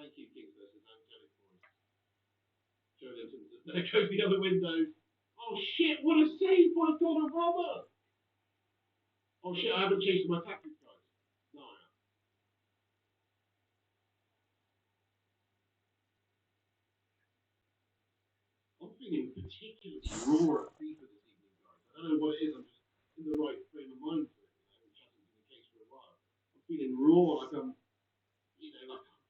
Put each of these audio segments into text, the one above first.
Thank you, King versus Angelic Voice. Joe Linton, there goes the other window. Oh shit, what a save by Donnarumma! Oh shit, I haven't changed my tactics, guys. No, I haven't. I'm feeling particularly raw at FIFA this evening, guys. I don't know what it is, I'm just in the right frame of mind for it, which hasn't been the case for a while. I'm feeling raw, like I'm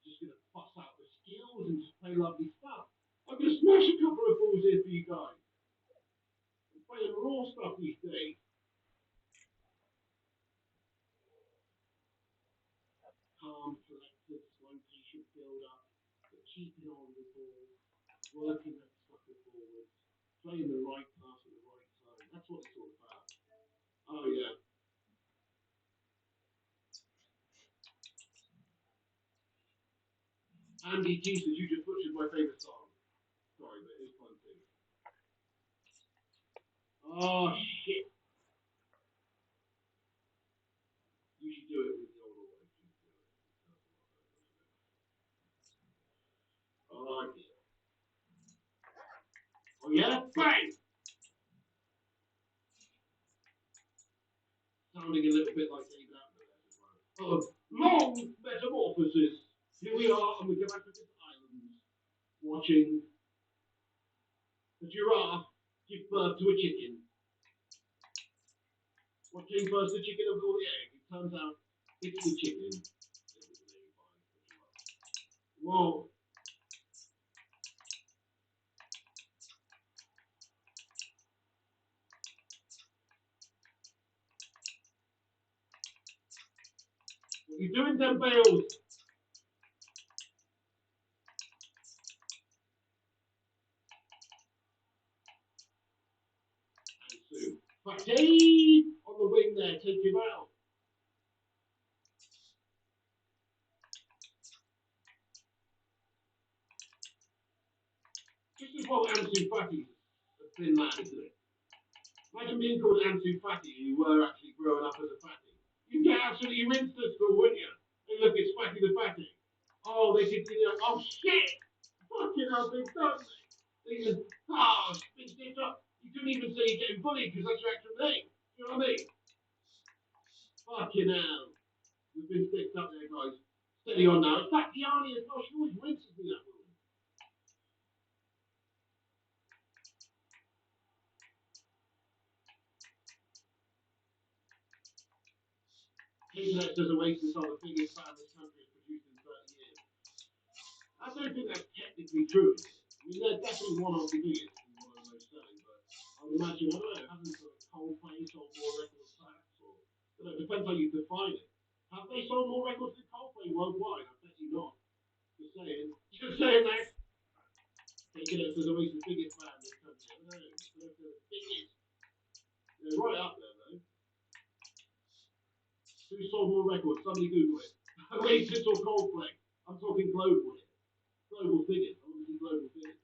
just going to bust out the skills and just play lovely stuff. I'm going to smash a couple of balls here for you guys. I'm playing raw stuff these days. Calm, collected, slow, patient build up, but keeping on the ball, working that sucker forwards, playing the right pass at the right time. That's what it's all about. Oh, yeah. Andy Jesus, you just butchered my favourite song. Sorry, but it's fun too. Oh, shit. You should do it with the old way. Oh, dear. Oh, yeah? Bang! Sounding a little bit like David Attenborough there as well. Long metamorphosis. Here we are on the Galapagos Islands, watching a giraffe give birth to a chicken. What came first, the chicken or the egg? It turns out it's the chicken. Whoa. What are you doing, Dan Bales? Fatty on the wing there, take him out. Just before Ansu Fati's a thin lad, isn't it? Imagine being called Ansu Fati and you were actually growing up as a fatty. You'd get absolutely rinsed at school, wouldn't you? Hey, look, it's Fatty the Fatty. Oh, they did, oh shit! Fucking hell, they've done it. They just, big stick up. You couldn't even say you're getting bullied because that's your actual name. You know what I mean? Fucking hell. We've been sticked up there, guys. Steady on now. It's Tatiani as well. She always rinses me, that woman. Internet says Oasis are the biggest band this country has produced in 30 years. I don't think that's technically true. I mean, they're definitely one of the biggest and one of the most selling, but I would imagine, I don't know, hasn't sort of Coldplay sold more records perhaps, or, I don't know, it depends how you define it. Have they sold more records than Coldplay worldwide? I bet you not. Just saying. Just saying that. Taking it as Oasis' biggest band in this country. I don't know. They're the biggest. They're right up there, though. Who sold more records? Somebody Google it. Oasis or Coldplay? I'm talking global here. Global figures. Obviously global figures.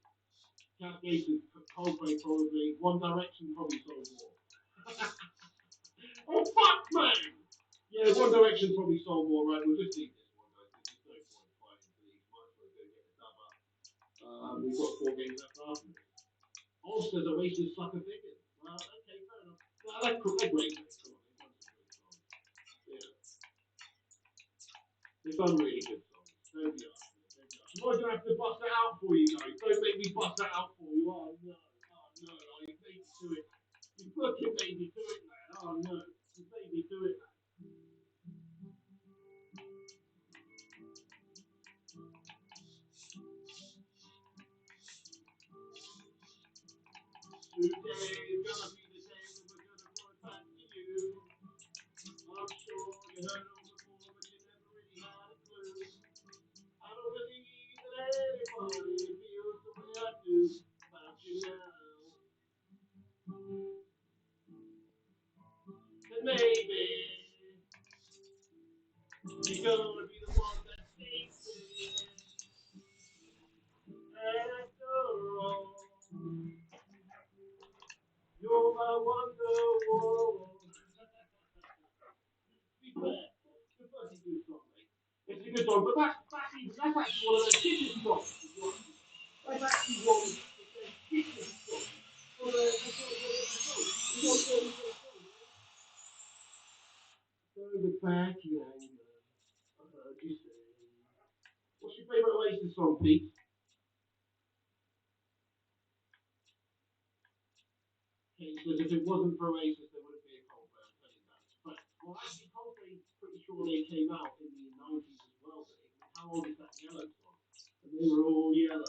Cat Gates, Coldplay probably. One Direction probably sold more. Oh fuck, man! Yeah, One Direction probably sold more, right? We'll just leave this one, guys. There's no point fighting for these. Might as well go get the dub up. We've got 4 games left after this. Also, says Oasis sucker figures. Well, okay, fair enough. No, they're cool. They're great. Come on, they've done some great songs. Yeah. They've done really good songs. Don't be honest. I'm not going to have to bust that out for you guys. Don't make me bust that out for you. Oh no. Oh no. Oh, you made me do it. You fucking made me do it, man. Oh no. You made me do it, man. Today is gonna be the day that we're gonna throw it back to you. I'm sure you heard it before, but you never really had a clue. I don't believe that anybody feels the way I do about you now. And maybe you're gonna be the one that takes it. After all, you're my wonderwall. To be fair, it's a bloody good song, mate. It's a good song, but that's even That's actually one of their shittest songs. That's actually one of their shittest songs. So that's what's the song. It's one of their first songs. Throw the back in anger. I heard you say. What's your favourite Oasis song, Pete? Kate says if it wasn't for Oasis, there wouldn't be a Coldplay. I'm telling you that. But, well, actually, Coldplay, pretty sure they came out in the 90s as well, Dave. I mean, how old is that Yellow song? And they were all yellow.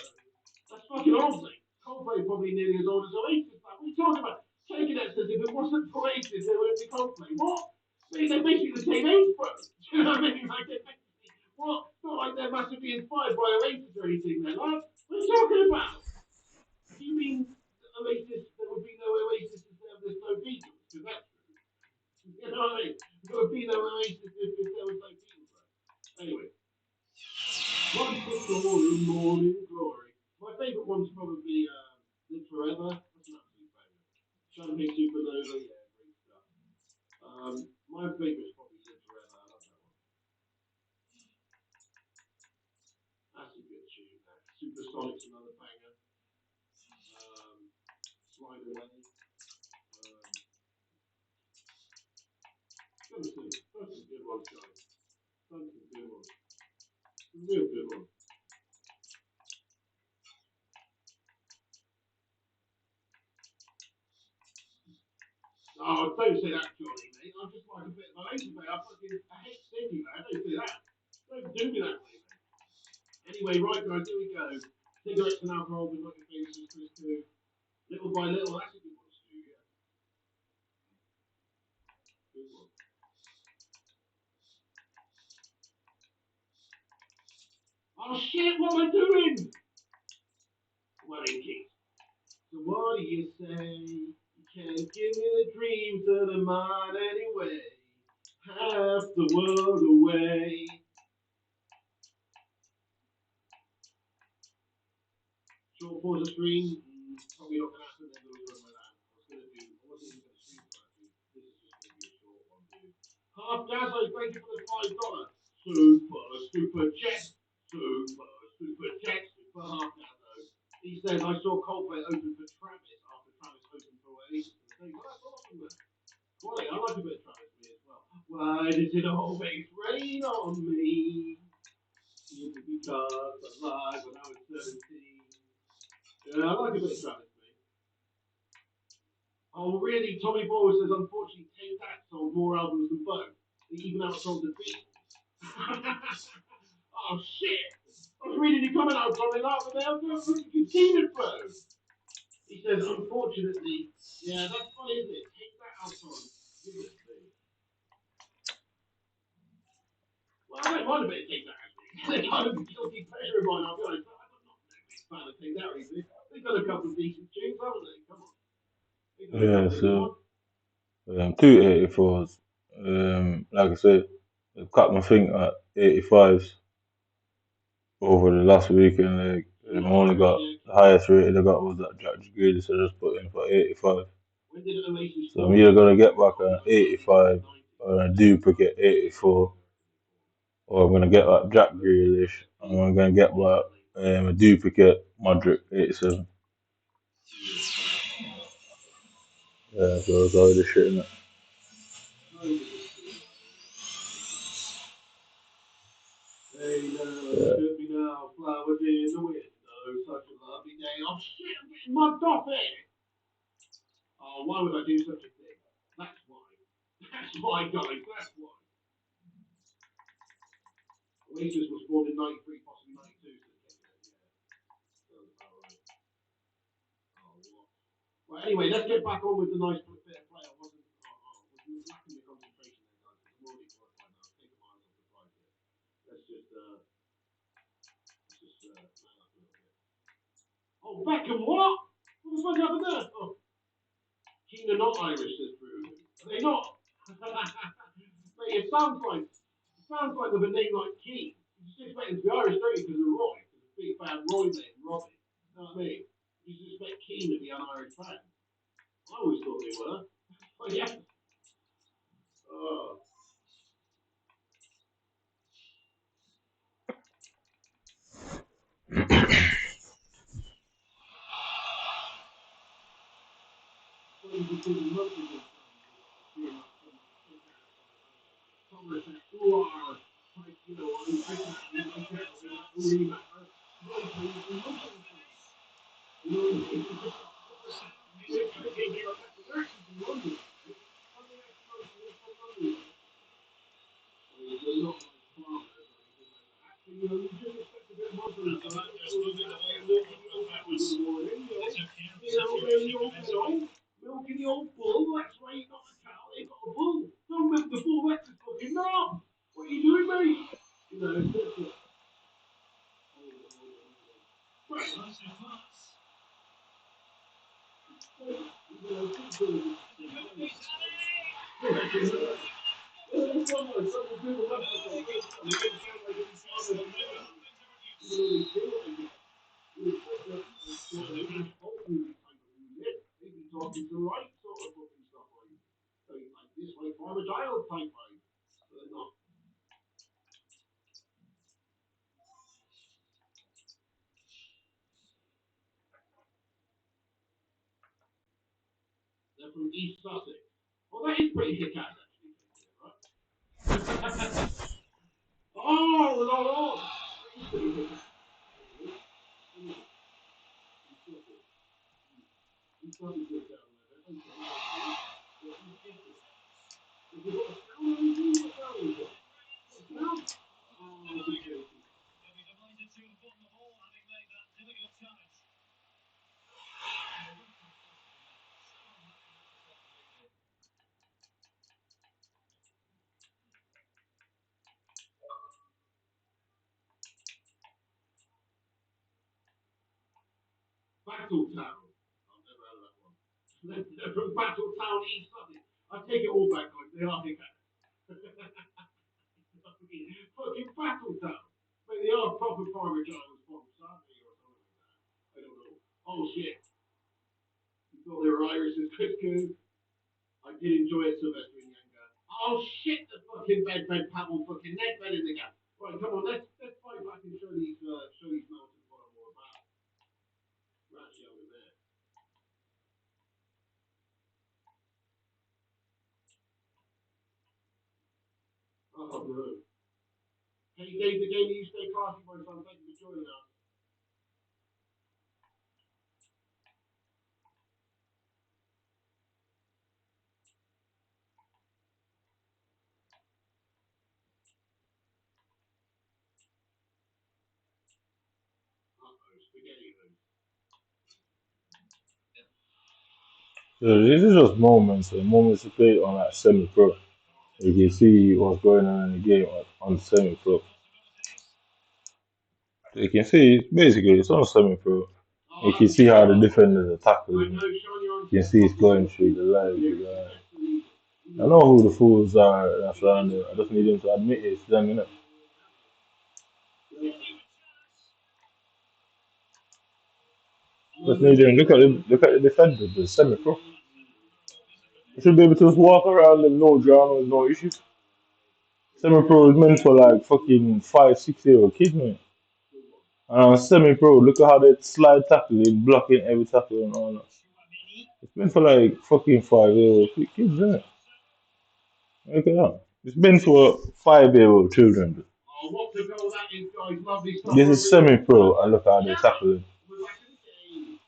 That's fucking old, mate. Coldplay probably nearly as old as Oasis. Like, what are you talking about? Taking that says if it wasn't for Oasis, there wouldn't be Coldplay. What? They're basically the same age, bro. Do you know what I mean? Like, what? It's not like they're massively inspired by Oasis or anything, then. Like, what are you talking about? Do you mean Oasis? There would be no Oasis if there's no Beatles? Because that's true. You know what I mean? There would be no Oasis if there was no Beatles. Right? Anyway, one for glory, morning glory. My favourite one's probably Live Forever. That's an absolute banger. Champagne Supernova, yeah, great stuff. My favourite's probably Live Forever. I love that one. That's a good tune. Supersonic's another banger. Slide Away. That's some good ones, guys. That's some good ones. Some real good ones. Oh, don't say that, Johnny, mate. I'm just like a bit of a lazy, mate. I hate singing, mate. Don't say that. Don't do me that way, mate. Anyway, right, guys, here we go. Cigarettes and alcohol with like your famous Chris too. Little by little, that's a good one, Stu, yeah. Good one. Oh, shit, what am I doing? What in King? So what do you say? You can't give me the dreams that are mine anyway. Half the world away. Short pause of screen. Probably not going to happen. Then there was one like that. I wasn't even going to stream for that, dude. This is just going to be a short one, dude. Half Dazzle, thank you for the $5. Super chat. Super chat. Super half Dazzle. He says, I saw Coldplay open for Travis after Travis opened for Oasis. Well, that's awesome, man. Quality, I like a bit of Travis me as well. Why does it always rain on me? Because I lied when I was 17. Yeah, I like a bit of Travis, mate. Oh, really? Tommy Boyle says, unfortunately, Take That sold more albums than both. They even outsold the Beatles. Oh, shit. I was reading the comment out, Tommy, like, but they're conceded, bro. He says, unfortunately, yeah, that's funny, isn't it? Take That outsold. Goodness me. Well, I don't mind a bit of Take That, actually. It's kind of a guilty pleasure of mine, I'll be honest. I'm not a big fan of Take That, really. They've done a couple of decent tunes, haven't they? Come on. Yeah, so 284s. Like I said, I've cut my thing at 85s over the last week, and like I only got the highest rated I got was that Jack Greedy, so I just put in for 85. So I'm either gonna get back an 85 or a duplicate 84, or I'm gonna get like Jack Grealish, and I'm gonna get back a duplicate Modric 87. Yeah, so it's all this shit in it. Hey now, look at me now, flowers in the window, such a lovely day. Oh shit, I'm getting mugged off here. Oh, why would I do such a thing? That's why. That's why, guys, that's why. Oasis was born in 93, possibly 92, so yeah. Sounds about right. Oh, what? Well, anyway, let's get back on with the nice bit of play. I was lacking the concentration there, guys, because I'm already qualified now. Take a mind off the prize here. Let's just, man up a little bit. Oh, Beckham, what? What the fuck happened there? Oh, Keen are not Irish, says Bruno. Are they not? Mate, it sounds like with a name like Keen. You just expect them to be Irish, don't you? Because of Roy. Because of big fan Roy, mate, and Robbie. You know what I mean? You just expect Keen to be an Irish fan. I always thought they were. But yeah. Oh. really matter. In most of the time, it's just they like that. They're actually from London, right? How do they actually know they're from London? They're not like farmers or anything like that. So, you just expect a bit of muscle inside. Milking the old cow in the morning, milking the old bull. That's why you got a cow. They got a bull. Don't milk the bull. That's his fucking knob. What are you doing, mate? It's just right. Keep doing it. That's one more. Something to do with Mexico. Great stuff. It doesn't sound like any farmers in Ireland. They feel like it. You expect a sort of English folk music type of music. They'd be talking to the right sort of fucking stuff like this, like Farmer Giles type vibe. But they're not. They're from East Sussex. Well, that is pretty kick ass, actually, right? Oh, Lord! That is pretty kick ass. East Sussex. East Sussex is down there. Okay, that's cool. Yeah, East Sussex. Have you got a town or anything? What town is it? What town? Oh, dictation. Battletown. I've never heard of that one. They're from Battletown, East Sussex. I take it all back, guys. They are big fucking Battletown. But they are proper Farmer Giles from Saturday or something like that. I don't know. Oh shit. You thought they were Irish as Crisco. I did enjoy it, Sylvester and Younger. Oh shit, the fucking bed paddle fucking neck bed in the gap. Right, come on, let's fight back and show these mountains what I'm all about. We're actually over there. Oh no. Hey Dave, the game you stay classy, my son. Thank you for joining us. Uh-oh, spaghetti hose. So this is just moments to play on like semi-pro. You can see what's going on in the game on semi-pro. So you can see basically it's on semi-pro. You Oh, can that's see how the beautiful. defenders are I tackling. know, Sean, you're on You can see it's TikTok. You going got through the beautiful legs. lyrics. Best believe it. I know who the fools are that's around there. I just need them to admit it's them, innit? Yeah. Just need them. Look at the defenders, the semi-pro. You should be able to just walk around them, no drama, no issues. Semi-pro is meant for like fucking 5, 6 year old kids, man. Semi-pro, look at how they slide tackling, blocking every tackle and all that. It's meant for like fucking 5 year old kids, isn't it? Look at that. It's meant for 5 year old children. Oh, what a goal that is, guys. Lovely stuff. This is Unreal. semi-pro, and look how they tackling. We're back in the game.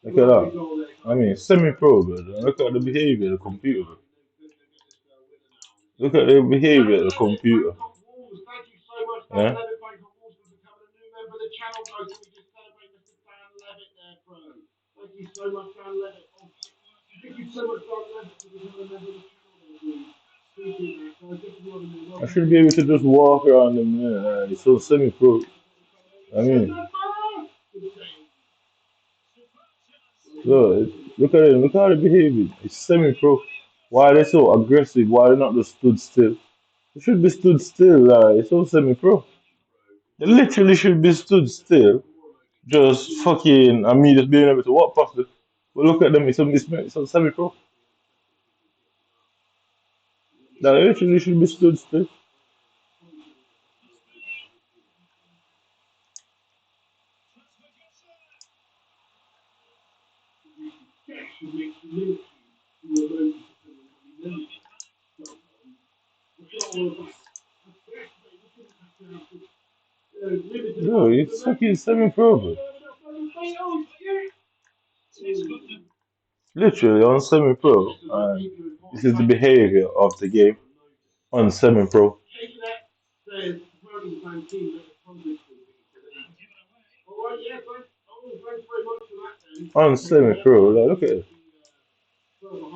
Look at Lovely that. goal there, I guys. mean, semi-pro, but look at the behavior of the Pretty computer. good. Bro. I mean, they're getting this winner now, obviously. Look at the behavior of the Dan Levitt, computer. Bangkok Wolves. Thank you so much, Dan Yeah? Levitt, Bangkok Wolves, for becoming a new member of the channel, guys. Can we just celebrate Mr. Dan Levitt there, bro? Thank you so much, Dan Levitt. Oh, shit. Thank you so much, Dan Levitt, for becoming a member of the channel there, dude. Appreciate that, guys. Get to know him. I Welcome to should the be able to channel. just walk around them. It's so semi-pro. I mean, Good save. look at it. Look how they behaving. It's semi-pro. Why are they so aggressive? Why are they not just stood still? They should be stood still. It's so semi-pro. They literally should be stood still. Just fucking, I mean, just being able to walk past them. But look at them. It's so semi-pro. They literally should be stood still. Protection makes the military do emergency coming Come on. What's it all about? That's mate. Look at that. No, it's fucking semi-pro, bro. Literally on semi-pro, and this is the behavior of the game on semi-pro. On semi-pro, like, look at it.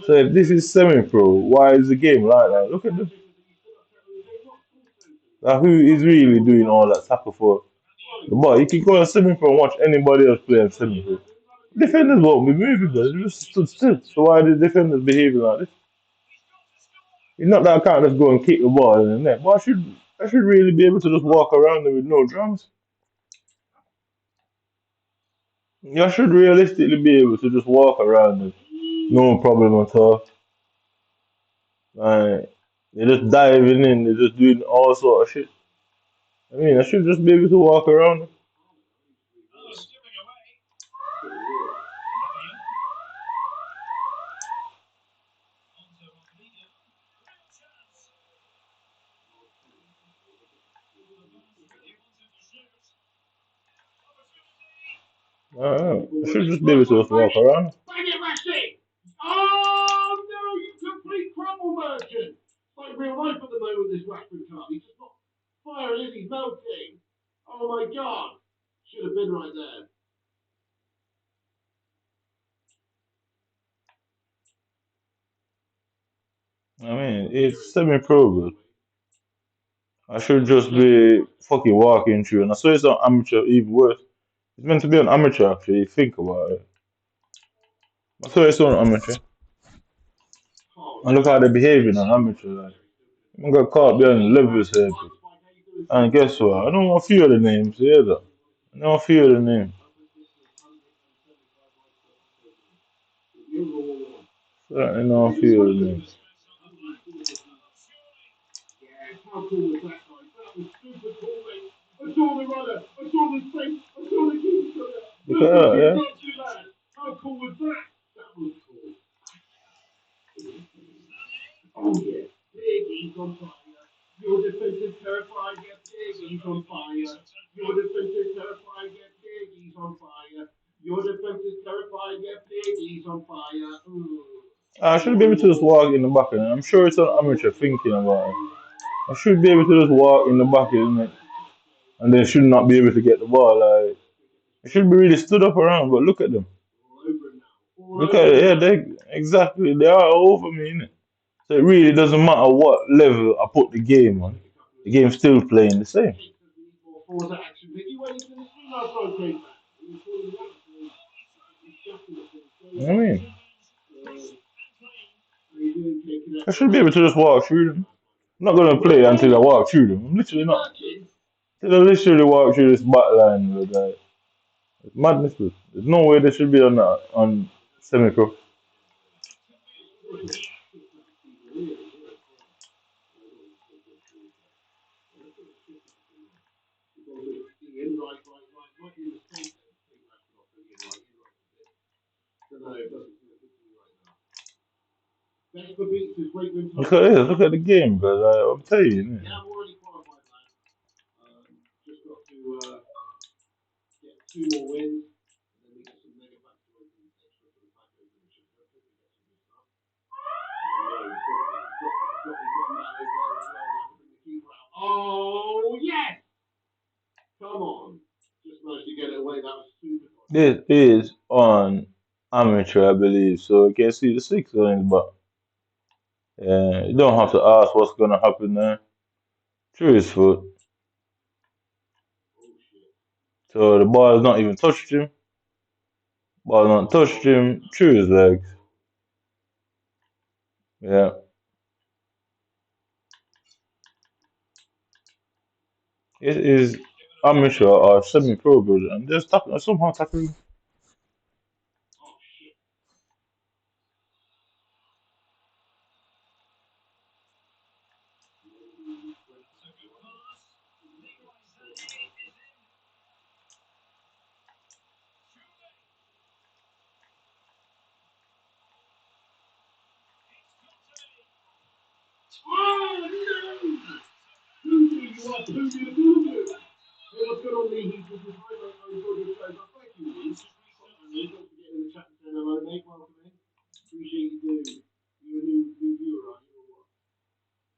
So if this is semi-pro, why is the game like that? Look at the like, who is really doing all that tackle for the ball? You can go on semi-pro and watch anybody else play on semi-pro. Defenders won't be moving, but they just stood still. So why are the defenders behaving like this? It's not that I can't just go and kick the ball in the net, but I should really be able to just walk around them with no drums. I should realistically be able to just walk around them, no problem at all. Like, they're just diving in, they're just doing all sort of shit. I mean, I should just be able to walk around them. I don't know. I should just be able to just walk around. Oh no, you complete crumble merchant! Like real life at the moment, this Rashford card. He's just not firing, is he? He's melting. Oh my god. Should have been right there. I mean, it's semi-pro, but I should just be fucking walking through. And I saw it's on amateur, even worse. It's meant to be on amateur, actually, if you think about it. I saw it's on amateur. And look how they're behaving on amateur. Like, I got caught behind the levels here. And guess what? I know a few of the names, yeah, though. I know a few of the names. Certainly know a few of the names. How cool was that, guys? That was super cool, mate. I saw the runner. I saw the space. I saw the keeper. Look at that, yeah. Not too bad. How cool was that? That was cool. Oh, yeah. Big E's on fire. Your defense is terrified. Get Big E's on fire. Your defense is terrified. Get Big E's on fire. Your defense is terrified. Get Big E's on fire. Ooh. I should be able to just walk in the back, and I'm sure it's on amateur thinking about it. I should be able to just walk in the back, isn't it? And they should not be able to get the ball. Like, it should be really stood up around, but look at them. Look at it, yeah, they are over me, innit? So it really doesn't matter what level I put the game on. The game's still playing the same. I mean, I should be able to just walk through them. I'm not gonna play until I walk through them. I'm literally not. Till I literally walk through this back line with it's madness. Bro. There's no way they should be on semi-pro. Look at this. Look at the game, bro. Like, I'm telling you. Yeah, I'm already qualified, man. Just got to get 2 more wins, and then we get some mega factories and extra for the pack open. Which is hopefully get some good stuff. Oh yes! Come on! Just managed to get it away. That was super. This is on amateur, I believe. So you can see the six on it, but you don't have to ask what's gonna happen there. Through his foot. So the ball has not even touched him. Ball not touched him. Through his legs. Yeah. It is amateur or semi-pro, brother, and they're somehow tackling. what's going on, Lee? This is hi, mate. I enjoyed your show. But thank you, Lee. And Lee, thanks for getting in the chat and saying hello, mate. Welcome in. Appreciate you doing. You're a new viewer, are you? Or what?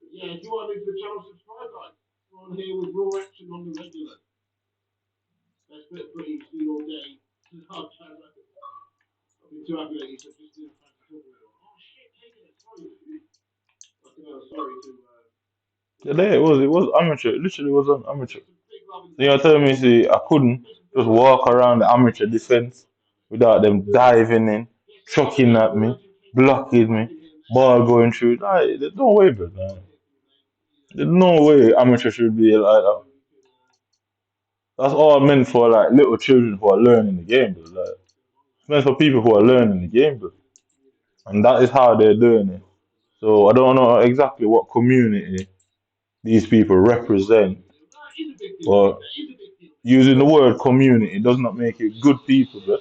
But yeah, if you are new to the channel, subscribe, guys. We're on here with raw action on the regular. That's bit of footage seen all day. I've been too happy lately, so just didn't fancy talking about it. Oh shit, taking it. Sorry, dude. Fucking hell, sorry to. Yeah, it was amateur. It literally was on amateur. So you're telling me, see, I couldn't just walk around the amateur defense without them diving in, chucking at me, blocking me, ball going through. Nah, there's no way, bro. Nah. There's no way amateur should be like that. That's all meant for like little children who are learning the game, bro. Like, it's meant for people who are learning the game, bro. And that is how they're doing it. So I don't know exactly what community these people represent, but using the word community does not make it good people, bro.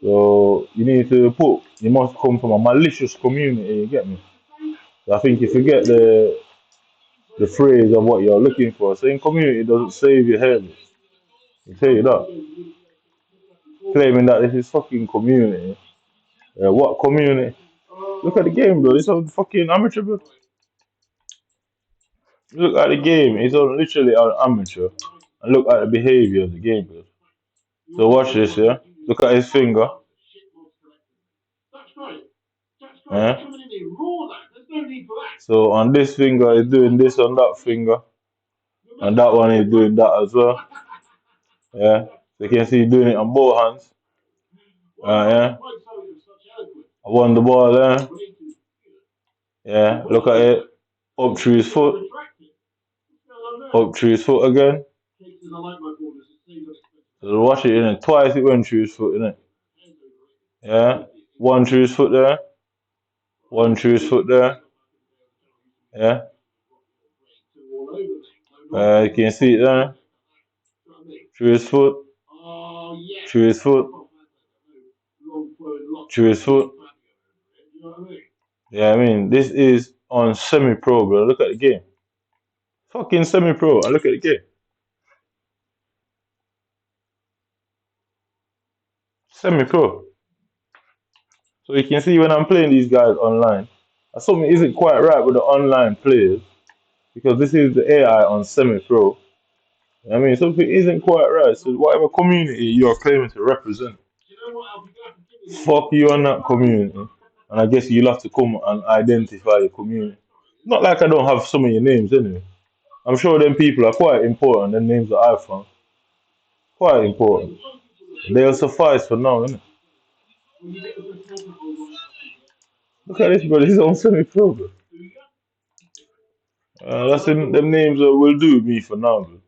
So you must come from a malicious community, you get me? So I think you forget the phrase of what you're looking for. Saying community doesn't save your head. I tell you that. Claiming that this is fucking community. What community? Look at the game, bro. It's on fucking amateur, bro. Look at the game. It's on literally on amateur. And look at the behavior of the game, bro. So watch this, yeah. Look at his finger. Yeah. So on this finger, he's doing this on that finger, and that one is doing that as well. Yeah. So you can see he's doing it on both hands. Yeah. I won the ball there. Yeah. Look at it. Up through his foot. Up through his foot again. So watch it, innit? Twice it went through his foot, innit? Yeah. One through his foot there. One through his foot there. Yeah. You can see it there. Through his foot. Through his foot. Through his foot. Yeah, I mean, this is on semi-pro, bro. Look at the game. Fucking semi-pro. And look at the game. Semi-pro. So you can see when I'm playing these guys online, something isn't quite right with the online players because this is the AI on semi-pro. I mean, something isn't quite right. So whatever community you're claiming to represent, fuck you on that community. And I guess you'll have to come and identify your community. Not like I don't have some of your names anyway. I'm sure them people are quite important, the names that I've found. Quite important. They'll suffice for now, innit? Look at this, bro. This is on semi-pro, bro. That's in, them names will do me for now, bro.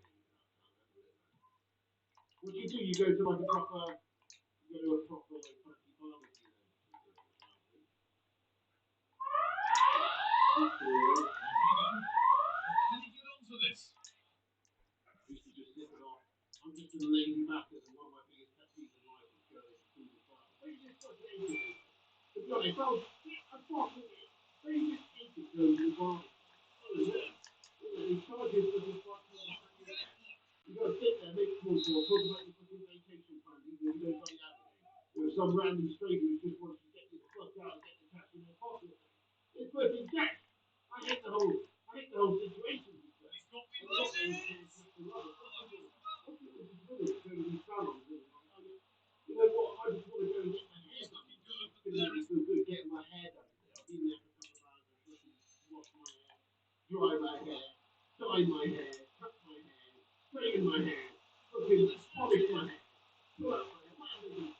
What do? You go to like a proper, you go to a proper like fancy pharmacy used to just zip it off. I'm just a lazy bastard, and one of my biggest pet peeves in life is going to food and fire. They just fucking hate it. To be honest, I fucking they just hate it going to the bar. Oh yeah. They charge you for this fucking. You gotta sit there, make small talk, talk about your fucking vacation plans, even if you don't bloody have any. Some random stranger who just wants to get the fuck out and get the cash in their pocket. It's fucking death. I hate the whole situation. I'm not going to some people just do it, go to these salons. You know what? I just want to go and get my hair done. It's going to make me feel good getting my hair done today. I've been there for a couple of hours. I've fucking washed my hair, dry my hair, dye my hair, cut my hair, straighten my hair, fucking polish my hair. Pull up my hair, whatever it is.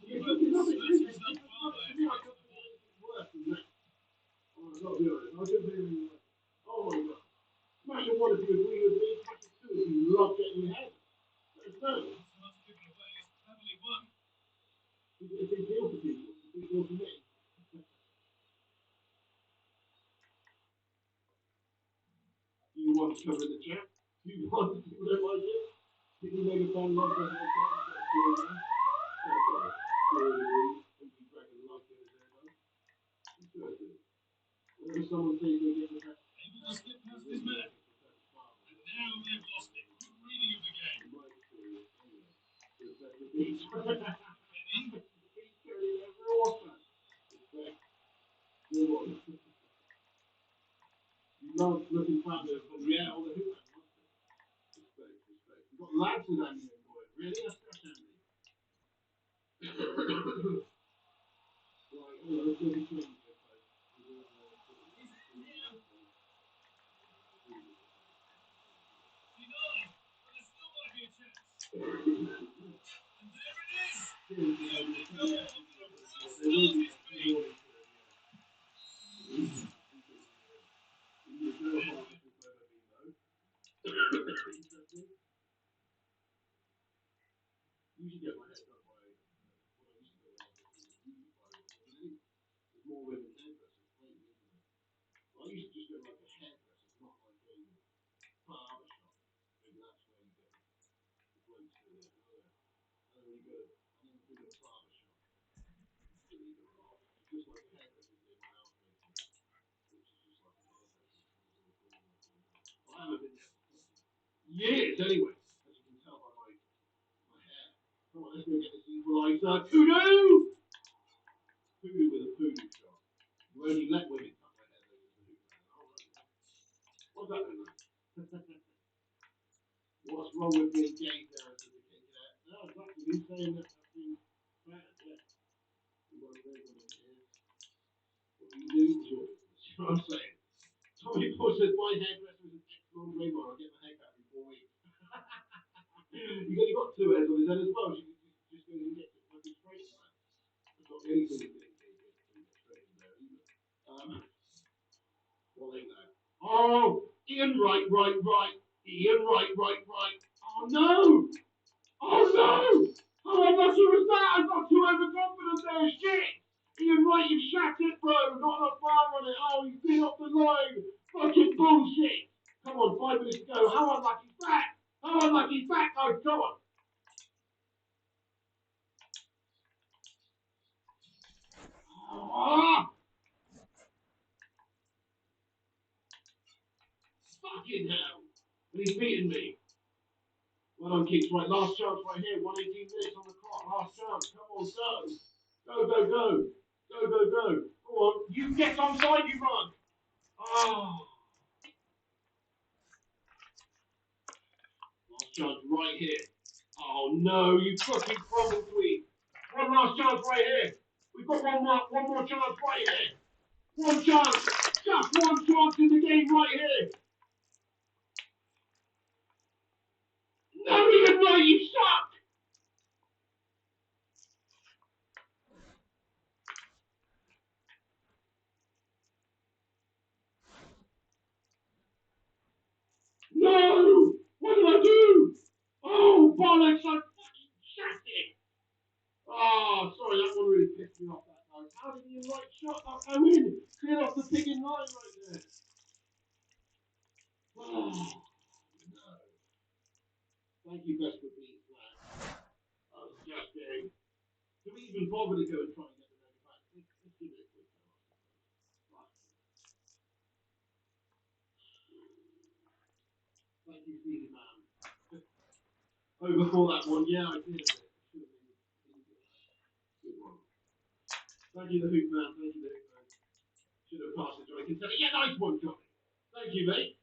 It's fucking nothing. To me, I couldn't think of anything worse than that. Oh, I've got to be honest. I couldn't think of anything worse. Oh my god. Imagine one if you agree with me. Imagine two if you love getting your hair done. It's no. It's a big deal for people. It's a big deal for me. Do you want to cover in the chat? Do you want to do it like this? Did you make a fan love that whole time? Whenever someone says they get the best, Love looking fabulous, but yeah, all the hoop man. Respect, respect. You've got lads in Andy then, boy. Really? That's Andy. Right, hello, let's go to change this, usually get my head done by what I used to do. It's more women hairdressers, maybe, isn't it? Well, I used to just go like a hairdresser, not like a barber shop. Maybe that's where you get the blokes do it. And then you go, and then you go to a barber shop. It's just like a hairdresser doing my outfit, which is just like a hairdresser. I haven't been there for years anyway, as you can tell by my hair. Come on, let's go get this equalizer. Kudu! Kudu with a voodoo shot. You only let women cut their hair though, as a hoop man. What's that then? What's wrong with being gay there as a kid? No, exactly. Who's saying that that's being bad? Yeah. We want to know what it is. What you do to your business. You know what I'm saying? Tommy Paul says my hairdresser is an excellent Raymond. I get my hair cut every 4 weeks. You've got two hairs on his head as well. She just goes and gets it fucking straight, man. That's not the only thing that gets straight in there either. What ain't that? Oh, Ian, right, right, right. Ian, right, right, right. Oh no! Oh no! How unlucky was that? I got too overconfident there. Shit! Ian, right, you shat it, bro. Not enough fire on it. Oh, he's been off the line. Fucking bullshit. Come on, 5 minutes to go. How unlucky is that? How unlucky is that? Oh, come on. Oh, fucking hell. And he's beating me. Well done, Kicks. Right, last chance right here. 118 minutes on the clock. Last chance. Come on, go. Go, go, go. Go, go, go. Go on. You get onside, you run. Oh. Last chance right here. Oh, no. You fucking crumble tweet. One last chance right here. We've got one more chance right here. One chance. Just one chance in the game right here. No, even right. You suck. No! What did I do? Oh, bollocks! I fucking shat it! Oh, sorry, that one really pissed me off that time. How did the right shot not go in? Clear off the pigging line right there. Oh, no. Thank you, best for being flat. That was disgusting. Do we even bother to go and try and get the leg back? Let's give it a quick go. Right. Thank you, Stevie Man. Overthought that one. Yeah, I did a bit. Should have been. Good one. Thank you, the hoop man. Thank you, the hoop man. Should have passed it, Johnny. Yeah, nice one, Johnny. Thank you, mate.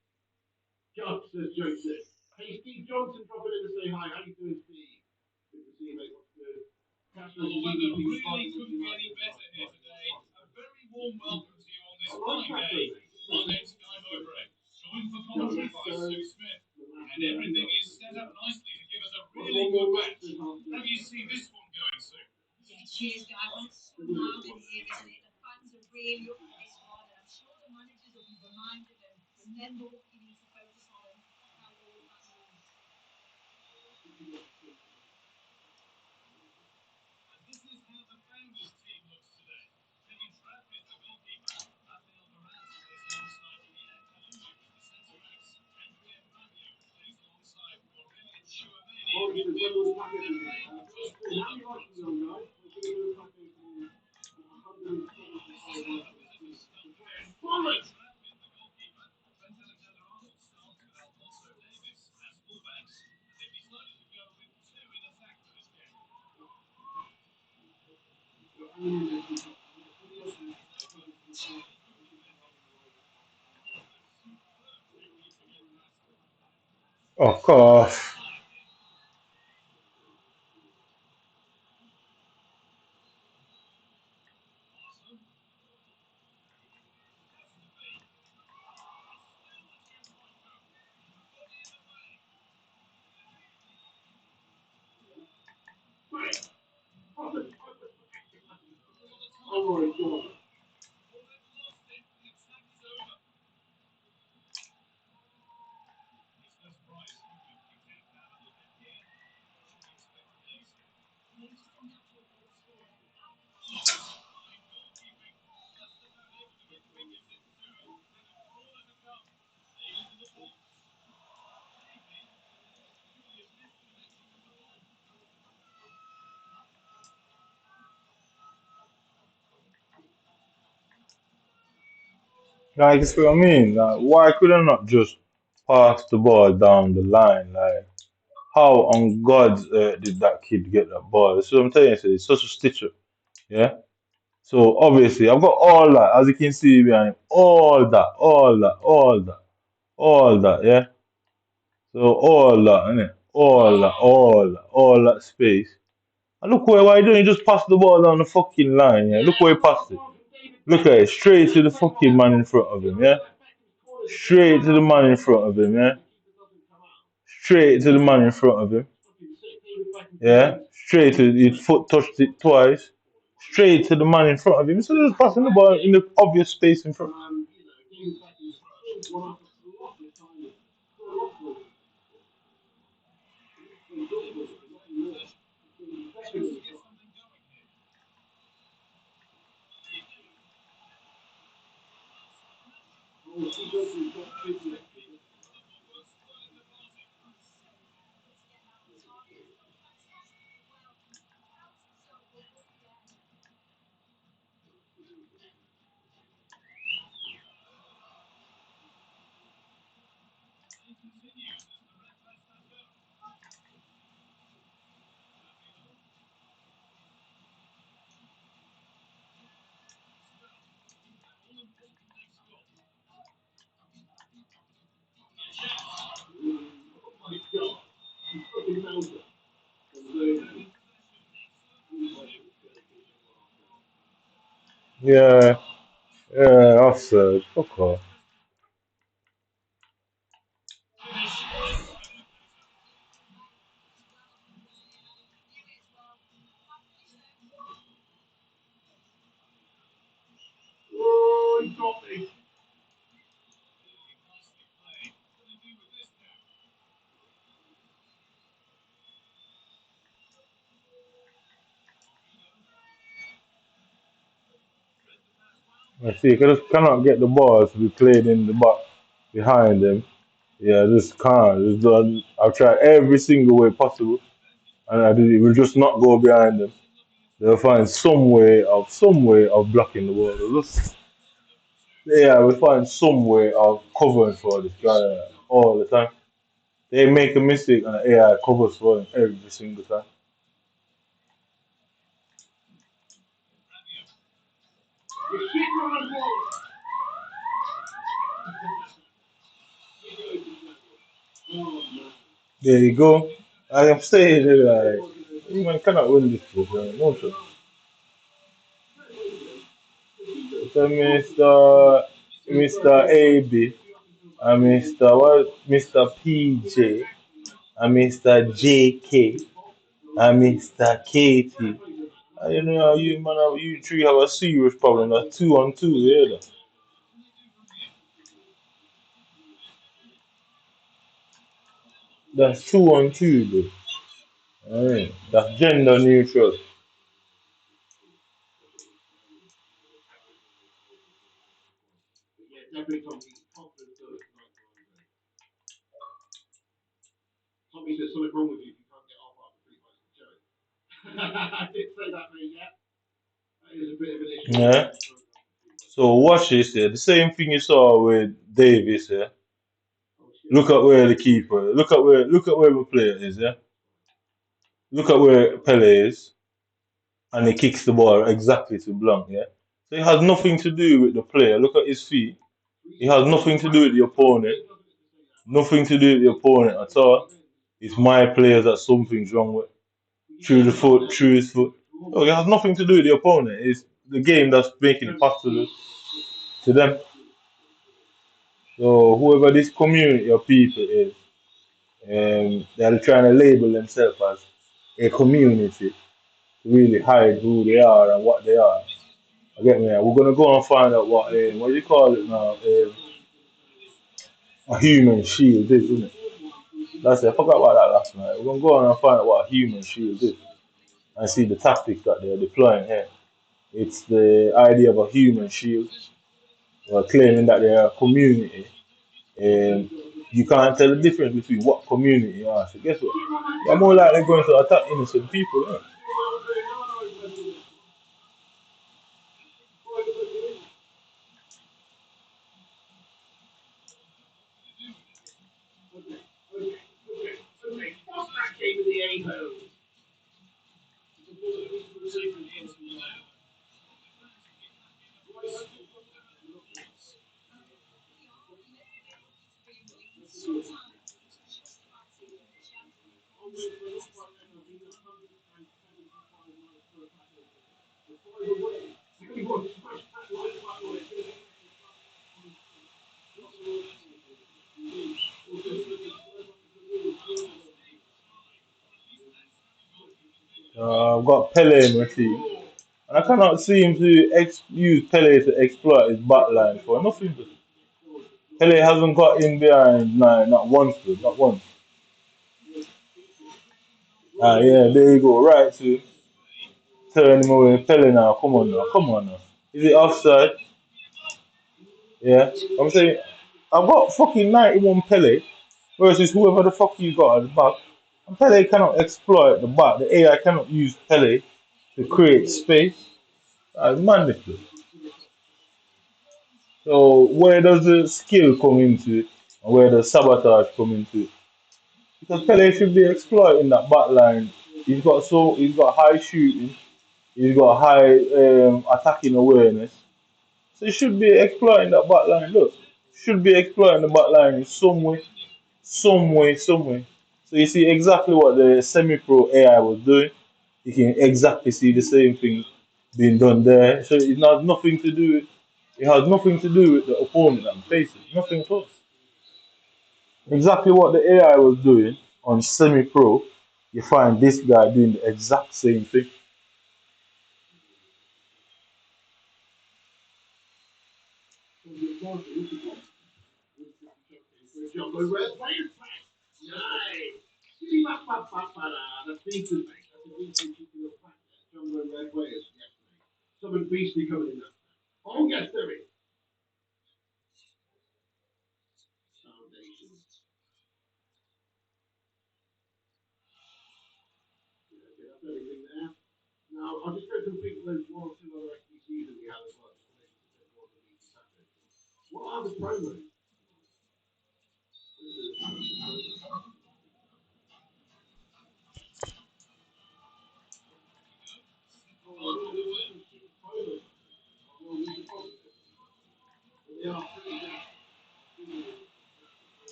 God, says Joseph. Hey, Steve Johnson, dropping in to say hi. How you doing, Steve? Good to see you, mate. What's good? The weather really couldn't get any better here today. A very warm welcome to you on this fine day. My name's Guy Mowbray, joined for commentary by Sue Smith, and everything is set up nicely to give us a really good match. How do you see this one going, Sue? Yeah, cheers, Guy. Well, it's so mild in here, isn't it? The fans are really up for this one, and I'm sure the managers will be reminded of remember what you need to focus on and how all of that moves. And this is how the founders team looks today. Taking trap is the goalkeeper. Rafael Moraz plays alongside Pierre Kaluuya with the centre backs. Andrea Fabio plays alongside Aurelien Chouameni in midfield. They're playing just one up front. This is how the visitors start. Taking trap is the goalkeeper. Trent Alexander-Arnold starts with Alfonso Davies as fullbacks. They've decided to go with two in attack for this game. Of course. Oh my god. Like, see what I mean? Like, why could I not just pass the ball down the line? Like, how on God's earth did that kid get that ball? That's what I'm telling you. So it's such a stitch up. Yeah. So obviously, I've got all that, as you can see behind, all that, all that, all that, all that. Yeah. So all that, innit? All that space. And look why you doing? You just pass the ball down the fucking line. Yeah. Look where he passed it. Look at it, straight to the fucking man in front of him. Yeah. Straight to the man in front of him. Yeah. Straight to the man in front of him. Yeah, straight to his foot touched it twice. Straight to the man in front of him. So just passing the ball in the obvious space in front. Yeah, yeah, offside. Fuck off. Oh, he got me. I see, I just cannot get the ball to be played in the back behind them. Yeah, I just can't. Just done. I've tried every single way possible, and it will just not go behind them. They'll find some way of blocking the ball. They'll just, yeah, we'll find some way of covering for this guy all the time. They make a mistake and AI covers for them every single time. You shit on the ball. Oh, man. There you go. I am saying it like, you man cannot win this shit, man. No shit. So Mr. AB and Mr. What? Mr. PJ and Mr. JK and Mr. KT. You know, you man, you three have a serious problem. That's 2-on-2, yeah. That's 2-on-2, bro. Alright, that's gender neutral. Yeah, definitely confidence first. Tommy says something wrong with you if you can't get off after 3 points to I did say that, mate, yeah. That is a bit of an issue. Yeah. So watch this, yeah. The same thing you saw with Davis, yeah. Look at where the keeper. Look at where the player is, yeah. Look at where Pele is, and he kicks the ball exactly to Blanc, yeah. So it has nothing to do with the player. Look at his feet. It has nothing to do with the opponent. Nothing to do with the opponent at all. It's my players that something's wrong with. Through the foot, through his foot. No, it has nothing to do with the opponent. It's the game that's making it possible to them. So whoever this community of people is, they're trying to label themselves as a community to really hide who they are and what they are. I get me? We're gonna go and find out what do you call it now? A human shield is, isn't it? That's it. I forgot about that last night. We're gonna go on and find out what a human shield is and see the tactics that they're deploying here. It's the idea of a human shield, claiming that they're a community, and you can't tell the difference between what community you are. So guess what? You're more likely going to attack innocent people, right? What's that game of the A-hole? I've got Pele in my team, and I cannot seem to use Pele to exploit his backline for nothing. Pele hasn't got in behind nine, not once, bro, not once. Ah, yeah, there you go. Right, so turn him away. Pele now, come on now, come on now. Is it offside? Yeah, I'm saying I've got fucking 91 Pele versus whoever the fuck you got at the back. And Pele cannot exploit the back. The AI cannot use Pele to create space. That's madness. So where does the skill come into it? And where does sabotage come into it? Because Pele should be exploiting that back line. He's got high shooting, he's got high attacking awareness. So he should be exploiting that back line. Look, should be exploiting the back line in some way, some way, some way. So you see exactly what the semi-pro AI was doing. You can exactly see the same thing being done there. So it has nothing to do with the opponent I'm facing. Nothing close. Exactly what the AI was doing on semi-pro, you find this guy doing the exact same thing. Jumbo red players pack. Nice. That's decent, mate. That's a decent chicken little pack there. Jumbo red players. Yes, mate. Something beastly coming in that. Oh, yes, there is. Foundation. Yeah, okay, that's everything there. Now, I'll just go complete those one or two other XPCs that we had as well. Just to make it a bit more of a decent package. What are the promos?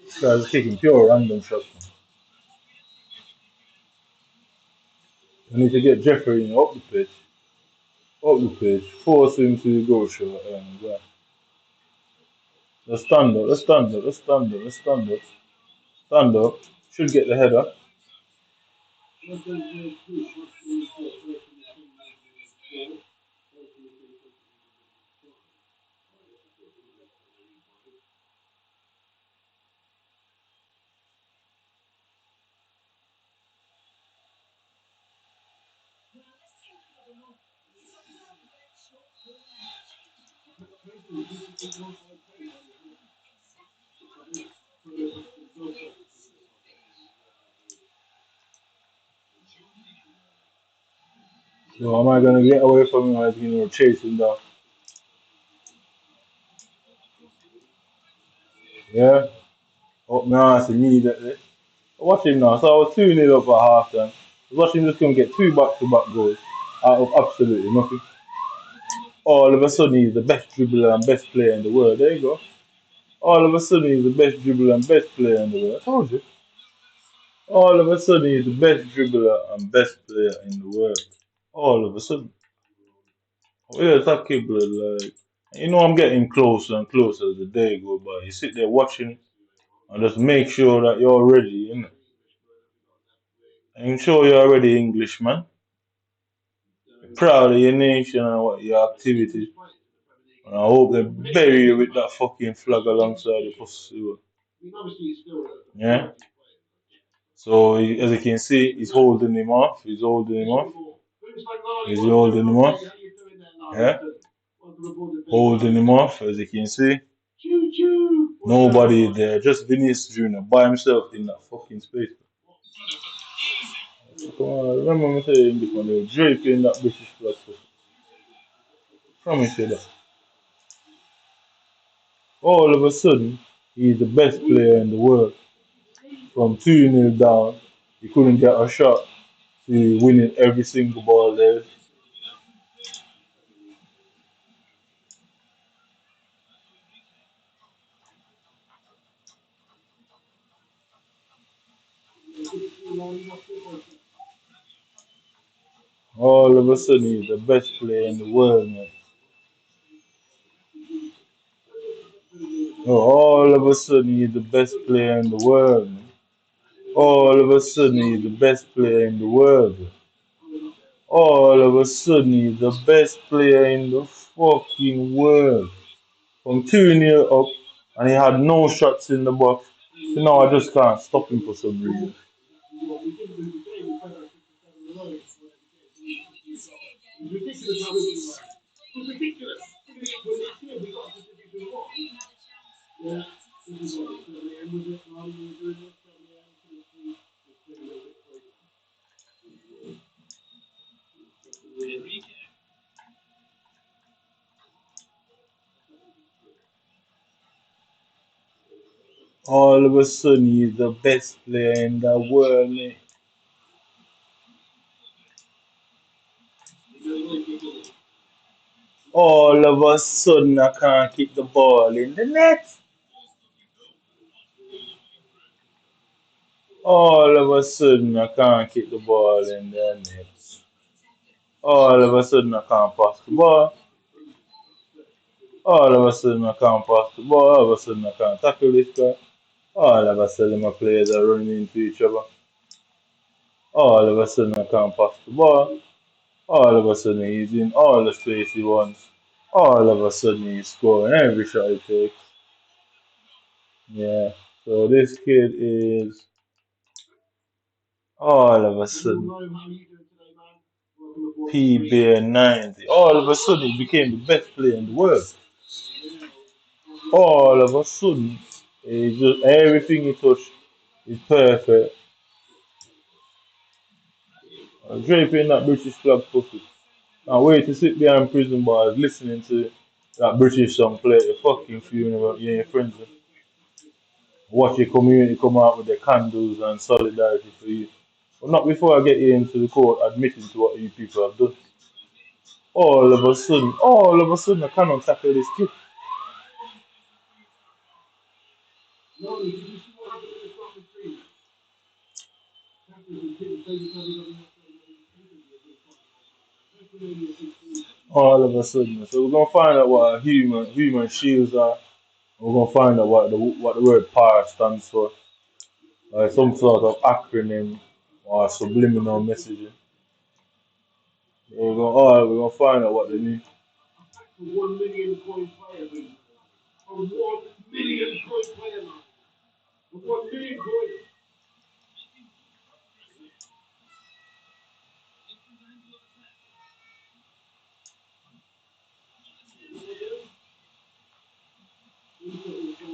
This guy's kicking pure random shots. I need to get Jeffrey up the pitch, force him to go short, and let's stand up, let's stand up, let's stand up, let's stand up, stand up. Should get the header. So am I gonna get away from him as chase him down? Yeah, up my ass immediately. Watch him now. So I was 2-0 up at half time. Watch him just come get two back-to-back goals out of absolutely nothing. All of a sudden, he's the best dribbler and best player in the world. There you go. All of a sudden, he's the best dribbler and best player in the world. I told you. All of a sudden, he's the best dribbler and best player in the world. All of a sudden. Yeah, it's okay, bro. Like, you know, I'm getting closer and closer as the day go by. You sit there watching and just make sure that you're ready, you know. And sure you're already English, man. Proud of your nation and what your activities. And I hope they bury you with that fucking flag alongside the pussy. Yeah. So as you can see, he's holding him off. He's holding him off. He's holding him off. Yeah. Holding him off, as you can see. Nobody there. Just Vinicius Jr. by himself in that fucking space. Come on, remember me saying English when they were draping that British flag. Promise you that. All of a sudden, he's the best player in the world. From 2-0 down, he couldn't get a shot to winning every single ball there. All of a sudden, he's the best player in the world, man. Oh, all of a sudden, he's the best player in the world, man. All of a sudden, he's the best player in the world. All of a sudden, he's the best player in the fucking world. From 2-0 up, and he had no shots in the box. So now I just can't stop him for some reason. All of a sudden, he's the best player in the world, man. All of a sudden, I can't kick the ball in the net. All of a sudden, I can't kick the ball in the net. All of a sudden, I can't pass the ball. All of a sudden, I can't pass the ball. All of a sudden, I can't tackle this guy. All of a sudden, my players are running into each other. All of a sudden, I can't pass the ball. All of a sudden, he's in all the space he wants. All of a sudden, he's scoring every shot he takes. Yeah. So this kid is all of a sudden PB90. All of a sudden, he became the best player in the world. All of a sudden, he just everything he touched is perfect. Draping that British flag pussy. Can't wait to sit behind prison bars listening to that British song play at the fucking funeral. You and your friends. Watch your community come out with their candles and solidarity for you. But not before I get you into the court admitting to what you people have done. All of a sudden, I cannot tackle this kid. All of a sudden. So we're gonna find out what human shields are. We're gonna find out what the word PAR stands for. Like some sort of acronym or subliminal messaging. We're gonna find out what they mean. 1 million coin player, please. A 1 million coin player, man. A 1 million coin.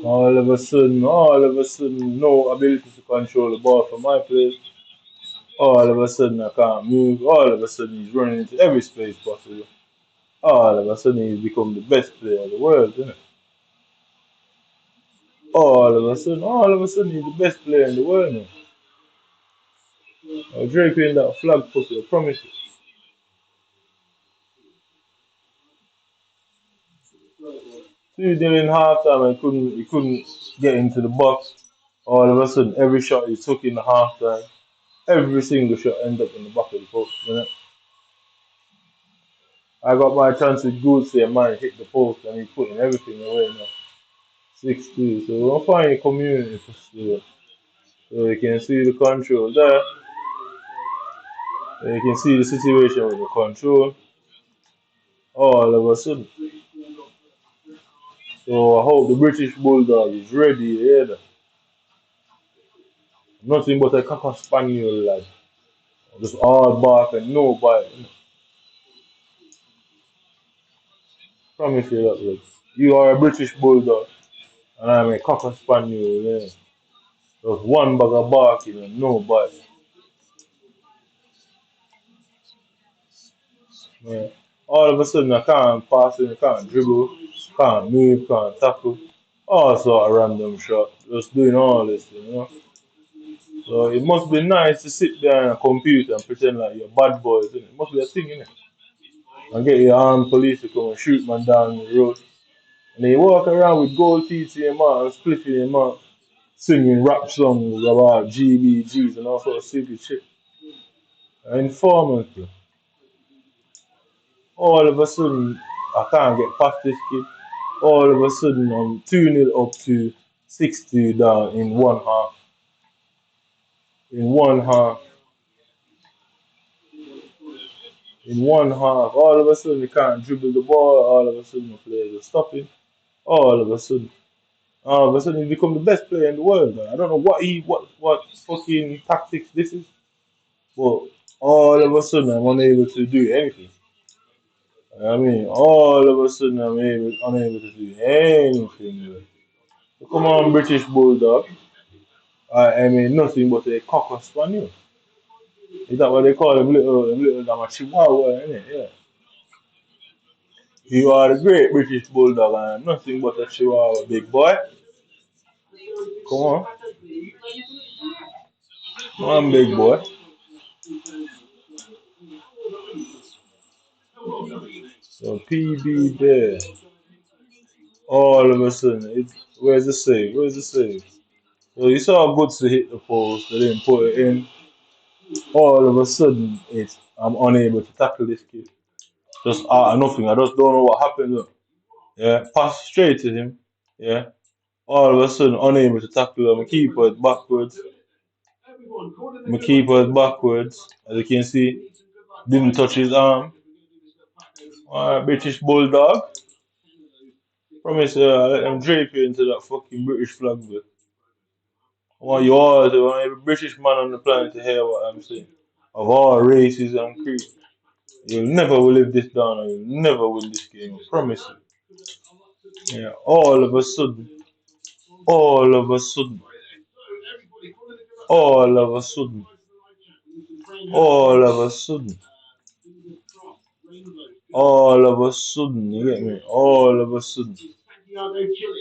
All of a sudden, no ability to control the ball from my place. All of a sudden, I can't move. All of a sudden, he's running into every space possible. All of a sudden, he's become the best player in the world, isn't it? All of a sudden, he's the best player in the world, man. I'll drape you in that flag pussy, I promise you. See, during halftime, he couldn't get into the box. All of a sudden, every shot he took in the halftime, every single shot ended up in the back of the post. You know? I got my chance with Goose and man hit the post and he putting everything away now. 6-2. So we'll find a community for sure. So you can see the control there. You can see the situation with the control all of a sudden. So I hope the British Bulldog is ready. Yeah, nothing but a cocker spaniel, lad. Just all bark and no bite. Promise you that, lad. You are a British Bulldog and I'm a cocker spaniel. Yeah. Just one bag of barking and no bite. Yeah. All of a sudden I can't pass it, I can't dribble, can't move, can't tackle. All sort of random shot. Just doing all this, you know. So it must be nice to sit there on a computer and pretend like you're bad boys, innit? It must be a thing, innit? And get your armed police to come and shoot man down the road. And they walk around with gold teeth in your mouth and spliff in your mouth, singing rap songs about GBGs and all sort of stupid shit. And informants, bro. All of a sudden, I can't get past this kid. All of a sudden, I'm 2-0 up to 6-2 down in one half. In one half. In one half. All of a sudden, you can't dribble the ball. All of a sudden, the players are stopping. All of a sudden. All of a sudden, he become the best player in the world. Man. I don't know what fucking tactics this is, but all of a sudden, I'm unable to do anything. I mean, all of a sudden, unable to do anything. Man. So come on, British Bulldog. I mean, nothing but a cocker spaniel. Is that what they call them? Little damn chihuahua, innit? Yeah. You are the great British Bulldog and nothing but a chihuahua, big boy. Come on. Come on, big boy. So PB there. All of a sudden, where's the save? Where's the save? So you saw Goods to hit the post, they didn't put it in. All of a sudden, I'm unable to tackle this kid. Just out of nothing. I just don't know what happened. Look. Yeah, pass straight to him. Yeah. All of a sudden, unable to tackle him. My keeper is backwards. My keeper is backwards. As you can see, didn't touch his arm. Alright, British Bulldog. Promise I let them drape you into that fucking British flag, but I want you all to, I want every British man on the planet to hear what I'm saying. Of all races and creeds. You'll never will live this down and you'll never win this game, I promise you. Yeah, all of a sudden, all of a sudden, all of a sudden, all of a sudden, you get me? All of a sudden,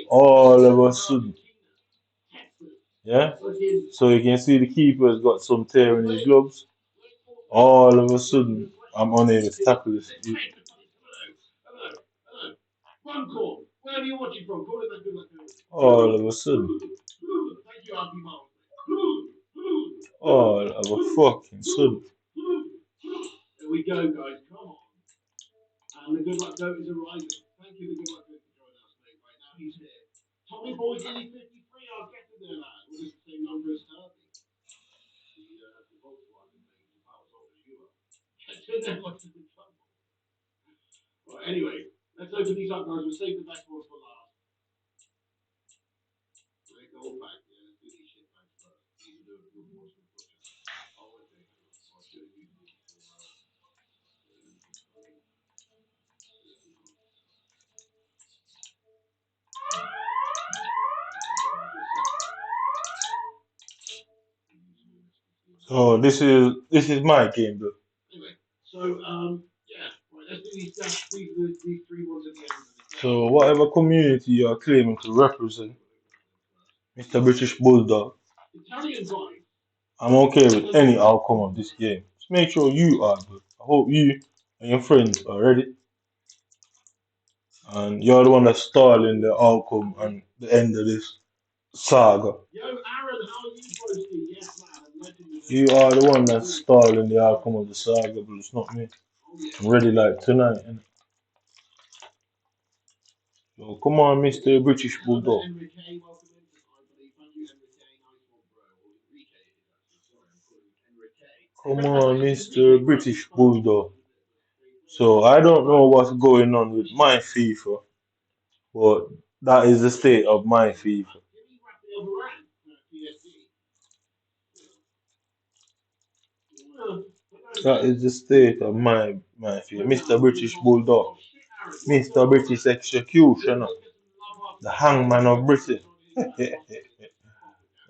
all of a sudden, yeah? So you can see the keeper's got some tear in his gloves. All of a sudden, I'm unable to tackle this. All of a sudden, all of a fucking sudden. There we go, guys. Come on. And the good luck goat is arriving. Thank you, the good luck goat, for joining us, mate. Right now, he's here. Tommy Boy's only 53. I'll get to there, lad. What is the same number as Herbie? The Volkswagen thing. The power sold as you are. Get to there, what's the trouble? Right, anyway, let's open these up, guys. We'll save the best ones for last. They go back. Yeah, let's do these shit bags first. These are the rewards for butcher. Oh, okay. I should have used these before. So this is my game, bro. Anyway, so yeah, right, let's do these three ones at the end. So whatever community you are claiming to represent, Mr. British Bulldog, Italian vibe. I'm okay with any outcome of this game. Just make sure you are good. I hope you and your friends are ready. And you're the one that's stalling the outcome and the end of this saga. Yo, Aaron, how are you posting? Yes, man. A legend of You are the one that's stalling the outcome of the saga, but it's not me. I'm ready like tonight. Innit? So come on, Mr. British Bulldog. Enrique, welcome in. I believe. Thank you, Enrique. Nice one, bro. Or Enrique, it is actually. Sorry, I'm calling him Enrique. Come on, Mr. British Bulldog. So I don't know what's going on with my FIFA, but that is the state of my FIFA. That is the state of my FIFA. Mr. British Bulldog. Mr. British Executioner. The hangman of Britain.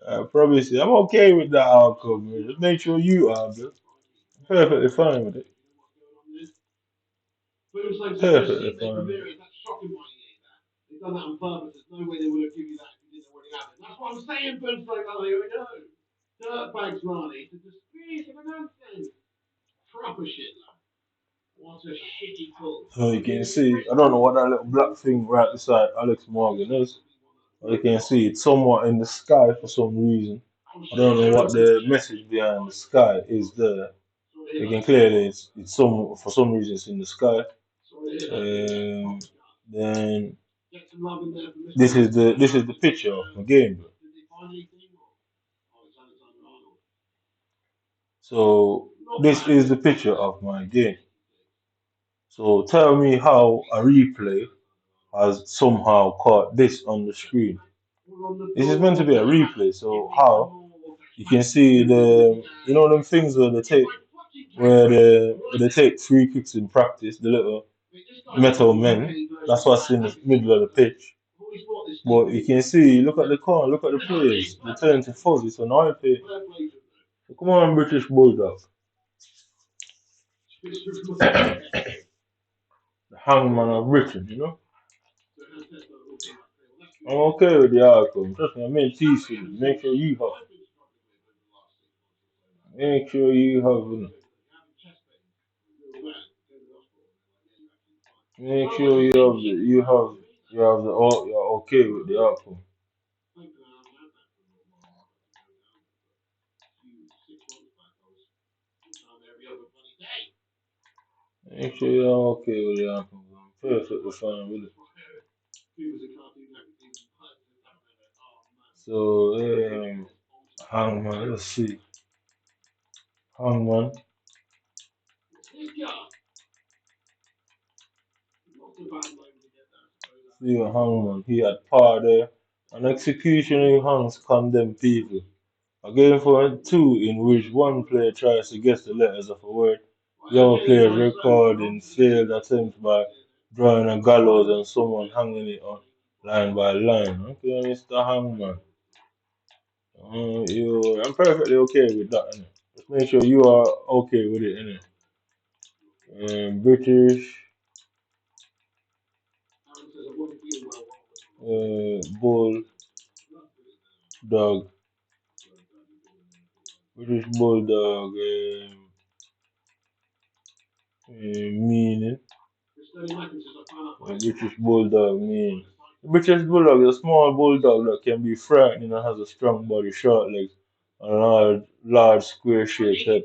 I promise you, I'm okay with that outcome, man. Just make sure you are, bro. Perfectly fine with it. Perfectly fine with it. That's shocking why you ate that. They've done that on purpose. There's no way they would have given you that if you didn't already have it. That's what I'm saying, Boomstrike. Oh, here we go. Dirtbags, Ronnie. It's a disgrace of a nonsense. Proper shit, lad. What a shitty pull. So you can see, I don't know what that little black thing right beside Alex Morgan is. But you can see it's somewhat in the sky for some reason. I don't know what the message behind the sky is there. You can clearly it's some for some reason it's in the sky. Then this is the picture of the game. So this is the picture of my game. So tell me how a replay has somehow caught this on the screen. This is meant to be a replay, so how you can see the them things where they take free kicks in practice, the little metal men. That's what's in the middle of the pitch. But you can see, look at the car, look at the players. They turn to fuzzy, so now I play. So come on, British Bulldog. The hangman of Britain, I'm okay with the outcome. Trust me, I made peace with it. Make sure you have. Make sure you have. Make sure you're okay with the outcome. Make sure you're okay with the outcome. I'm perfectly fine with it. So, Hangman, let's see. Hangman. See what Hangman. He had power there. An execution in hangs condemn people. A game for two in which one player tries to guess the letters of a word. The other player recording failed attempts by drawing a gallows and someone hanging it on line by line. Okay, Mr. Hangman. I'm perfectly okay with that, innit? Just make sure you are okay with it, innit? British bull dog. British bulldog meaning. British bulldog mean. The British bulldog is a small bulldog that can be frightening and has a strong body, short legs, and a large square-shaped head.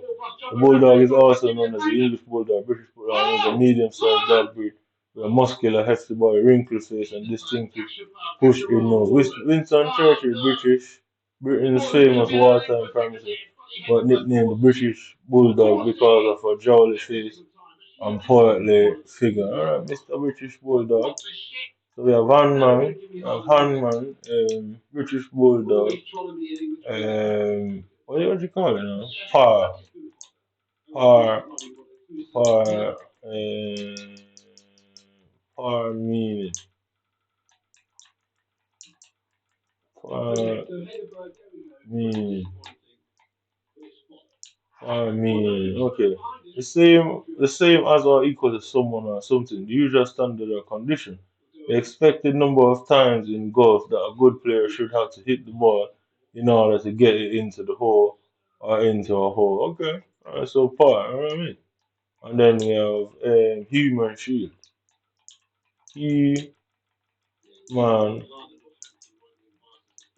The bulldog is also known as the English bulldog. British bulldog is a medium-sized dog breed with a muscular, hefty body, wrinkled face, and distinctive push-in nose. Winston Churchill, Britain's famous wartime prime minister, but nicknamed the British bulldog because of a jowly face and portly figure. Alright, Mr. British Bulldog. So we have Handman, British Bulldog, what do you call it now? Par, Par, Par meaning. Par meaning. Okay. The same as or equal to someone or something. The usual standard or condition. The expected number of times in golf that a good player should have to hit the ball in order to get it into the hole or into a hole. Okay, so part, you know what I mean? And then we have human shield. Human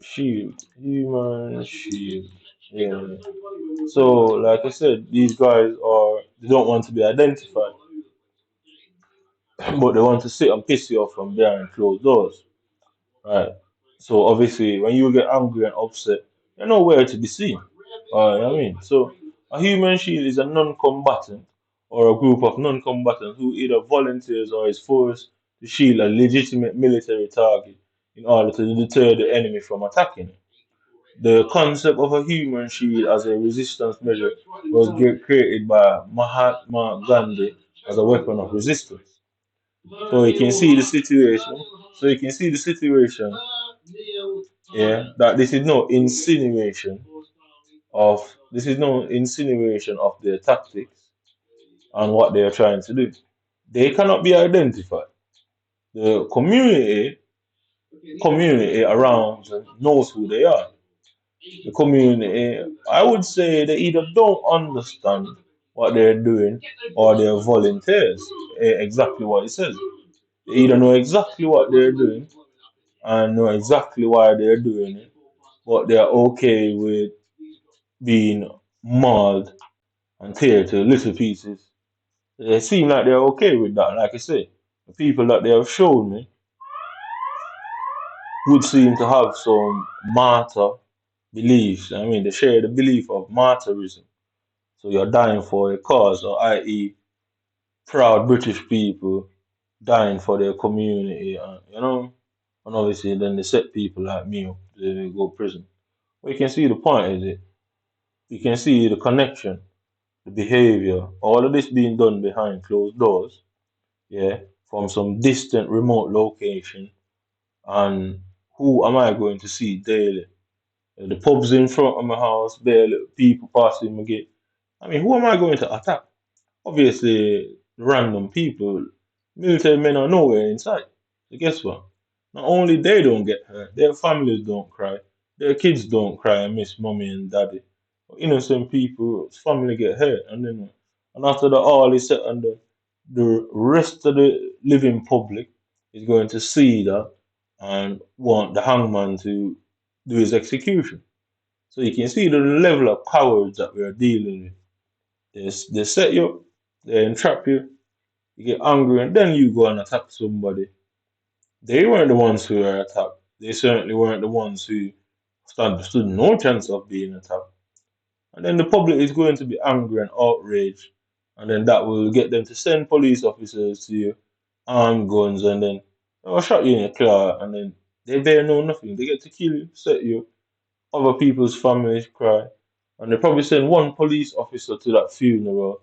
shield. Human shield. Yeah. So, like I said, these guys they don't want to be identified, but they want to sit and piss you off from behind closed doors. Right. So obviously, when you get angry and upset, you're nowhere to be seen. I mean, so a human shield is a non-combatant or a group of non-combatants who either volunteers or is forced to shield a legitimate military target in order to deter the enemy from attacking it. The concept of a human shield as a resistance measure was created by Mahatma Gandhi as a weapon of resistance. So you can see the situation. So you can see the situation. Yeah, that this is no insinuation of their tactics and what they are trying to do. They cannot be identified. The community around them knows who they are. The community, I would say they either don't understand what they're doing or they're volunteers. Exactly what it says. They either know exactly what they're doing and know exactly why they're doing it, but they're okay with being mauled and teared to little pieces. They seem like they're okay with that. Like I say, the people that they have shown me would seem to have some martyr beliefs. I mean, they share the belief of martyrism. So you're dying for a cause, or i.e., proud British people dying for their community, and obviously then they set people like me up, they go prison. Well, you can see the point, is it? You can see the connection, the behavior, all of this being done behind closed doors, yeah, from some distant remote location. And who am I going to see daily? The pubs in front of my house, barely people passing my gate. I mean, who am I going to attack? Obviously, random people, military men are nowhere in sight. So guess what? Not only they don't get hurt, their families don't cry, their kids don't cry and miss mommy and daddy. But innocent people's family get hurt, and after the all is said and done, the rest of the living public is going to see that and want the hangman to do his execution. So you can see the level of cowards that we are dealing with. They set you up, they entrap you, you get angry, and then you go and attack somebody. They weren't the ones who were attacked. They certainly weren't the ones who stood no chance of being attacked. And then the public is going to be angry and outraged, and then that will get them to send police officers to you, armed guns, and then they'll shot you in your car, and then they bear no nothing. They get to kill you, set you, other people's families cry, and they probably send one police officer to that funeral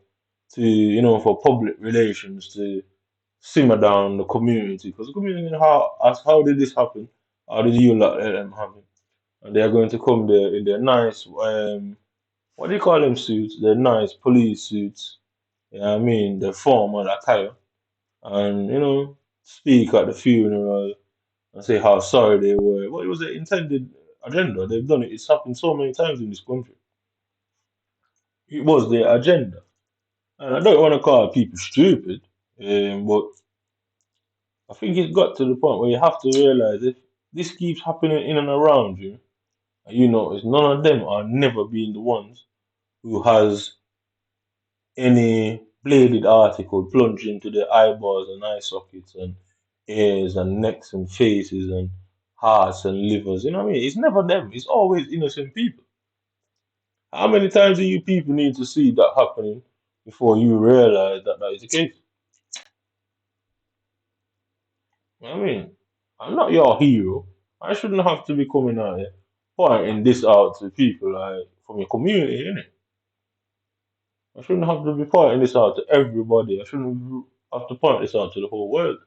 to, for public relations to simmer down the community. Because the community, how did this happen? How did you lot let them happen? And they are going to come there in their nice, what do you call them suits? Their nice police suits. You know what I mean? Their formal attire. And, speak at the funeral and say how sorry they were. What was the intended agenda? They've done it. It's happened so many times in this country. It was their agenda. And I don't want to call people stupid, but I think it's got to the point where you have to realize if this keeps happening in and around you, and you notice none of them are never being the ones who has any bladed article plunged into their eyeballs and eye sockets and ears and necks and faces and hearts and livers. You know what I mean? It's never them. It's always innocent people. How many times do you people need to see that happening before you realize that that is the case? I mean, I'm not your hero. I shouldn't have to be coming out here pointing this out to people like from your community, innit? I shouldn't have to be pointing this out to everybody. I shouldn't have to point this out to the whole world.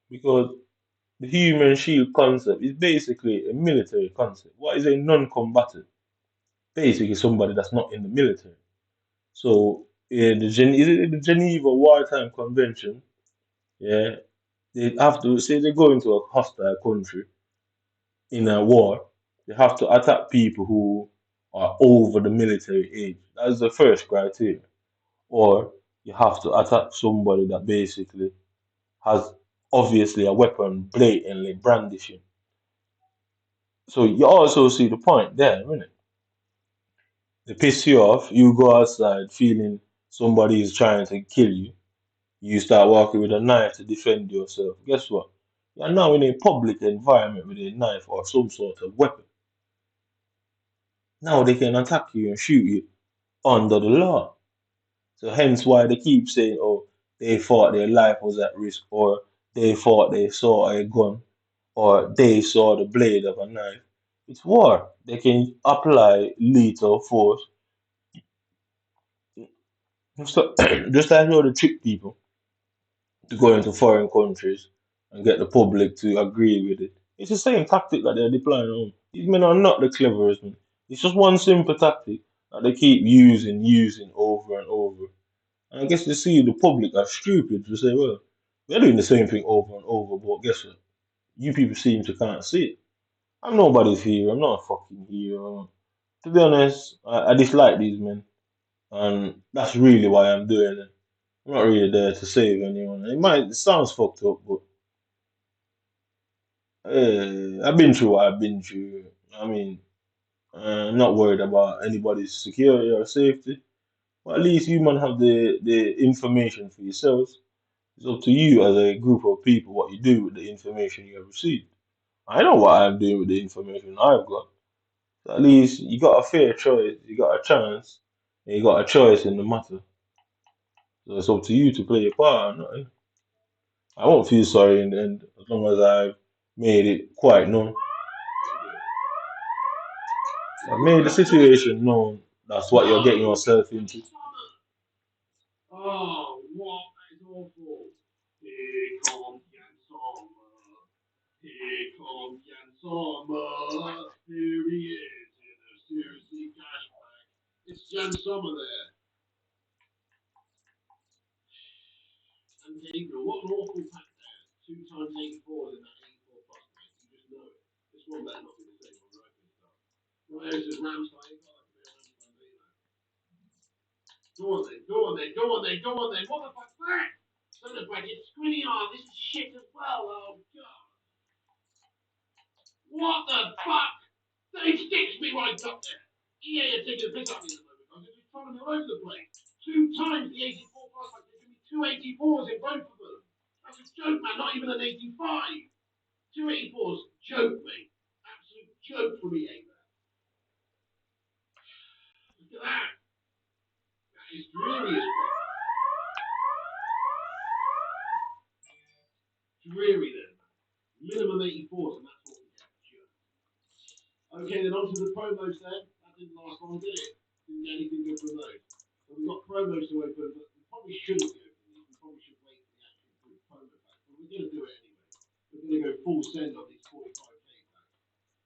Because the human shield concept is basically a military concept. What is a non-combatant? Basically somebody that's not in the military. So is it the Geneva Wartime Convention? Yeah, they have to say they go into a hostile country. in a war, you have to attack people who are over the military age. That is the first criteria. Or you have to attack somebody that basically has obviously a weapon blatantly brandishing. So you also see the point there, innit? They piss you off, you go outside feeling somebody is trying to kill you, you start walking with a knife to defend yourself. Guess what? You're now in a public environment with a knife or some sort of weapon. Now they can attack you and shoot you under the law. So hence why they keep saying, oh, they thought their life was at risk, or they thought they saw a gun, or they saw the blade of a knife. It's war. They can apply lethal force. Just, just like how they trick people to go into foreign countries and get the public to agree with it. It's the same tactic that they're deploying on. These men are not the cleverest men. It's just one simple tactic that they keep using over and over. And I guess they see the public are stupid to say, well, we're doing the same thing over and over, but guess what? You people seem to can't see it. I'm nobody's hero. I'm not a fucking hero. To be honest, I dislike these men, and that's really why I'm doing it. I'm not really there to save anyone. It sounds fucked up, but I've been through what I've been through. I mean, I'm not worried about anybody's security or safety. But at least you man have the information for yourselves. It's up to you as a group of people what you do with the information you have received. I know what I'm doing with the information I've got. So at least you got a fair choice, you got a chance, and you got a choice in the matter. So it's up to you to play your part. I won't feel sorry in the end as long as I've made it quite known. I've made the situation known. That's what you're getting yourself into. Oh, what? That is awful. Here comes Yansama. Here comes Yansama. Here he is in a seriously cashback. It's Yansama there. And Gabriel, what an awful pack there. 2 times 84s in that 84 plus, mate. You just know it. This one better not be the same one, right? Right, this is Ramstein. Go on then, go on then, go on then, go on then. What the fuck's that? Celebrate it. Squinty on. This is shit as well. Oh, God. What the fuck? They stitched me right up there. EA are taking a piss out of me at the moment. I'm just trying to be all over the place. 2 times the 84 plus, like there's going to be two 84s in both of them. That's a joke, man. Not even an 85. Two 84s. Joke, mate. Absolute joke from EA, man. Look at that. That is dreary as fuck. Dreary then. Minimum 84s, and that's what we get. Sure. Okay, then on to the promos then. That didn't last long, did it? Didn't get anything good from those. So we've got promos to open, but we probably shouldn't be opening these. We probably should wait for the actual good promo packs. But we're going to do it anyway. We're going to go full send on these 45k packs.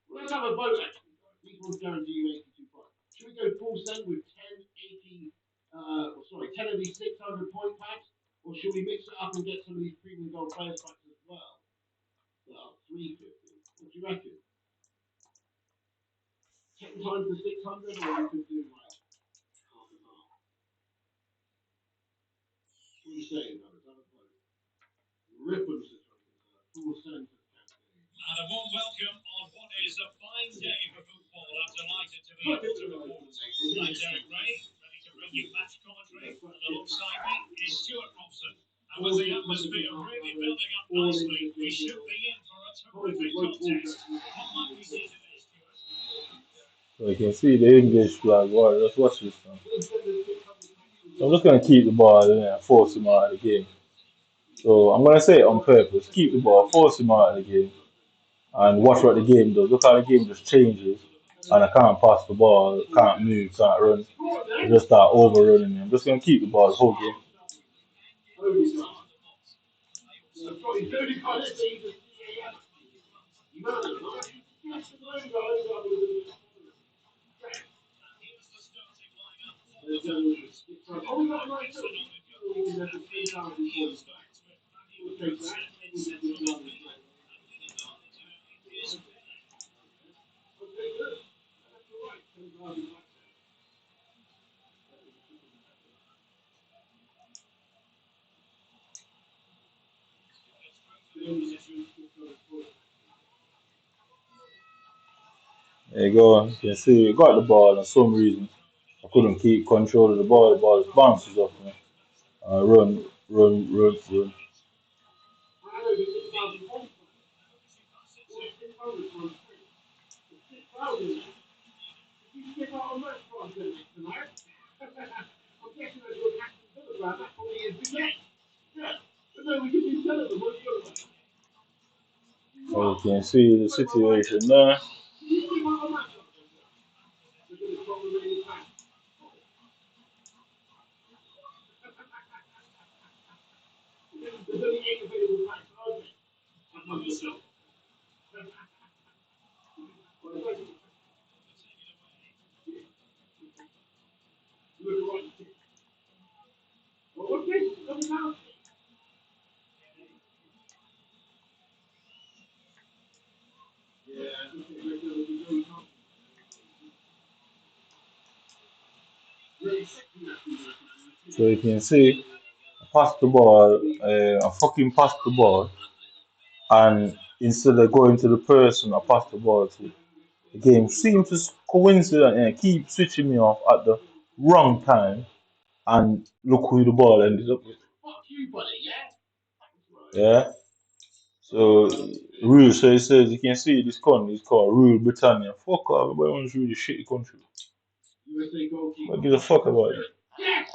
Well, let's have a vote actually, guys. These ones guarantee you 82 points. Should we go full send with 10, 80, 10 of these 600 point packs? Or should we mix it up and get some of these premium gold players packs as well? That are 350. What do you reckon? 10 times the 600, or we could do like half and half. What are you saying, brothers? Have a vote. Ripples is full sentence campaign. And a warm welcome on what is a fine day for football. I'm delighted to be able to report. I'm Derek Ray, ready to bring you match commentary, and alongside me is Stuart Robson. And with the atmosphere really building up nicely, we should be in for a terrific contest. What might we see today, Stuart? So you can see the English flag. Wow, let's watch this now. So I'm just going to keep the ball in and force him out of the game. So I'm going to say it on purpose. Keep the ball, force him out of the game, and watch what the game does. Look how the game just changes. And I can't pass the ball, can't move, can't run. I just start overrunning him. I'm just going to keep the ball the whole game. There you go. You can see, got the ball, and for some reason, I couldn't keep control of the ball. The ball just bounces off me. Run. I know the 6,000 points. What's 600 times 3? It's 6,000. Did you skip out on that project tonight? I'm guessing that's your tax and bill around. That's all he is doing next. Yeah. But no, we could be selling them. What do you think? So you can see the situation there. You skip out on that project, sir. Because it's got remaining tax. There's only 8 available tax, aren't there? I must have done. Well, it's like, look right. Well, what's this? Something else? Yeah, I think it's like a very confident. Very sexy, that. So you can see, I passed the ball. I fucking passed the ball, and instead of going to the person I passed the ball to, the game seemed to coincidentally keep switching me off at the wrong time. And look who the ball ended up with. Fuck you, buddy, yeah? Yeah. So rule. So it says you can see this country is called Rule Britannia. Fuck off. Everybody wants to really shitty country. USA goalkeeper. What give a fuck about it? Yes!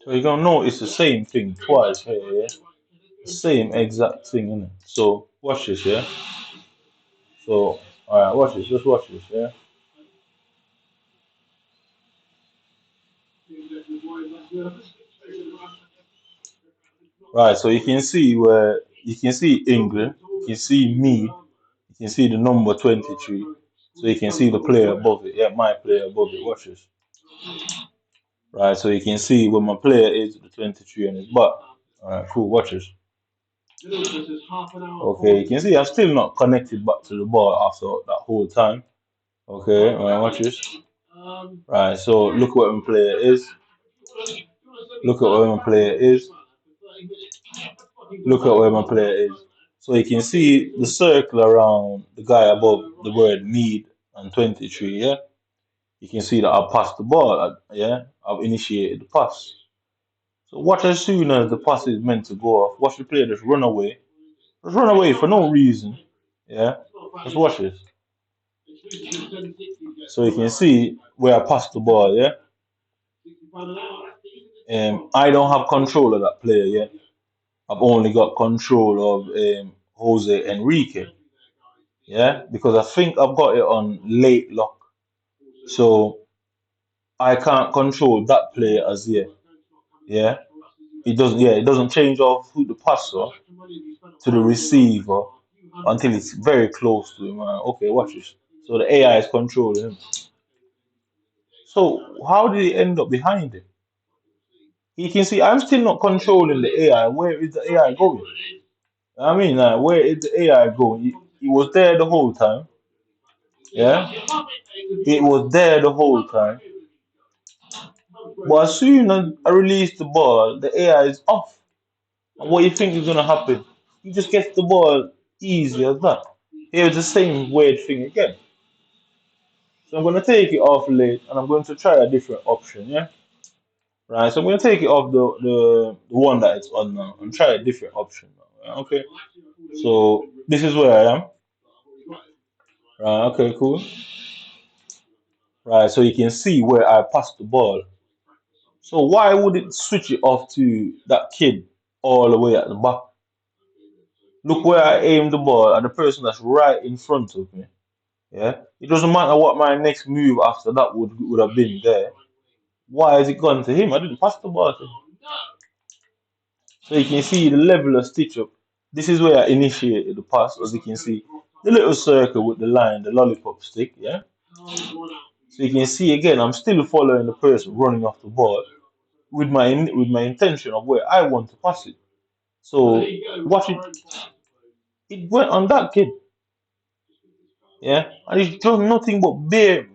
So you're gonna notice the same thing twice here, yeah? The same exact thing, innit? So watch this, yeah? So alright, watch this, just watch this, yeah? Right, so you can see where you can see England, you can see me, you can see the number 23. So you can see the player above it, yeah, my player above it. Watch this. Right, so you can see where my player is, the 23 on his back. Alright, cool, watch this. Okay, you can see I'm still not connected back to the ball after that whole time. Okay, watch this. Right, so look what my player is. Look at where my player is. Look at where my player is. So you can see the circle around the guy above the word need and 23, yeah? You can see that I've passed the ball, yeah? I've initiated the pass. So watch as soon as the pass is meant to go off, watch the player just run away. Just run away for no reason, yeah? Just watch this. So you can see where I passed the ball, yeah? I don't have control of that player, yeah? I've only got control of Jose Enrique. Yeah, because I think I've got it on late lock. So I can't control that player as yet. Yeah. It doesn't change off who the passer to the receiver until it's very close to him. Okay, watch this. So the AI is controlling him. So how did he end up behind him? You can see I'm still not controlling the AI. Where is the AI going? I mean, where is the AI going? He was there the whole time. Yeah, it was there the whole time. But as soon as I release the ball, the AI is off. And what you think is gonna happen? He just gets the ball easy as that. Here's the same weird thing again. So I'm gonna take it off late, and I'm going to try a different option. Yeah, right. So I'm gonna take it off the one that it's on now and try a different option now. Right? Okay. So this is where I am. Right. Okay. Cool. Right. So you can see where I passed the ball. So why would it switch it off to that kid all the way at the back? Look where I aimed the ball at the person that's right in front of me. Yeah, it doesn't matter what my next move after that would have been there. Why has it gone to him? I didn't pass the ball to him. So you can see the level of stitch up. This is where I initiated the pass, as you can see, the little circle with the line, the lollipop stick. Yeah. So you can see again, I'm still following the person running off the ball with my intention of where I want to pass it. So watch it. It went on that kid. Yeah, and it's just nothing but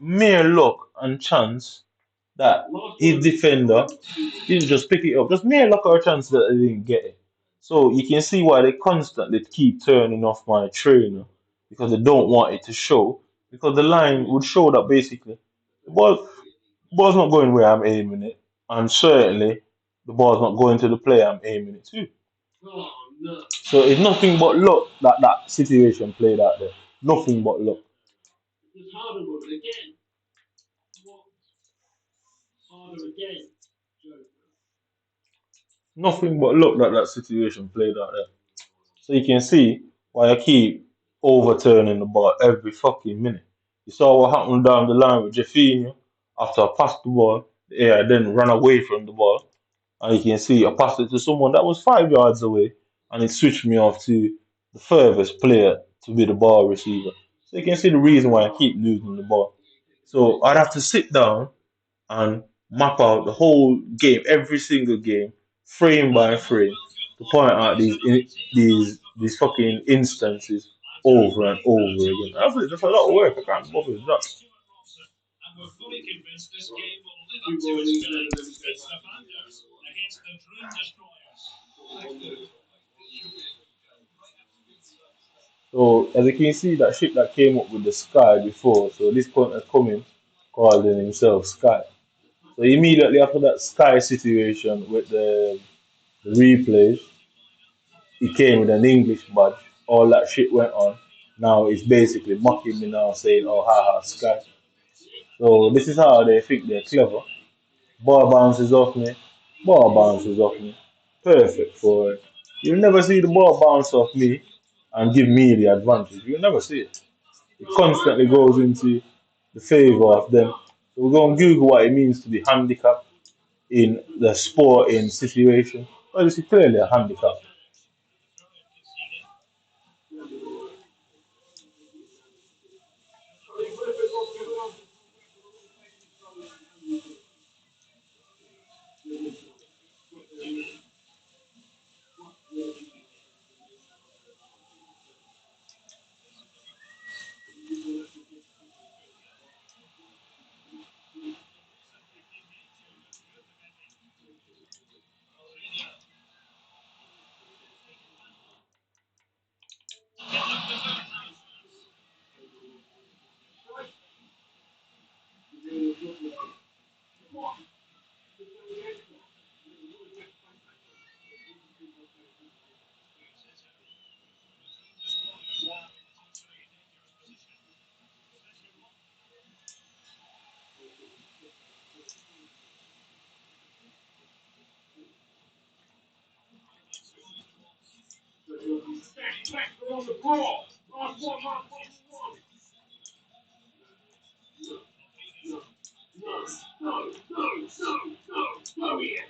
mere luck and chance that his defender didn't just pick it up, just made a lot of chance that they didn't get it. So you can see why they constantly keep turning off my trainer because they don't want it to show. Because the line would show that basically the ball's not going where I'm aiming it, and certainly the ball's not going to the player I'm aiming it to. Oh, no. So it's nothing but luck that that situation played out there. Nothing but luck. It's harder with it again. What? Harder again. Joker. Nothing but luck that that situation played out there. So you can see why I keep overturning the ball every fucking minute. You saw what happened down the line with Jeffinho after I passed the ball. Yeah, I then ran away from the ball. And you can see I passed it to someone that was 5 yards away and it switched me off to the furthest player to be the ball receiver. So you can see the reason why I keep losing the ball. So I'd have to sit down and map out the whole game, every single game, frame by frame, to point out these fucking instances over and over again. That's a lot of work. I can't bother with that. And we're fully convinced this game will live up Two to boys its each billing. other, then It's the Panthers against the Dream Destroyers. So as you can see, that ship that came up with the sky before, so this point coming, calling himself Sky. So immediately after that Sky situation with the replays, he came with an English badge. All that shit went on. Now it's basically mocking me now, saying, "Oh, haha, Sky." So this is how they think they're clever. Ball bounces off me. Ball bounces off me. Perfect for it. You'll never see the ball bounce off me and give me the advantage. You'll never see it. It constantly goes into the favor of them. So we're going to Google what it means to be handicapped in the sporting situation. Well, it's clearly a handicap. back on the ball. Last one, last one. No, no, yeah.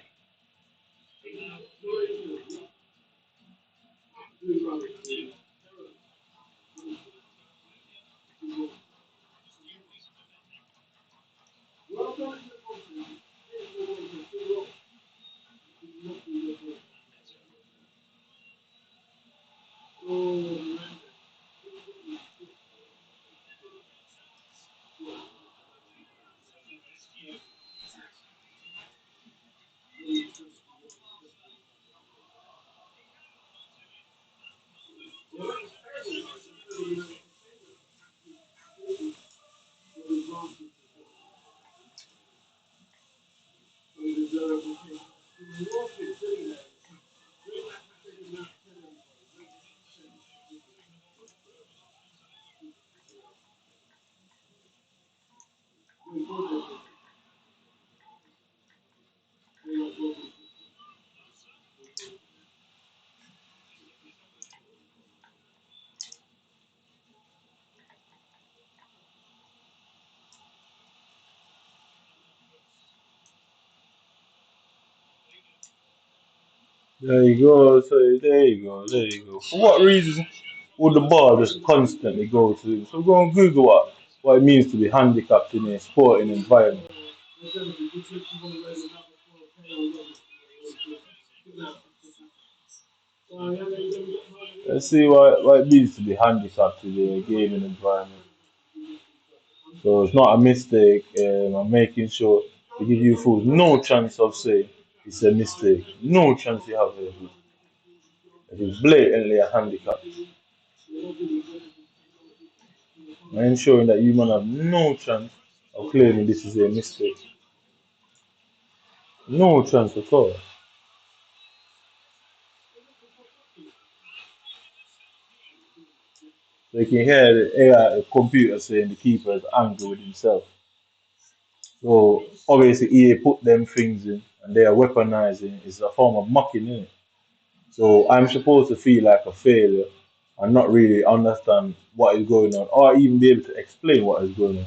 There you go. So there you go. There you go. For what reason would the ball just constantly go to him? So go and Google what it means to be handicapped in a sporting environment. Let's see what it means to be handicapped in a gaming environment. So it's not a mistake. I'm making sure. to give you fools no chance of saying it's a mistake. No chance you have it. It is blatantly a handicap. And ensuring that you man have no chance of claiming this is a mistake. No chance at all. So you can hear the AI, the computer saying the keeper is angry with himself. So obviously EA put them things in and they are weaponizing. It's a form of mocking, is. So I'm supposed to feel like a failure and not really understand what is going on or even be able to explain what is going on.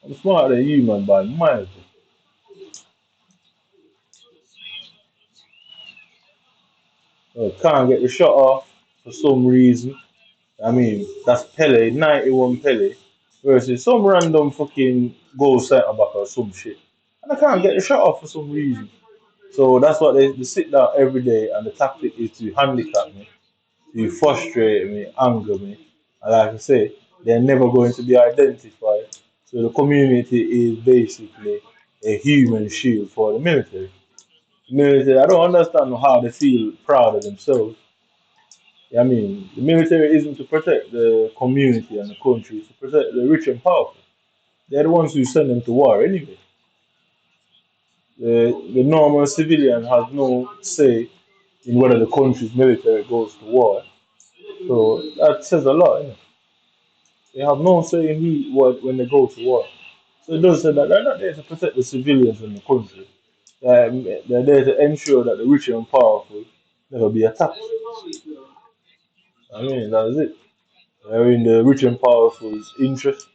I'm smarter than you, man, by miles. So I can't get the shot off for some reason. I mean, that's Pele, 91 Pele, versus some random fucking goal centre back or some shit. And I can't get the shot off for some reason. So that's what they sit down every day, and the tactic is to handicap me, to frustrate me, anger me. And like I say, they're never going to be identified. So the community is basically a human shield for the military. Military, I don't understand how they feel proud of themselves. I mean, the military isn't to protect the community and the country, it's to protect the rich and powerful. They're the ones who send them to war anyway. The normal civilian has no say in whether the country's military goes to war. So that says a lot, innit? They have no say in when they go to war. So it does say that they're not there to protect the civilians in the country. They're there to ensure that the rich and powerful never be attacked. I mean, that's it. They're in the rich and powerful's interest.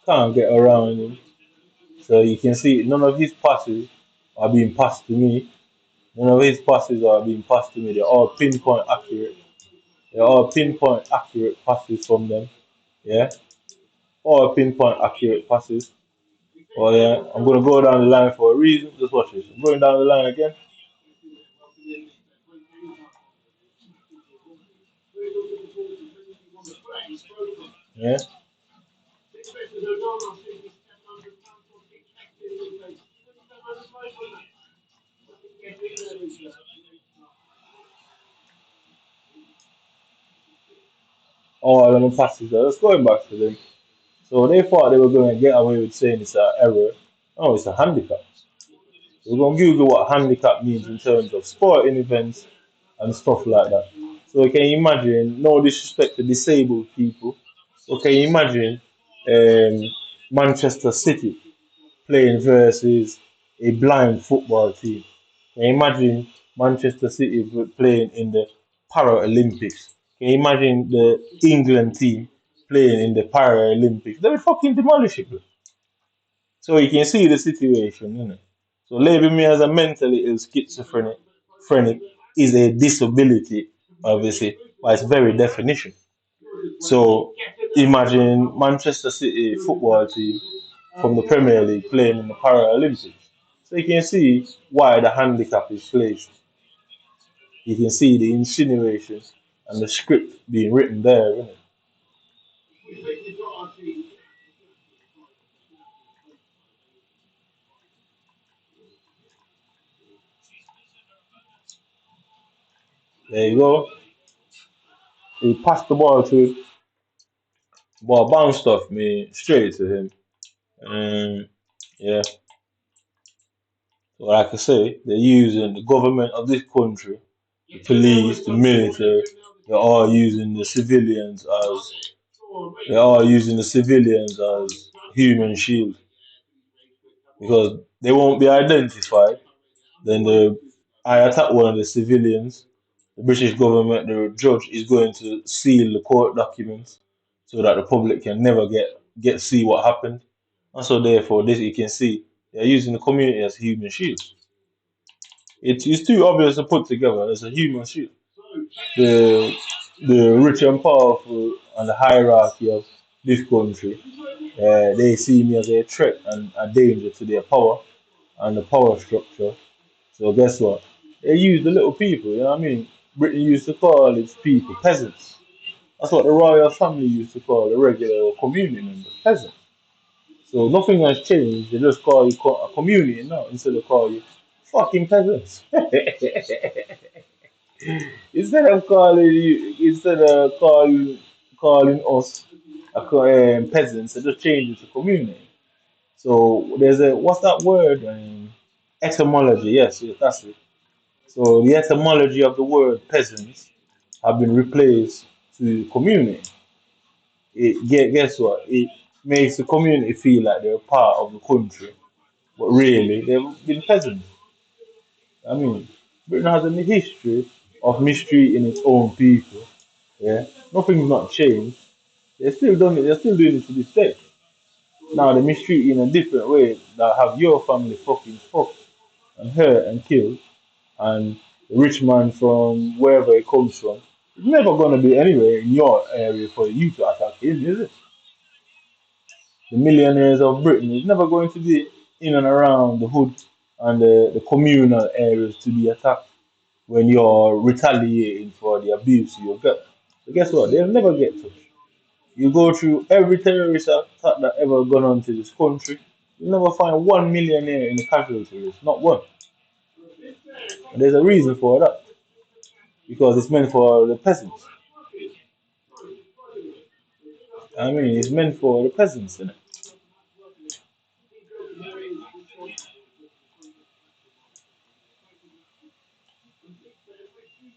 Can't get around him. So you can see none of his passes are being passed to me. None of his passes are being passed to me. They're all pinpoint accurate. They're all pinpoint accurate passes from them. Yeah. All pinpoint accurate passes. Oh yeah. I'm gonna go down the line for a reason. Just watch this. I'm going down the line again. Yeah. All of them passes. Let's going back to them. So they thought they were gonna get away with saying it's an error. No, it's a handicap. We're gonna Google what handicap means in terms of sporting events and stuff like that. So can you imagine, no disrespect to disabled people, so can you imagine Manchester City playing versus a blind football team? Can you imagine Manchester City playing in the Paralympics? Can you imagine the England team playing in the Paralympics? They would fucking demolish it, bro. So you can see the situation, you know. So labeling me as a mentally ill schizophrenic is a disability, obviously, by its very definition. So imagine Manchester City football team from the Premier League playing in the Paralympics. So you can see why the handicap is placed. You can see the insinuations and the script being written there, isn't it? There you go. He passed the ball to, ball bounced off me straight to him. Yeah, so like I say, they're using the government of this country, the police, the military, they're all using the civilians as human shield because they won't be identified. Then I attack one of the civilians. The British government, the judge is going to seal the court documents so that the public can never get see what happened. And so therefore, this you can see they're using the community as human shields. It's too obvious to put together as a human shield. The the rich and powerful and the hierarchy of this country, they see me as a threat and a danger to their power and the power structure. So guess what? They use the little people, you know what I mean? Britain used to call its people peasants. That's what the royal family used to call the regular community members, peasants. So nothing has changed. They just call you a community now instead of call you fucking peasants. Instead of calling us peasants, they just change it to community. So there's a what's that word? Etymology. Yes, that's it. So the etymology of the word peasants have been replaced to community. Guess what? It makes the community feel like they're part of the country, but really they've been peasants. I mean, Britain has a history of mistreating its own people. Yeah, nothing's not changed. They're still doing it. They're still doing it to this day. Now they mistreat you in a different way that have your family fucking fucked and hurt and killed, and the rich man from wherever he comes from, it's never gonna be anywhere in your area for you to attack him, is it? The millionaires of Britain is never going to be in and around the hood and the communal areas to be attacked when you're retaliating for the abuse you get. But guess what? They'll never get touched. You go through every terrorist attack that ever gone on to this country, you'll never find one millionaire in the casualty list, not one. And there's a reason for that, because it's meant for the peasants. I mean, it's meant for the peasants, isn't it?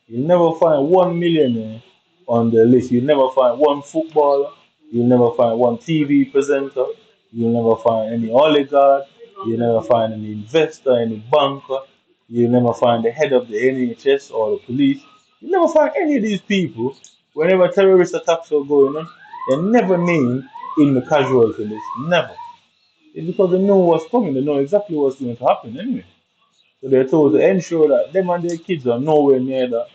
You never find one millionaire on the list. You never find one footballer. You never find one TV presenter. You never find any oligarch. You never find any investor, any banker. You never find the head of the NHS or the police. You never find any of these people. Whenever terrorist attacks are going on, they're never named in the casualty list. Never. It's because they know what's coming. They know exactly what's going to happen anyway. So they're told to ensure that them and their kids are nowhere near that.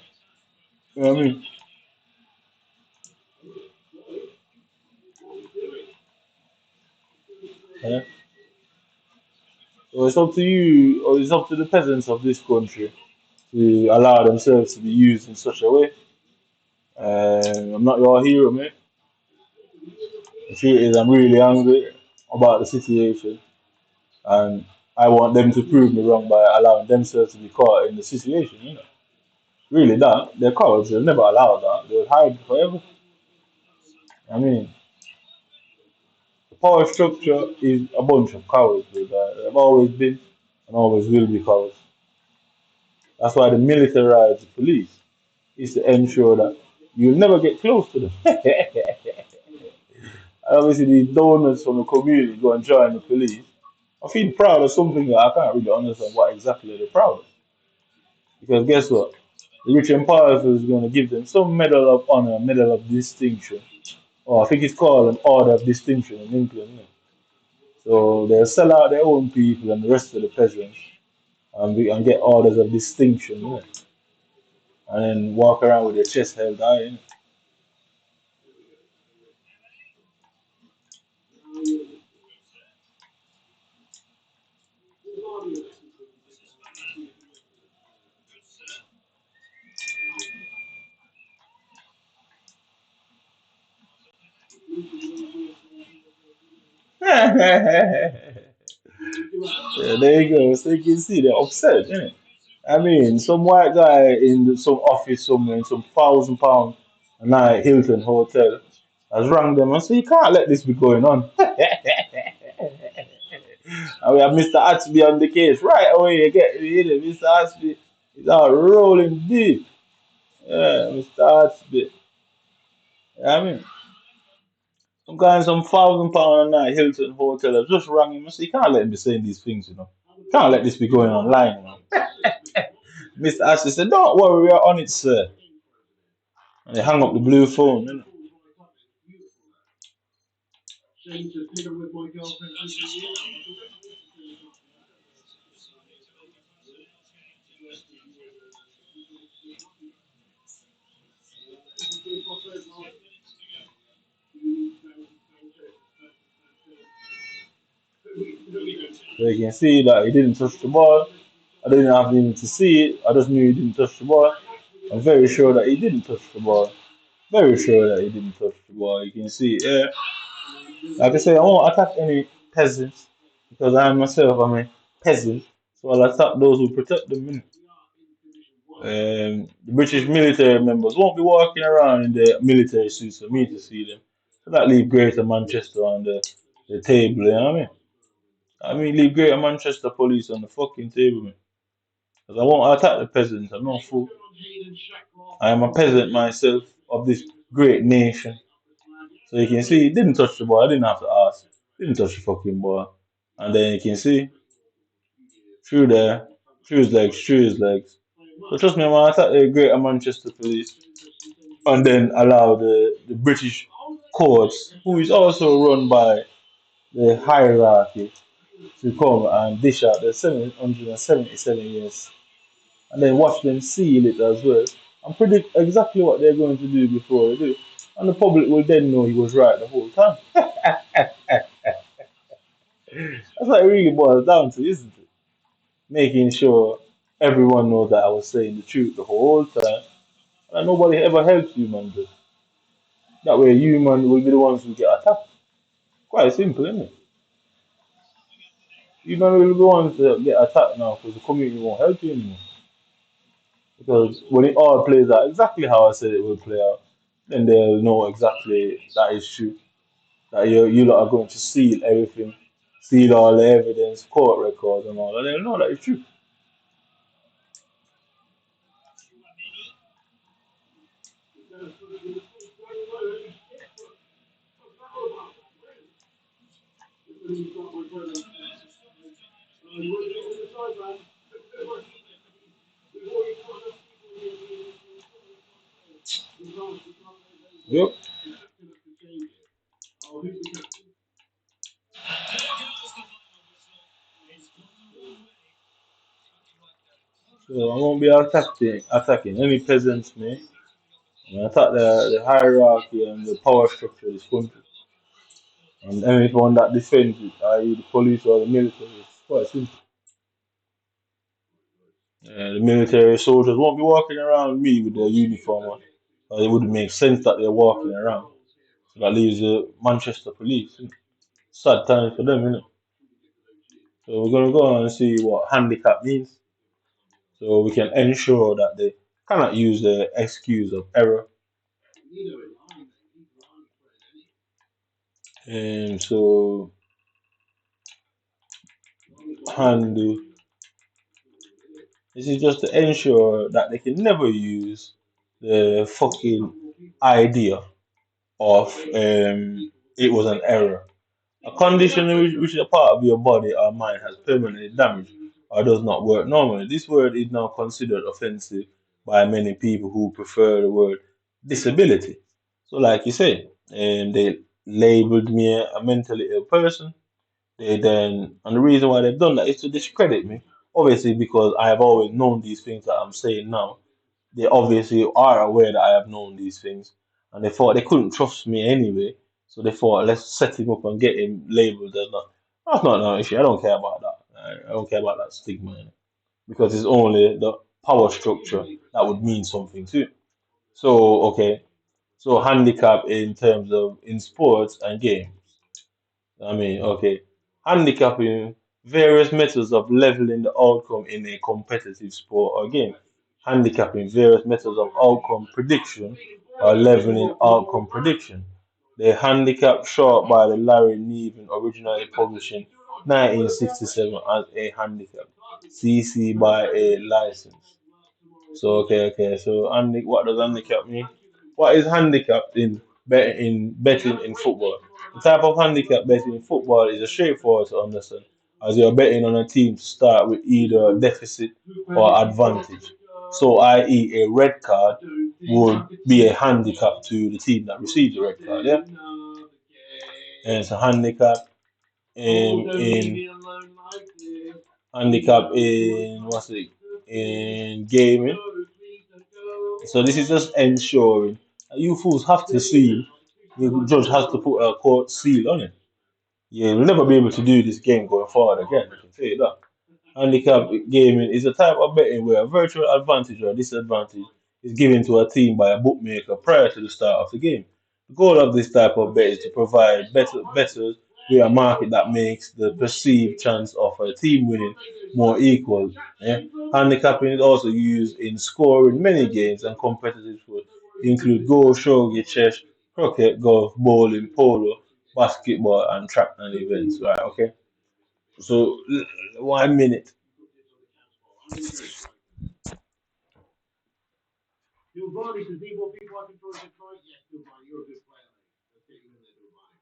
You know what I mean? Yeah. So it's up to you, or it's up to the peasants of this country to allow themselves to be used in such a way. I'm not your hero, mate. The truth is, I'm really angry about the situation, and I want them to prove me wrong by allowing themselves to be caught in the situation. You know, really, that they're cowards. They'll never allow that. They'll hide forever. I mean, the power structure is a bunch of cowards. They've always been and always will be cowards. That's why the militarized police is to ensure that you'll never get close to them. Obviously, these donors from the community go and join the police. I feel proud of something that I can't really understand what exactly they're proud of. Because guess what? The rich and powerful is going to give them some medal of honor, medal of distinction. Or I think it's called an order of distinction in England. You know. So they'll sell out their own people and the rest of the peasants and get orders of distinction. You know. And then walk around with their chest held high. You know. Yeah, there you go. So you can see they're upset, innit? I mean, some white guy in some office somewhere in some £1,000 a night Hilton hotel has rang them and said, you can't let this be going on. And we have Mr. Atsby on the case. Right away, you know, Mr. Atsby is out rolling deep. Yeah, Mr. Atsby. I mean, some guy in some £1,000 a night Hilton hotel has just rang him and said, you can't let him be saying these things, you know. Can't let this be going online, you know. Mr. Ashley said, don't worry, we're on it, sir. And they hung up the blue phone. You know. So you can see that he didn't touch the ball. I didn't have even to see it. I just knew he didn't touch the ball. I'm very sure that he didn't touch the ball. Very sure that he didn't touch the ball. You can see, yeah. Like I say, I won't attack any. peasants because I myself am a peasant. So I'll attack those who protect them. Innit? The British military members won't be walking around in their military suits for me to see them. So that leave Greater Manchester on the table, you know what I mean? I mean, leave Greater Manchester police on the fucking table, man. Because I won't attack the peasants, I'm no fool. I am a peasant myself of this great nation. So you can see, he didn't touch the ball, I didn't have to ask. Didn't touch the fucking ball. And then you can see, through there, through his legs. So trust me, I'm gonna attack the Greater Manchester police and then allow the British courts, who is also run by the hierarchy, to come and dish out the 777 years and then watch them seal it as well and predict exactly what they're going to do before they do. And the public will then know he was right the whole time. That's what it really boils down to, isn't it? Making sure everyone knows that I was saying the truth the whole time and nobody ever helped you, man. That way, you, man, will be the ones who get attacked. Quite simple, isn't it? You, man, will be the ones that get attacked now because the community won't help you anymore. Because when it all plays out exactly how I said it will play out, then they'll know exactly that is true. That you lot are going to seal everything, seal all the evidence, court records and all, and they'll know that it's true. Yep. So I won't be attacking any peasants, mate. I attack the hierarchy and the power structure of this country. And anyone that defends it, i.e. the police or the military, it's quite simple. The military soldiers won't be walking around me with their uniform on. It wouldn't make sense that they're walking around. So that leaves the Manchester police. Sad times for them, innit? So we're gonna go on and see what handicap means. So we can ensure that they cannot use the excuse of error. And so handy. This is just to ensure that they can never use the fucking idea of it was an error. A condition which is a part of your body or mind has permanently damaged or does not work normally. This word is now considered offensive by many people who prefer the word disability. So, like you say, they labeled me a mentally ill person. They then, and the reason why they've done that is to discredit me. Obviously, because I have always known these things that I'm saying now. They obviously are aware that I have known these things, and they thought they couldn't trust me anyway. So they thought, let's set him up and get him labeled as not. That's not no issue. I don't care about that. I don't care about that stigma because it's only the power structure that would mean something too. So okay, so handicap in terms of in sports and games. I mean, okay, handicapping various methods of leveling the outcome in a competitive sport or game. Handicapping various methods of outcome prediction or leveling outcome prediction. The handicap short by the Larry Niven originally published in 1967 as a handicap, CC by a license. So okay. So what does handicap mean? What is handicap in betting in football? The type of handicap betting in football is a straightforward to understand, as you're betting on a team to start with either deficit or advantage. So, i.e., a red card would be a handicap to the team that receives the red card. Yeah, and it's a in handicap in what's it in gaming. So this is just ensuring that you fools have to see the judge has to put a court seal on it. Yeah, we'll never be able to do this game going forward again. I can tell you that. Handicap gaming is a type of betting where a virtual advantage or disadvantage is given to a team by a bookmaker prior to the start of the game. The goal of this type of bet is to provide bettors with a market that makes the perceived chance of a team winning more equal. Yeah? Handicapping is also used in scoring many games and competitive sports include go, shogi, chess, croquet, golf, bowling, polo, basketball, and track and events. Right? Okay. So 1 minute. Giovanni says, need more people I can join the try. Yes, Giovanni, you're a good player, mate. Let's get you in there, Giovanni.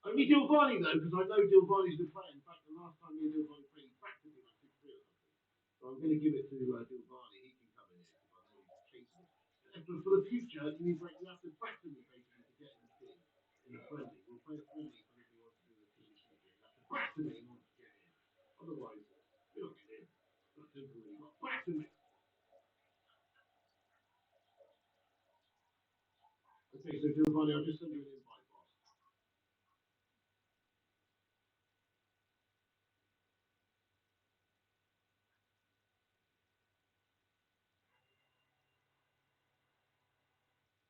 Only Giovanni, though, because I know Giovanni's a good player. In fact, the last time me and Giovanni played, he backed me like 6-3 or something. So I'm going to give it to Giovanni. He can come in here because I know he's chasing it. And for the future, you have to back me basically to get in the team in a friendly. We'll play a friendly if anything wants to do the team in the future. You have to back me in order to get in. Otherwise, you're not getting in. It's not simple when you've got back me. Okay, so Giovanni, I'll just send you an invite, boss.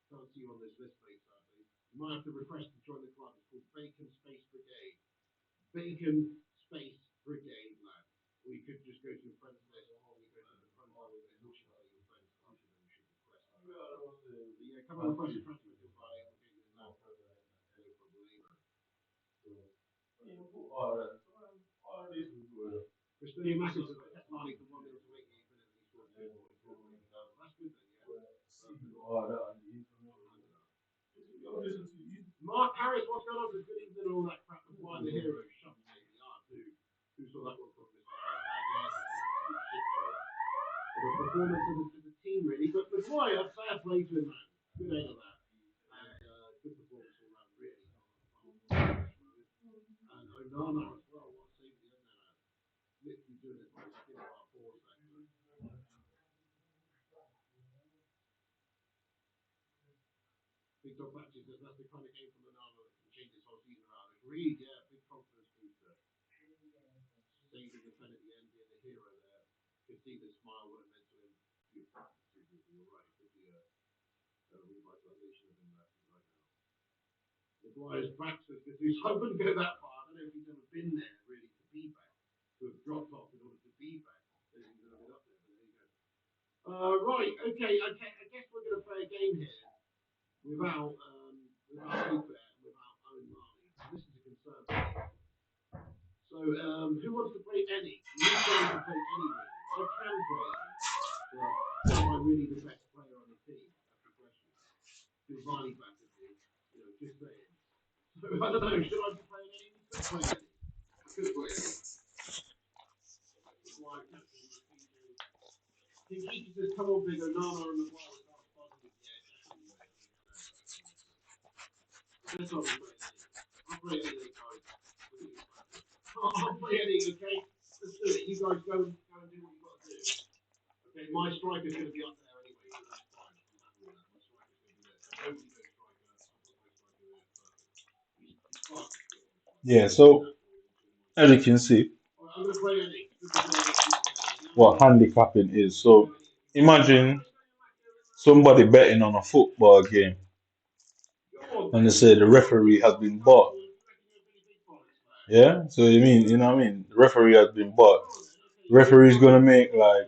Can't see you on this list, mate, sadly. You might have to refresh to join the club. It's called Bacon Space Brigade. Bacon Space Brigade, lad. Or you could just go to your friends list, or you go to the profile and it should say your friends, and then you should request. But yeah, come on, refresh your friends with your buddy, and we'll get you in there. No problemo. Christina Mackins has kept Marley from 1-0 to 88 minutes, and he scored 2 points. That's good then, yeah. Mark Harris, what's going on? Good evening and all that crap. And why the hero shuts me. Who saw that one from this? The performance of the team, really. But Maguire, fair play to him, man. Good end of that. And good performance all round, really. And Onana as well. What a save at the end there, man. Literally doing it by the skin of our paws, actually. Big Dog Batchy says that's the kind of game from Onana that can change this whole season around. Agreed, yeah. Big confidence booster. Saving the pen at the end, being the hero there. Could see the smile what it meant to him. Beautiful. You're right. It could be a revitalization of him right now. Maguire's back to because he's hoping to go that far. I don't know if he's ever been there really to be back, to have dropped off in order to be back. I don't think he's ever been up there, but there you go. Right, okay. I guess we're going to play a game here without Luca and without Owen Marley. This is a concern for me. So, who wants to play any? You guys can play any. I can play any, but am I really the best player on the team? That's the question. Giovanni back at me, just saying. So, I don't know, should I be playing any? We could play any. I could play any. Maguire, captain, PJ. He says, come on, big Onana and Maguire without positive. Yeah, definitely, mate. 100%. That's what I'm playing any. I'll play any, guys. I'll play any, okay? Let's do it. You guys go and do what you've got to do. Okay, my striker's going to be up there anyway, so that's fine. I'm happy with that. My striker's going to be there. So nobody goes striker. I'll put my striker there. Perfect. He's fast. Yeah, so as you can see, I'm going to play any. what handicapping is. So imagine somebody betting on a football game and they say the referee has been bought. Yeah, so you know what I mean? The referee has been bought. The referee is gonna make like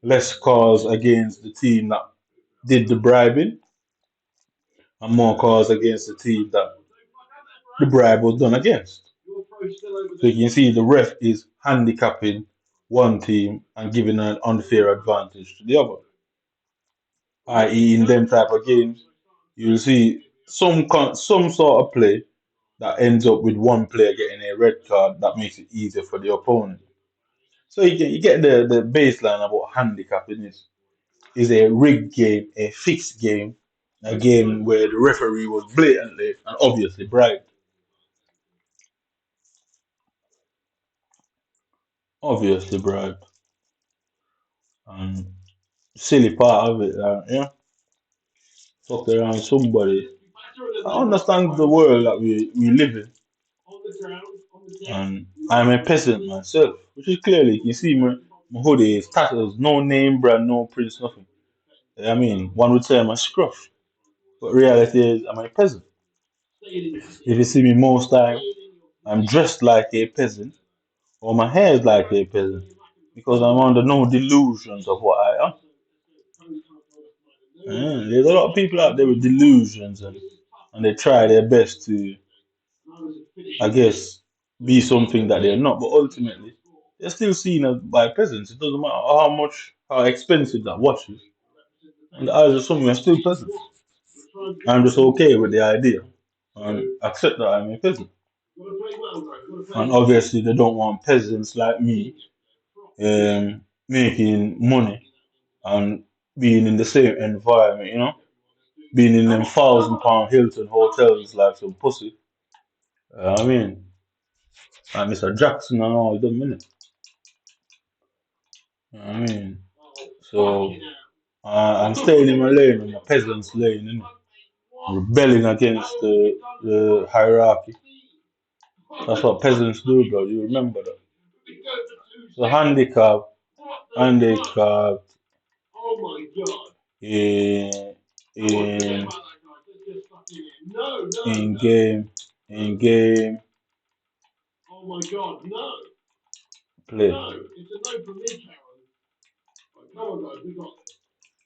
less calls against the team that did the bribing and more calls against the team that the bribe was done against. So you can see the ref is handicapping one team and giving an unfair advantage to the other. I.e., in them type of games, you'll see some sort of play that ends up with one player getting a red card that makes it easier for the opponent. So you get the baseline of what handicapping is. Is a rigged game, a fixed game, a game where the referee was blatantly and obviously bribed. Obviously bribed. And silly part of it, yeah. Fuck around somebody. I understand the world that we live in. And I'm a peasant myself, which is clearly, you see my hoodie is tatters, no name brand, no prints, nothing. I mean, one would say I'm a scruff, but reality is I'm a peasant. If you see me most time, I'm dressed like a peasant, or my hair is like a peasant, because I'm under no delusions of what I am. There's a lot of people out there with delusions, and they try their best to, I guess, be something that they're not, but ultimately, they're still seen as by peasants. It doesn't matter how expensive that watch is. In the eyes of some, we're still peasants. I'm just okay with the idea and accept that I'm a peasant. And obviously, they don't want peasants like me making money and being in the same environment, being in them £1,000 Hilton hotels like some pussy. I mean, like Mr. Jackson and all them, innit? I mean, so I'm staying in my lane, in my peasant's lane, innit? Rebelling against the hierarchy. That's what peasants do, bro. You remember that. So handicapped in in in game play.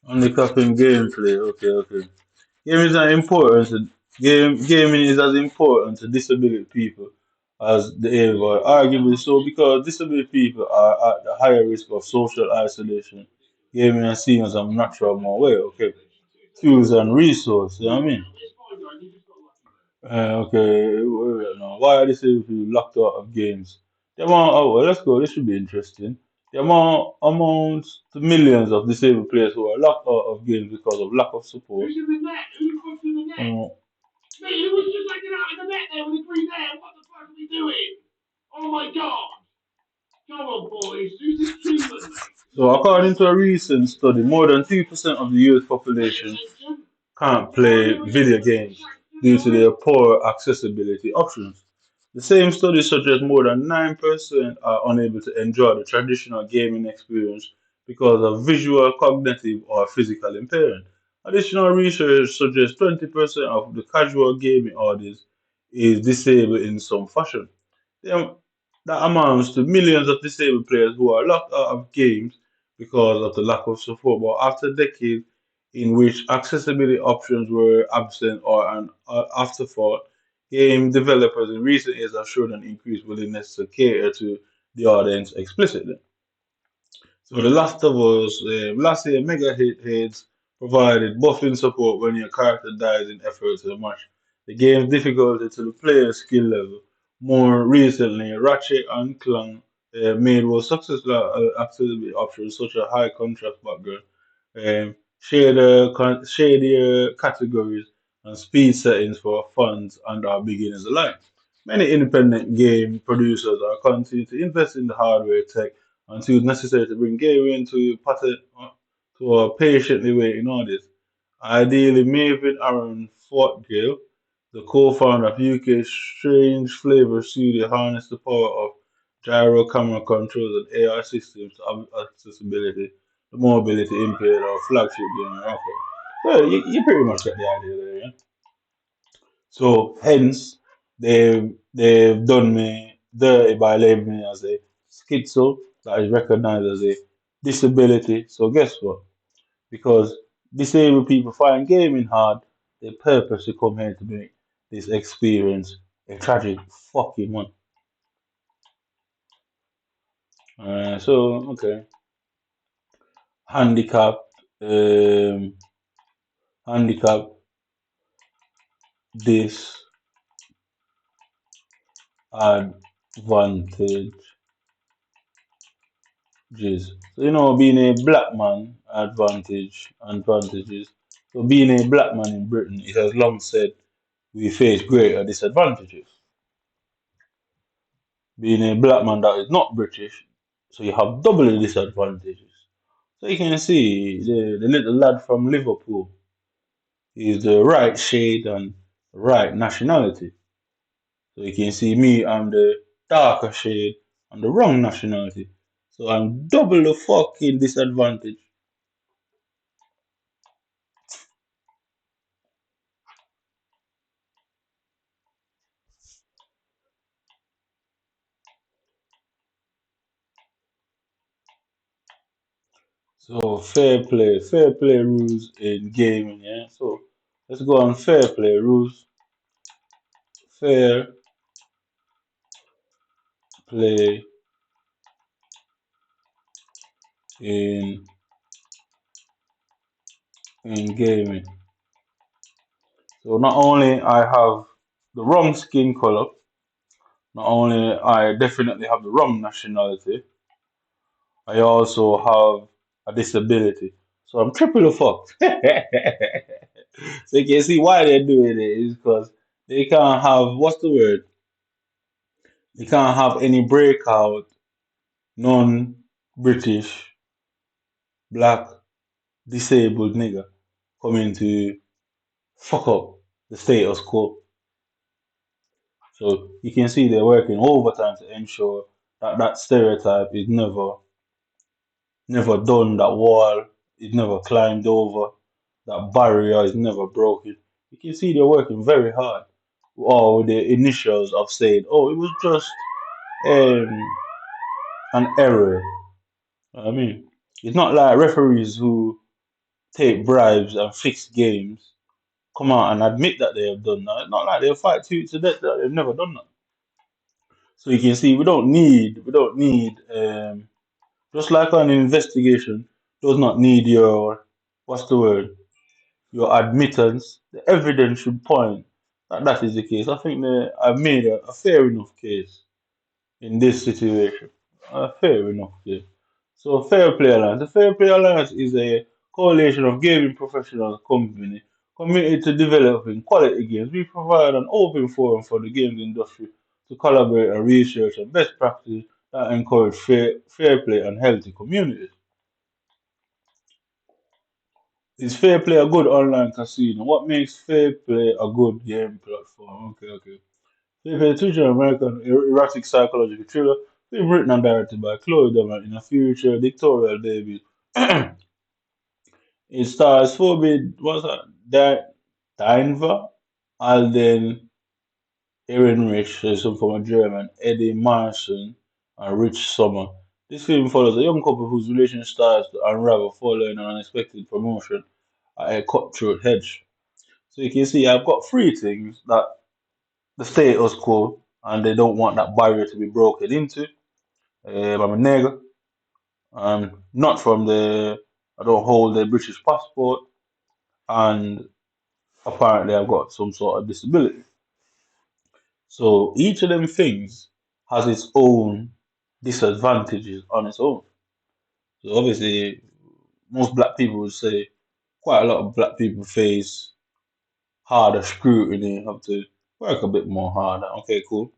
Handicap in gameplay. Okay. Gaming is not important. Gaming is as important to disabled people as the able. Arguably so, because disabled people are at the higher risk of social isolation. Gaming is seen as a natural more way. Okay, tools and resources. You know what I mean? Okay, wait now. Why are disabled people locked out of games? The amount. Oh well, let's go. This should be interesting. The amount to millions of disabled players who are locked out of games because of lack of support. Who's in the net? Who's crossing the net? Um, Mate, he was just hanging out in the net there with the green hair. What the fuck are we doing? Oh my god! Come on, boys. Who's this treatment, mate? So, according to a recent study, more than 2% of the US population can't play video games due to their poor accessibility options. The same study suggests more than 9% are unable to enjoy the traditional gaming experience because of visual, cognitive, or physical impairment. Additional research suggests 20% of the casual gaming audience is disabled in some fashion. Them- That amounts to millions of disabled players who are locked out of games because of the lack of support. But after decades in which accessibility options were absent or an afterthought, game developers in recent years have shown an increased willingness to cater to the audience explicitly. So The Last of Us, last year, Mega Hit Heads provided buffing support when your character dies in effort to match the game's difficulty to the player's skill level. More recently, Ratchet and Clank made was successful accessibility options such as high contrast background, shadier categories, and speed settings for fans and our beginners alike. Many independent game producers are continuing to invest in the hardware tech until it's necessary to bring gaming to a patiently waiting audience. Ideally, Maven Aaron Fortgale, the co-founder of UK Strange Flavor Studio, harnessed the power of gyro camera controls and AR systems to accessibility, the mobility impaired or flagship game offer. So you pretty much get the idea there, yeah? So hence they've done me dirty by labeling me as a schizo that is recognized as a disability. So guess what? Because disabled people find gaming hard, they purposely come here to make this experience a tragic fucking one. Okay, handicap, um, handicap, disadvantage advantages. So being a black man, advantages. So being a black man in Britain, it has long said we face greater disadvantages. Being a black man that is not British, so you have double the disadvantages. So you can see the little lad from Liverpool is the right shade and right nationality. So you can see me, I'm the darker shade and the wrong nationality. So I'm double the fucking disadvantage. So fair play rules in gaming, yeah. So let's go on fair play rules. Fair play in gaming. So not only I have the wrong skin color, not only I definitely have the wrong nationality, I also have a disability. So I'm triple fucked. So you can see why they're doing it is because they can't have what's the word? They can't have any breakout non-British black disabled nigga coming to fuck up the status quo. So you can see they're working overtime to ensure that that stereotype is never done, that wall is never climbed over, that barrier is never broken. You can see they're working very hard. All the initials of saying, oh, it was just um, an error. I mean, it's not like referees who take bribes and fix games come out and admit that they have done that. It's not like they'll fight to death that they've never done that. So you can see we don't need just like an investigation does not need your what's the word? Your admittance. The evidence should point that that is the case. I think that I've made a fair enough case in this situation. Fair enough, yeah. So Fair Play Alliance. The Fair Play Alliance is a coalition of gaming professional company committed to developing quality games. We provide an open forum for the games industry to collaborate and research and best practices that encourage fair play and healthy communities. Is Fair Play a good online casino? What makes Fair Play a good game platform? Okay, okay. Fair Play, Tuesday American erotic psychological thriller, film written and directed by Chloe Doman in a future directorial debut. It stars Phoebe, what's that? Dineva, Alden Ehrenreich, some from a German, Eddie Marson, and Rich Sommer. This film follows a young couple whose relationship starts to unravel following an unexpected promotion at a cutthroat hedge. So you can see I've got three things that the status quo and they don't want that barrier to be broken into. I'm a nigger. I'm not from the. I don't hold a British passport, and apparently I've got some sort of disability. So each of them things has its own disadvantages on its own. So obviously, most black people would say quite a lot of black people face harder scrutiny, have to work a bit more harder. Okay, cool.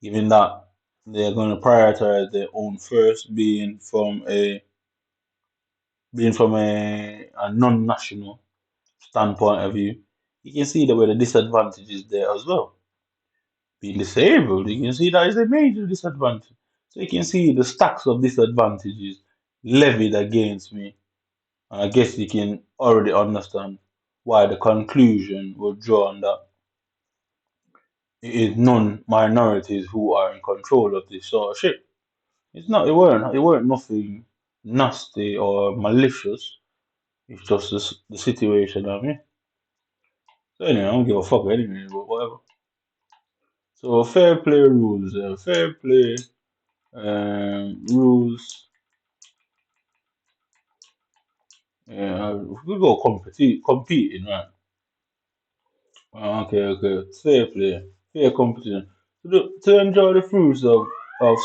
Given that they're going to prioritize their own first, being from a non-national standpoint of view, you can see that where the disadvantage is there as well. Being disabled, you can see that is a major disadvantage. So you can see the stacks of disadvantages levied against me. And I guess you can already understand why the conclusion was drawn that it is non-minorities who are in control of this sort of shit. It's not. It weren't nothing nasty or malicious. It's just the situation I'm in. So anyway, I don't give a fuck anyway, but whatever. So fair play rules. Fair play rules. Yeah, we go competing, right? Okay, okay. Fair play, fair competition. To enjoy the fruits of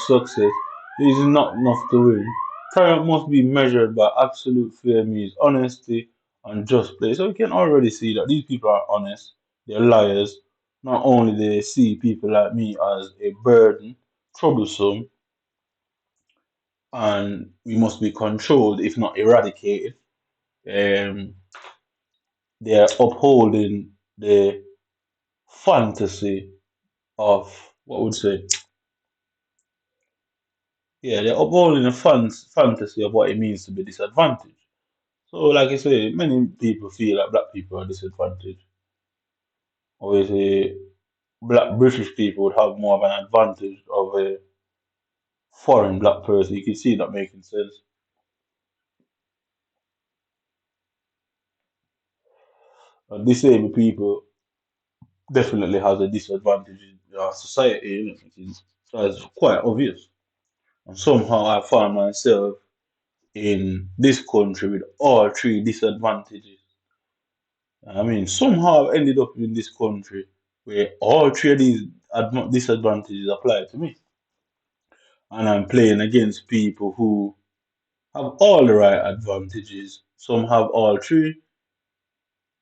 success, this is not enough to win. Talent must be measured by absolute fair means, honesty, and just play. So we can already see that these people are honest. They're liars. Not only they see people like me as a burden, troublesome, and we must be controlled, if not eradicated. Um, they're upholding the fantasy of what would say, yeah, they're upholding the fantasy of what it means to be disadvantaged. So, like I say, many people feel like black people are disadvantaged. Obviously, black British people would have more of an advantage of a foreign black person. You can see that making sense. Disabled people definitely has a disadvantage in our society, you know, that's quite obvious. And somehow I found myself in this country with all three disadvantages. I mean, somehow I've ended up in this country where all three of these disadvantages apply to me. And I'm playing against people who have all the right advantages. Some have all three,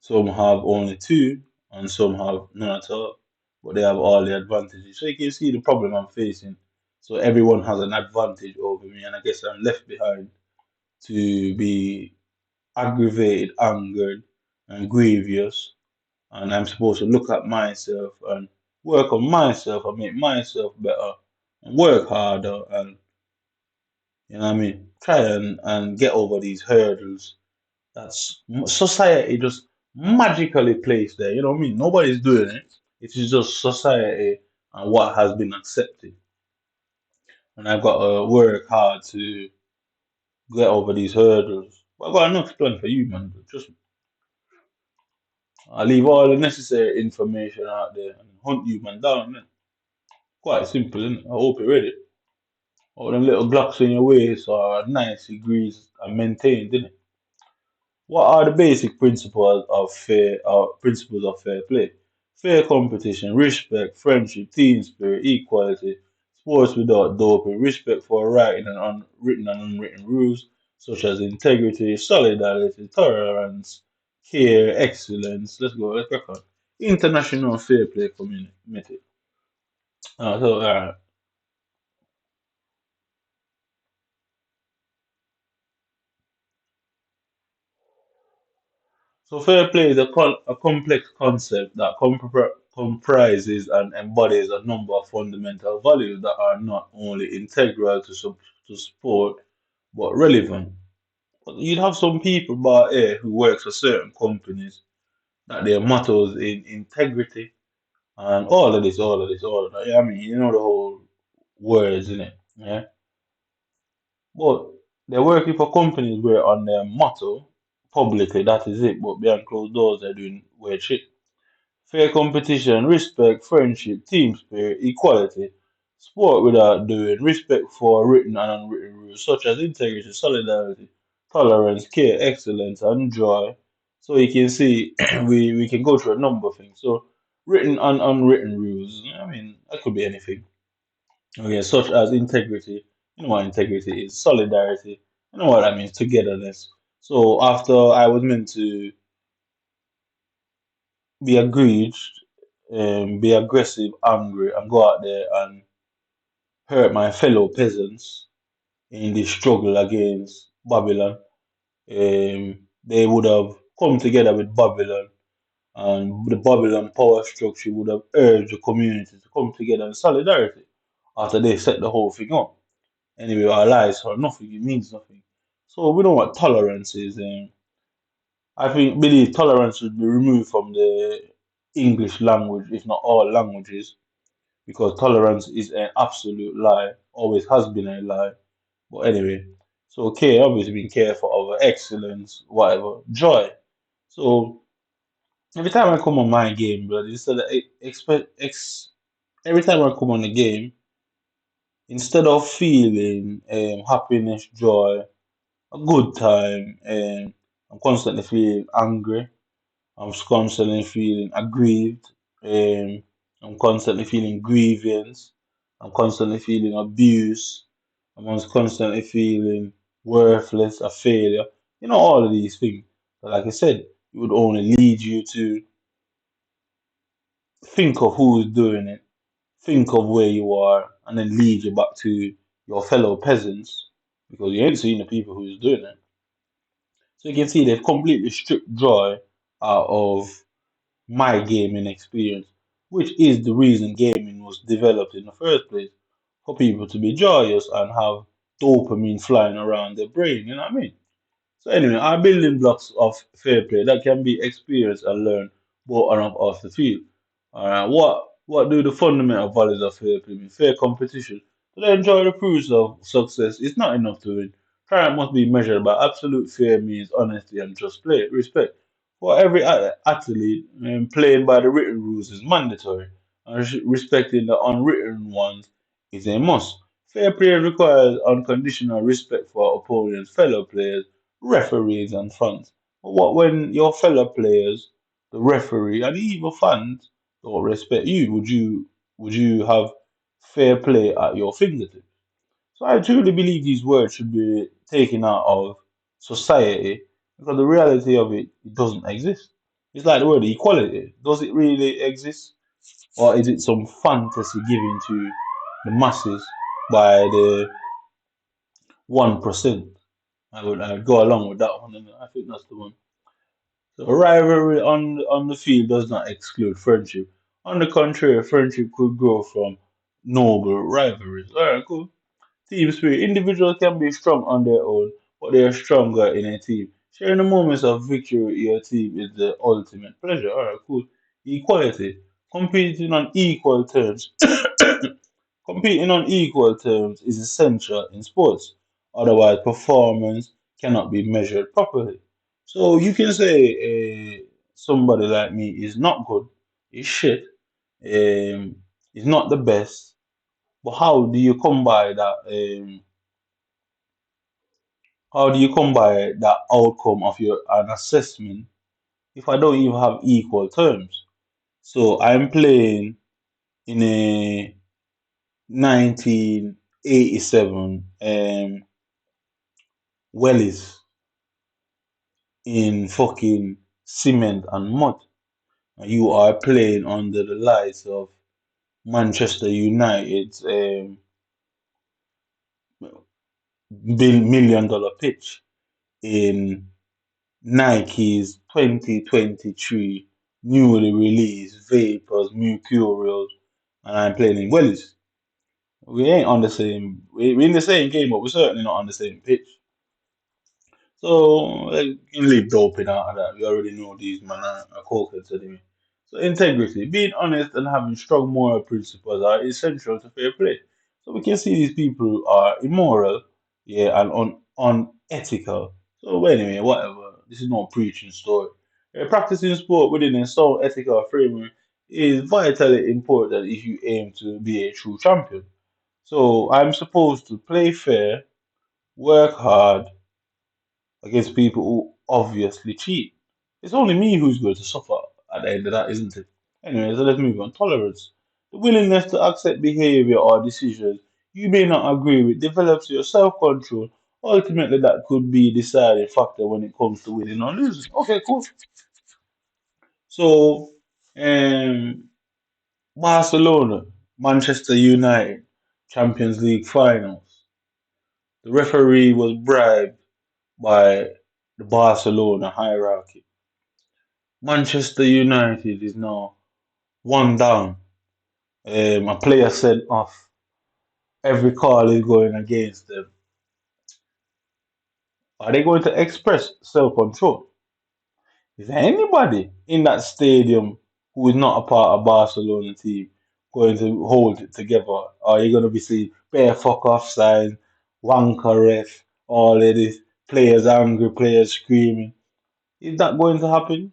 some have only two, and some have none at all. But they have all the advantages. So you can see the problem I'm facing. So everyone has an advantage over me, and I guess I'm left behind to be aggravated, angered, and grievous. And I'm supposed to look at myself and work on myself and make myself better and work harder and you know what I mean, try and get over these hurdles. That's society just magically placed there. You know what I mean? Nobody's doing it. It is just society and what has been accepted. And I've got to work hard to get over these hurdles. But I've got enough plan for you, man. Just I leave all the necessary information out there and hunt you, man, down. Man. Quite simple, innit? I hope you're ready. All them little blocks in your waist are nice degrees and maintained, innit? What are the basic principles of fair play? Fair competition, respect, friendship, team spirit, equality, sports without doping, respect for writing and unwritten and unwritten rules such as integrity, solidarity, tolerance, care, excellence. Let's crack on. International fair play community. So, so fair play is a complex concept that comprises and embodies a number of fundamental values that are not only integral to sport but relevant. But you'd have some people by here who work for certain companies that their mottos in integrity and all of that. Yeah, I mean, you know the whole words in it. Yeah, but they're working for companies where on their motto publicly that is it, but behind closed doors they're doing weird shit. Fair competition, respect, friendship, team spirit, equality, sport without doing, respect for written and unwritten rules such as integrity, solidarity, tolerance, care, excellence, and joy. So you can see we can go through a number of things. So written and unwritten rules, I mean, that could be anything. Okay, such as integrity. You know what integrity is, solidarity. You know what that means, togetherness. So after I was meant to be agreed, be aggressive, angry, and go out there and hurt my fellow peasants in the struggle against Babylon. They would have come together with Babylon, and the Babylon power structure would have urged the community to come together in solidarity after they set the whole thing up. Anyway, our lives are nothing, it means nothing. So we know what tolerance is. I think believe tolerance should be removed from the English language, if not all languages, because tolerance is an absolute lie, always has been a lie. But anyway, so care, obviously being careful over excellence, whatever, joy. So every time I come on my game, brother, instead of every time I come on the game, instead of feeling happiness, joy, a good time, I'm constantly feeling angry. I'm constantly feeling aggrieved. Um, I'm constantly feeling grievance. I'm constantly feeling abuse. I'm constantly feeling worthless, a failure. You know, all of these things. But like I said, it would only lead you to think of who's doing it, think of where you are, and then lead you back to your fellow peasants because you ain't seen the people who's doing it. So you can see they've completely stripped joy out of my gaming experience, which is the reason gaming was developed in the first place for people to be joyous and have dopamine flying around their brain. You know what I mean? So anyway, our building blocks of fair play that can be experienced and learned both on and off the field. Alright, what do the fundamental values of fair play mean? Fair competition. To enjoy the fruits of success is not enough to win. Triumph must be measured by absolute fair means, honesty, and just play. Respect. For every athlete, playing by the written rules is mandatory, and respecting the unwritten ones is a must. Fair play requires unconditional respect for opponents, fellow players, referees, and fans. But what when your fellow players, the referee, and even fans don't respect you? Would you have fair play at your fingertips? So I truly believe these words should be taken out of society because the reality of it doesn't exist. It's like the word equality. Does it really exist? Or is it some fantasy given to the masses by the 1%? I would go along with that one, and I think that's the one. So rivalry on the field does not exclude friendship. On the contrary, friendship could grow from noble rivalries. All right, cool. Team spirit. Individuals can be strong on their own, but they are stronger in a team. Sharing the moments of victory with your team is the ultimate pleasure. All right, cool. Equality. Competing on equal terms. Competing on equal terms is essential in sports. Otherwise, performance cannot be measured properly. So you can say somebody like me is not good, is shit, is not the best. But how do you come by that? How do you come by the outcome of your an assessment if I don't even have equal terms? So I'm playing in a 1987 Wellies in fucking cement and mud. And you are playing under the lights of Manchester United's $1 million pitch in Nike's 2023 newly released Vapors Mercurials, and I'm playing in Wells. We ain't on the same. We're in the same game, but we're certainly not on the same pitch. So you can leave doping out of that. We already know these man are cokeheads anyway. So integrity, being honest and having strong moral principles are essential to fair play. So we can see these people are immoral, yeah, and unethical. So anyway, whatever. This is not a preaching story. Practicing sport within a sound ethical framework is vitally important if you aim to be a true champion. So I'm supposed to play fair, work hard, against people who obviously cheat. It's only me who's going to suffer at the end of that, isn't it? Anyway, so let's move on. Tolerance. The willingness to accept behavior or decisions you may not agree with develops your self control. Ultimately, that could be a deciding factor when it comes to winning or losing. Okay, cool. So, um, Barcelona, Manchester United, Champions League finals. The referee was bribed by the Barcelona hierarchy. Manchester United is now one down. A player sent off. Every call is going against them. Are they going to express self control? Is there anybody in that stadium who is not a part of Barcelona team going to hold it together? Or are you going to be seeing bare fuck off signs, wanker ref, all of this, players angry, players screaming? Is that going to happen?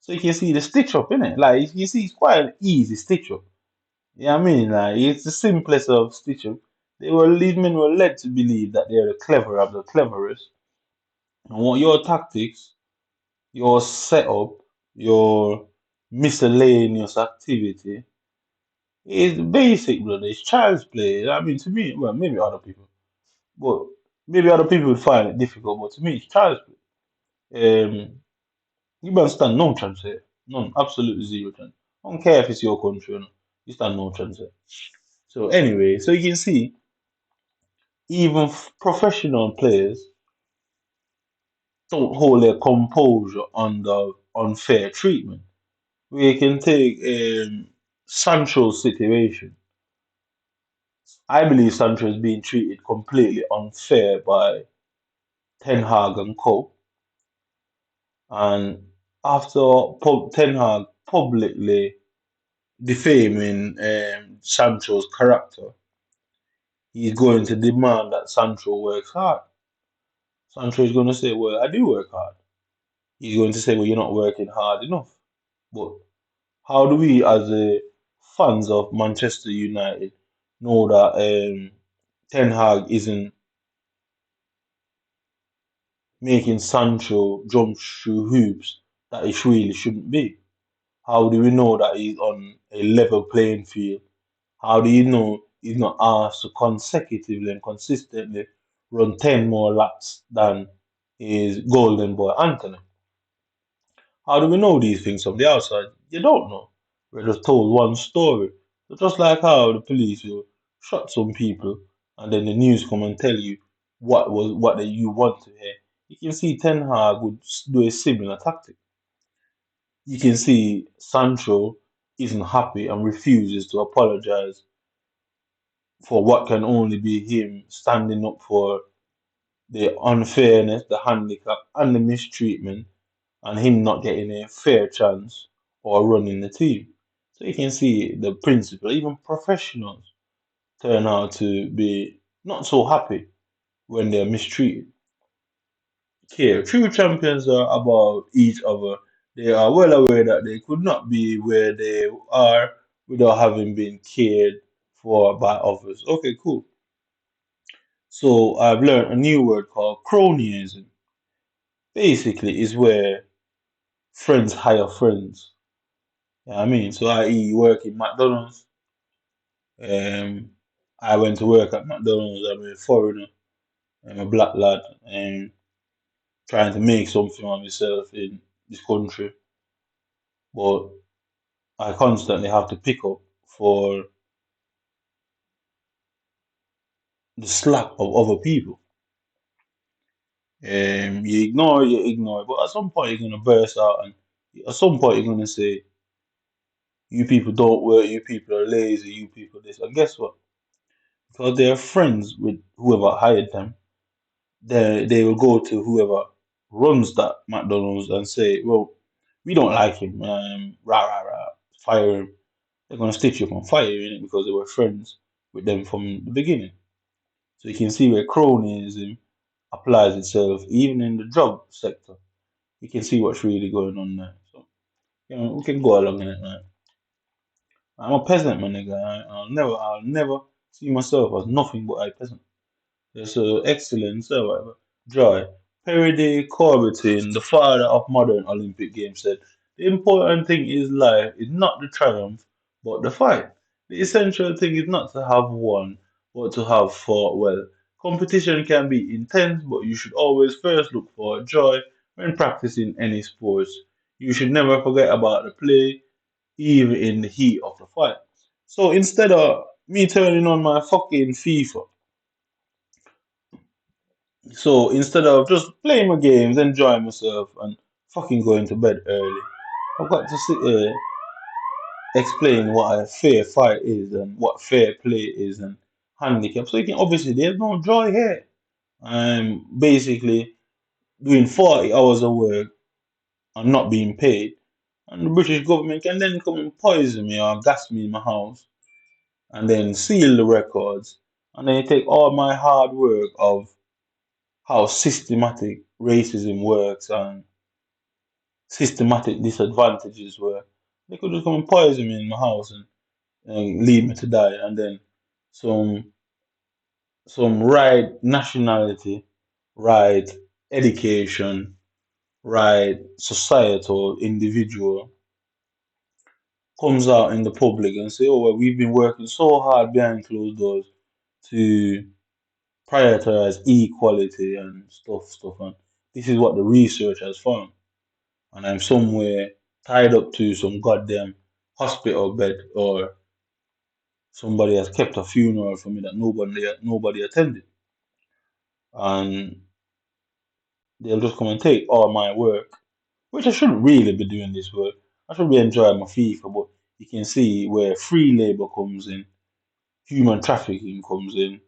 So you can see the stitch up, innit? Like you see, it's quite an easy stitch up. Yeah, I mean, like it's the simplest of stitch up. These men were led to believe that they're the clever of the cleverest, and what your tactics, your setup, your miscellaneous activity is basic, brother. It's child's play. I mean, to me, well, maybe other people, but maybe other people would find it difficult, but to me, it's child's play. You don't stand no chance here. None. Absolutely zero chance. I don't care if it's your country or not. You stand no chance here. So anyway, so you can see even professional players don't hold their composure under unfair treatment. We can take Sancho's situation. I believe Sancho is being treated completely unfair by Ten Hag and co. And after Ten Hag publicly defaming Sancho's character, he's going to demand that Sancho works hard. Sancho is going to say, well, I do work hard. he's going to say, well, you're not working hard enough. But how do we, as fans of Manchester United, know that Ten Hag isn't making Sancho jump through hoops that he really shouldn't be? How do we know that he's on a level playing field? How do you know he's not asked to consecutively and consistently run 10 more laps than his golden boy Anthony? How do we know these things from the outside? You don't know. We're just told one story. So just like how the police will shot some people and then the news come and tell you what that you want to hear. You can see Ten Hag would do a similar tactic. You can see Sancho isn't happy and refuses to apologize for what can only be him standing up for the unfairness, the handicap, and the mistreatment, and him not getting a fair chance or running the team. So you can see the principal, even professionals, turn out to be not so happy when they're mistreated. Here, true champions are about each other. They are well aware that they could not be where they are without having been cared for by others. Okay, cool. So I've learned a new word called cronyism. Basically, is where friends hire friends. You know what I mean? So I.e. you work in McDonald's. Um, I went to work at McDonald's. I'm a foreigner. I'm a black lad and trying to make something of myself in this country. But I constantly have to pick up for the slack of other people. You ignore, but at some point you're gonna burst out, and at some point you're gonna say, "You people don't work. You people are lazy. You people this." And guess what? Because they're friends with whoever hired them, they will go to whoever runs that McDonald's and say, "Well, we don't like him. Rah rah rah, fire him." They're gonna stitch you up and fire you innit, because they were friends with them from the beginning. So you can see where cronyism applies itself even in the job sector. You can see what's really going on there. So we can go along in it, man. I'm a peasant, my nigga. I'll never see myself as nothing but a peasant. So excellence, whatever. Joy. Perry Corbitin, the father of modern Olympic Games, said, the important thing is life is not the triumph, but the fight. The essential thing is not to have won, but to have fought well. Competition can be intense, but you should always first look for joy when practicing any sports. You should never forget about the play, even in the heat of the fight. So instead of me turning on my fucking FIFA, so instead of just playing my games, enjoying myself, and fucking going to bed early, I've got to sit here explain what a fair fight is and what fair play is and handicap. So you can obviously there's no joy here. I'm basically doing 40 hours of work and not being paid, and the British government can then come and poison me or gas me in my house and then seal the records, and then take all my hard work of how systematic racism works and systematic disadvantages were. They could just come and poison me in my house and leave me to die, and then some right nationality, right education, right societal individual comes out in the public and say, "Oh well, we've been working so hard behind closed doors to prioritize equality and stuff, and this is what the research has found." And I'm somewhere tied up to some goddamn hospital bed, or somebody has kept a funeral for me that nobody attended, and they'll just come and take all my work, which I shouldn't really be doing this work. I should be enjoying my FIFA, but you can see where free labor comes in, human trafficking comes in,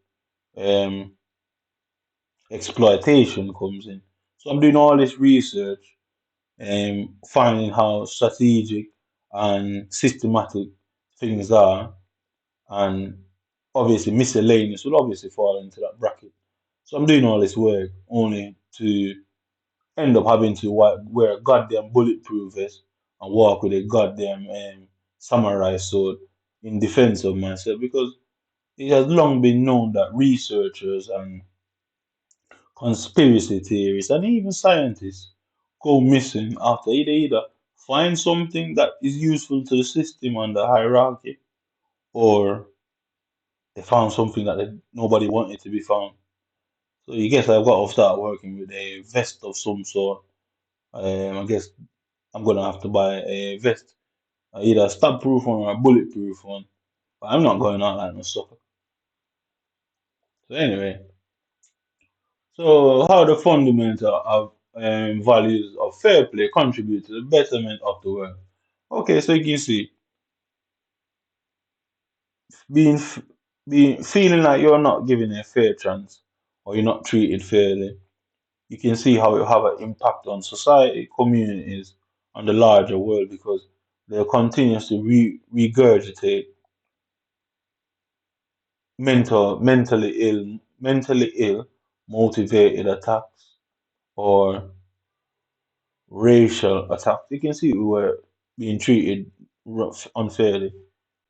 um, exploitation comes in. So I'm doing all this research and finding how strategic and systematic things are, and obviously miscellaneous will obviously fall into that bracket. So I'm doing all this work only to end up having to wear a goddamn bulletproof vest and walk with a goddamn samurai sword in defense of myself because it has long been known that researchers and conspiracy theorists and even scientists go missing after they either find something that is useful to the system and the hierarchy or they found something that nobody wanted to be found. So you guess I've got to start working with a vest of some sort. I guess I'm gonna have to buy a vest, either a stab proof one or a bulletproof one. But I'm not going out like no sucker. So anyway, so how the fundamental of values of fair play contribute to the betterment of the world? Okay, so you can see being being feeling like you're not given a fair chance or you're not treated fairly. You can see how it have an impact on society, communities, and the larger world because they continuously regurgitate mentally ill, motivated attacks or racial attacks. You can see we were being treated unfairly.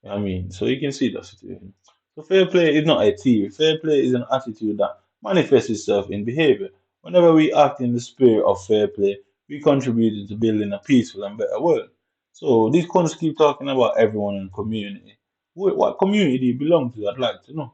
You know what I mean, so you can see that situation. So fair play is not a theory. Fair play is an attitude that manifests itself in behavior. Whenever we act in the spirit of fair play, we contribute to building a peaceful and better world. So these cons keep talking about everyone in the community. What community do you belong to? I'd like to know.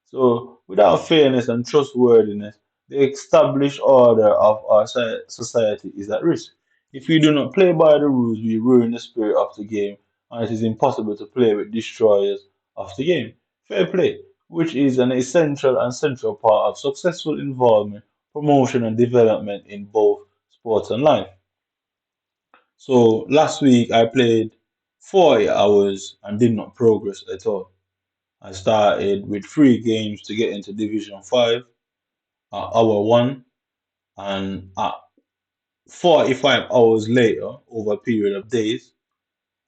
So, without fairness and trustworthiness, the established order of our society is at risk. If we do not play by the rules, we ruin the spirit of the game, and it is impossible to play with destroyers of the game. Fair play, which is an essential and central part of successful involvement, promotion, and development in both sports and life. So, last week I played 40 hours and did not progress at all. I started with 3 games to get into Division 5 at hour 1, and at 45 hours later, over a period of days,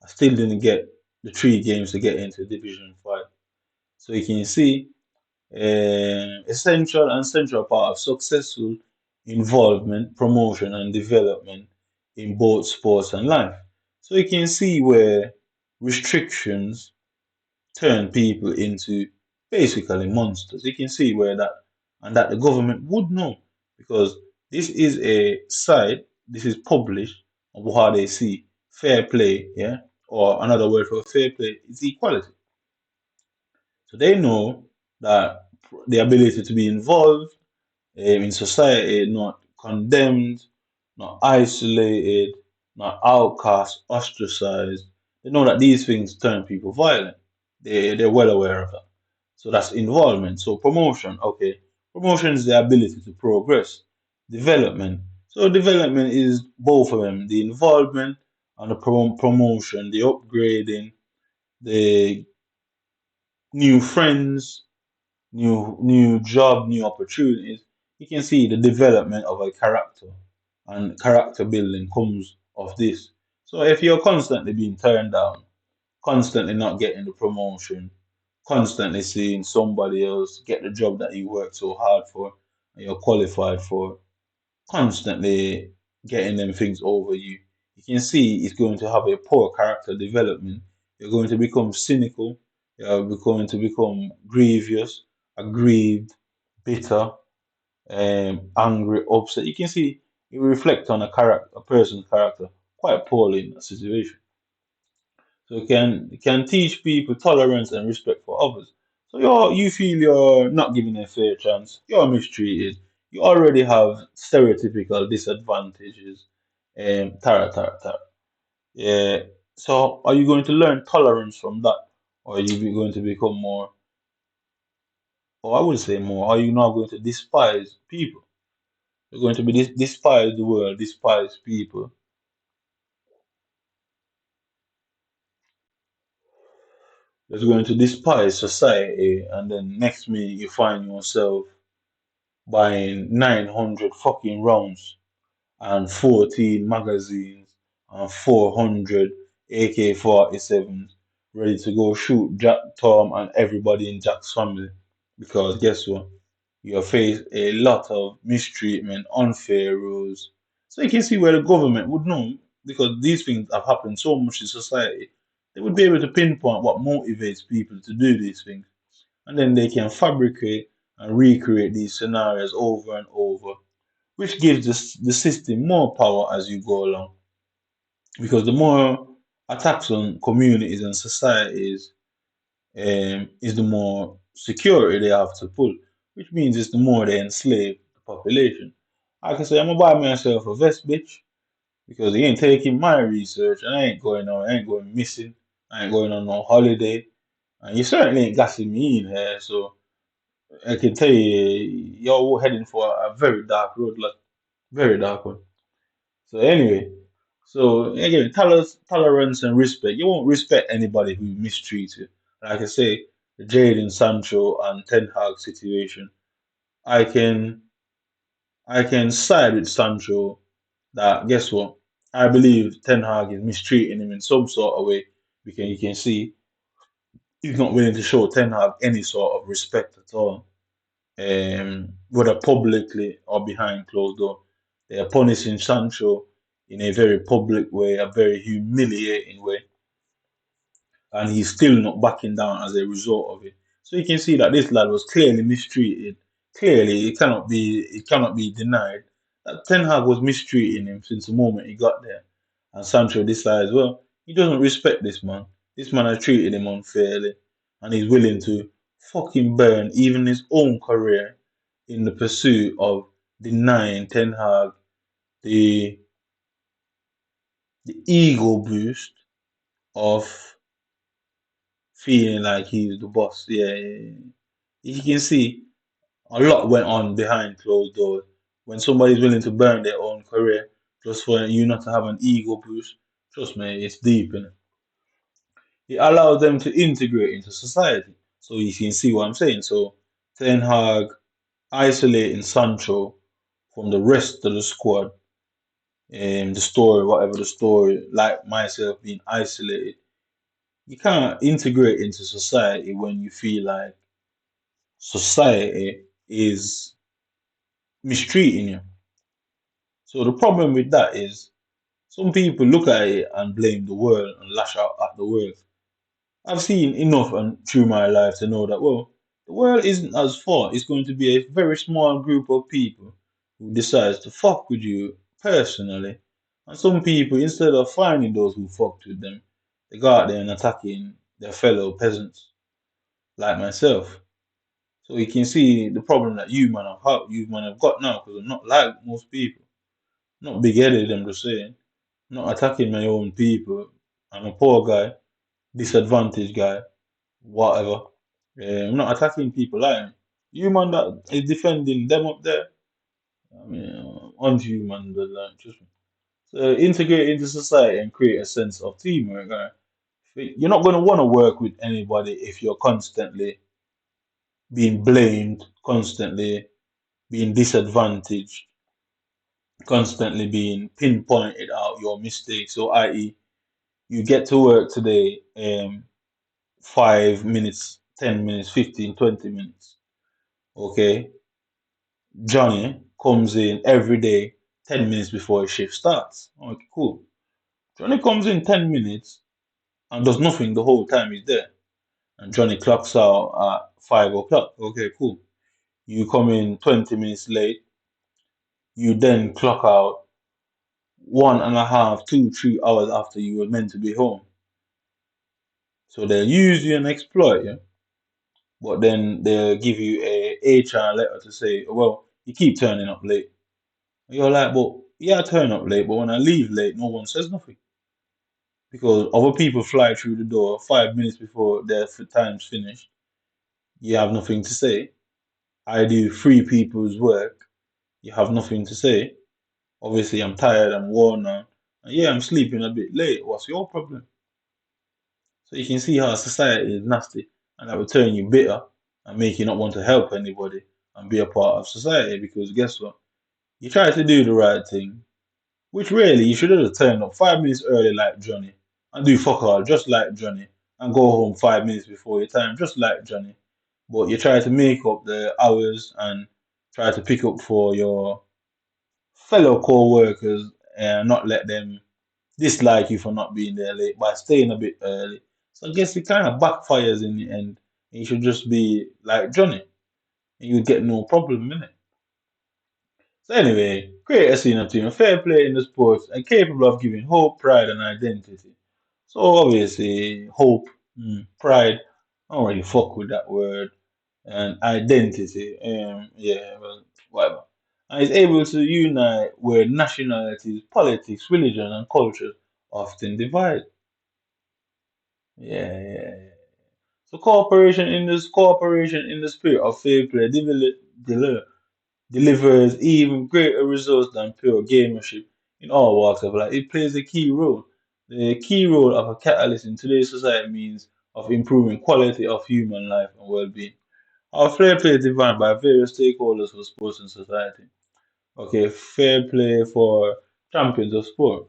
I still didn't get the 3 games to get into Division 5. So you can see, essential and central part of successful involvement, promotion, and development in both sports and life. So you can see where restrictions turn people into basically monsters. You can see where that and that the government would know because this is a site, this is published of how they see fair play, yeah, or another word for fair play is equality. So they know that the ability to be involved in society, not condemned, not isolated, not outcast, ostracized. They know that these things turn people violent. They're well aware of that. So that's involvement. So promotion, okay. Promotion is the ability to progress. Development. So development is both of them, the involvement and the promotion, the upgrading, the new friends, new job, new opportunities. You can see the development of a character and character building comes of this. So if you're constantly being turned down, constantly not getting the promotion, constantly seeing somebody else get the job that you worked so hard for and you're qualified for, constantly getting them things over you, you can see it's going to have a poor character development. You're going to become cynical, you're going to become grievous, aggrieved, bitter, angry, upset. You can see it reflects on a person's character quite poorly in that situation. So it can teach people tolerance and respect for others. So you feel you're not given a fair chance, you're mistreated, you already have stereotypical disadvantages, tara tara tara. Yeah. So are you going to learn tolerance from that, or are you going to become more, or I would say more, are you now going to despise people? You're going to be despise the world, despise people. You're going to despise society, and then next minute you find yourself buying 900 fucking rounds and 14 magazines and 400 AK-47s ready to go shoot Jack, Tom, and everybody in Jack's family. Because guess what? You face a lot of mistreatment, unfair rules, So you can see where the government would know, because these things have happened so much in society, they would be able to pinpoint what motivates people to do these things. And then they can fabricate and recreate these scenarios over and over, which gives the system more power as you go along. Because the more attacks on communities and societies, is the more security they have to pull, which means it's the more they enslave the population. I can say, I'm gonna buy myself a vest, bitch, because he ain't taking my research, and I ain't going missing, I ain't going on no holiday, and you certainly ain't gassing me in here. So I can tell you, you're heading for a very dark road, like very dark one. So anyway, so again, tolerance and respect. You won't respect anybody who mistreats you. Like I say, the Jadon Sancho and Ten Hag situation. I can I can side with Sancho that guess what? I believe Ten Hag is mistreating him in some sort of way because you can see he's not willing to show Ten Hag any sort of respect at all, whether publicly or behind closed door. They are punishing Sancho in a very public way, a very humiliating way, and he's still not backing down as a result of it. So you can see that this lad was clearly mistreated. Clearly, it cannot be denied that Ten Hag was mistreating him since the moment he got there. And Sancho decides, well, he doesn't respect this man. This man has treated him unfairly, and he's willing to fucking burn even his own career in the pursuit of denying Ten Hag the the ego boost of feeling like he's the boss. Yeah, yeah, yeah. You can see a lot went on behind closed doors. When somebody's willing to burn their own career just for you not to have an ego boost, trust me, it's deep in it. It allows them to integrate into society. So you can see what I'm saying. So Ten Hag isolating Sancho from the rest of the squad, the story, whatever the story, like myself being isolated. You can't integrate into society when you feel like society is mistreating you. So the problem with that is some people look at it and blame the world and lash out at the world. I've seen enough and through my life to know that well, the world isn't as far. It's going to be a very small group of people who decides to fuck with you personally. And some people, instead of finding those who fucked with them, they go out there and attacking their fellow peasants like myself. So you can see the problem that you man have got now because I'm not like most people. Not big headed, I'm just saying. Not attacking my own people. I'm a poor guy, disadvantaged guy, whatever. I'm not attacking people like me. You man that is defending them up there, I mean, unhuman, but like, trust me. So integrate into society and create a sense of teamwork. Right? You're not going to want to work with anybody if you're constantly being blamed, constantly being disadvantaged, constantly being pinpointed out your mistakes. So, i.e., you get to work today, 5 minutes, 10 minutes, 15, 20 minutes. Okay. Johnny comes in every day 10 minutes before his shift starts. Okay, cool. Johnny comes in 10 minutes and does nothing the whole time he's there. And Johnny clocks out at 5 o'clock. Okay, cool. You come in 20 minutes late. You then clock out 1.5, 2, 3 hours after you were meant to be home. So they'll use you and exploit you, but then they'll give you a HR letter to say, well, you keep turning up late. And you're like, but yeah, I turn up late, but when I leave late, no one says nothing. Because other people fly through the door 5 minutes before their time's finished. You have nothing to say. I do three people's work. You have nothing to say. Obviously, I'm tired, I'm worn out. And yeah, I'm sleeping a bit late. What's your problem? So you can see how society is nasty and that will turn you bitter and make you not want to help anybody and be a part of society because guess what? You try to do the right thing, which really you should have turned up 5 minutes early like Johnny and do fuck all just like Johnny and go home 5 minutes before your time just like Johnny. But you try to make up the hours and try to pick up for your fellow co-workers and not let them dislike you for not being there late by staying a bit early. So I guess it kind of backfires in the end. You should just be like Johnny, and you'd get no problem in it. So anyway, create a senior team, fair play in the sports, and capable of giving hope, pride, and identity. So obviously, hope, pride, I don't really fuck with that word, and identity, yeah, well, whatever. And is able to unite where nationalities, politics, religion, and culture often divide. Yeah, yeah, yeah. So cooperation in the spirit of fair play delivers even greater results than pure gamership in all walks of life. It plays a key role. The key role of a catalyst in today's society means of improving quality of human life and well-being. Our fair play is defined by various stakeholders for sports and society. Okay, fair play for champions of sport.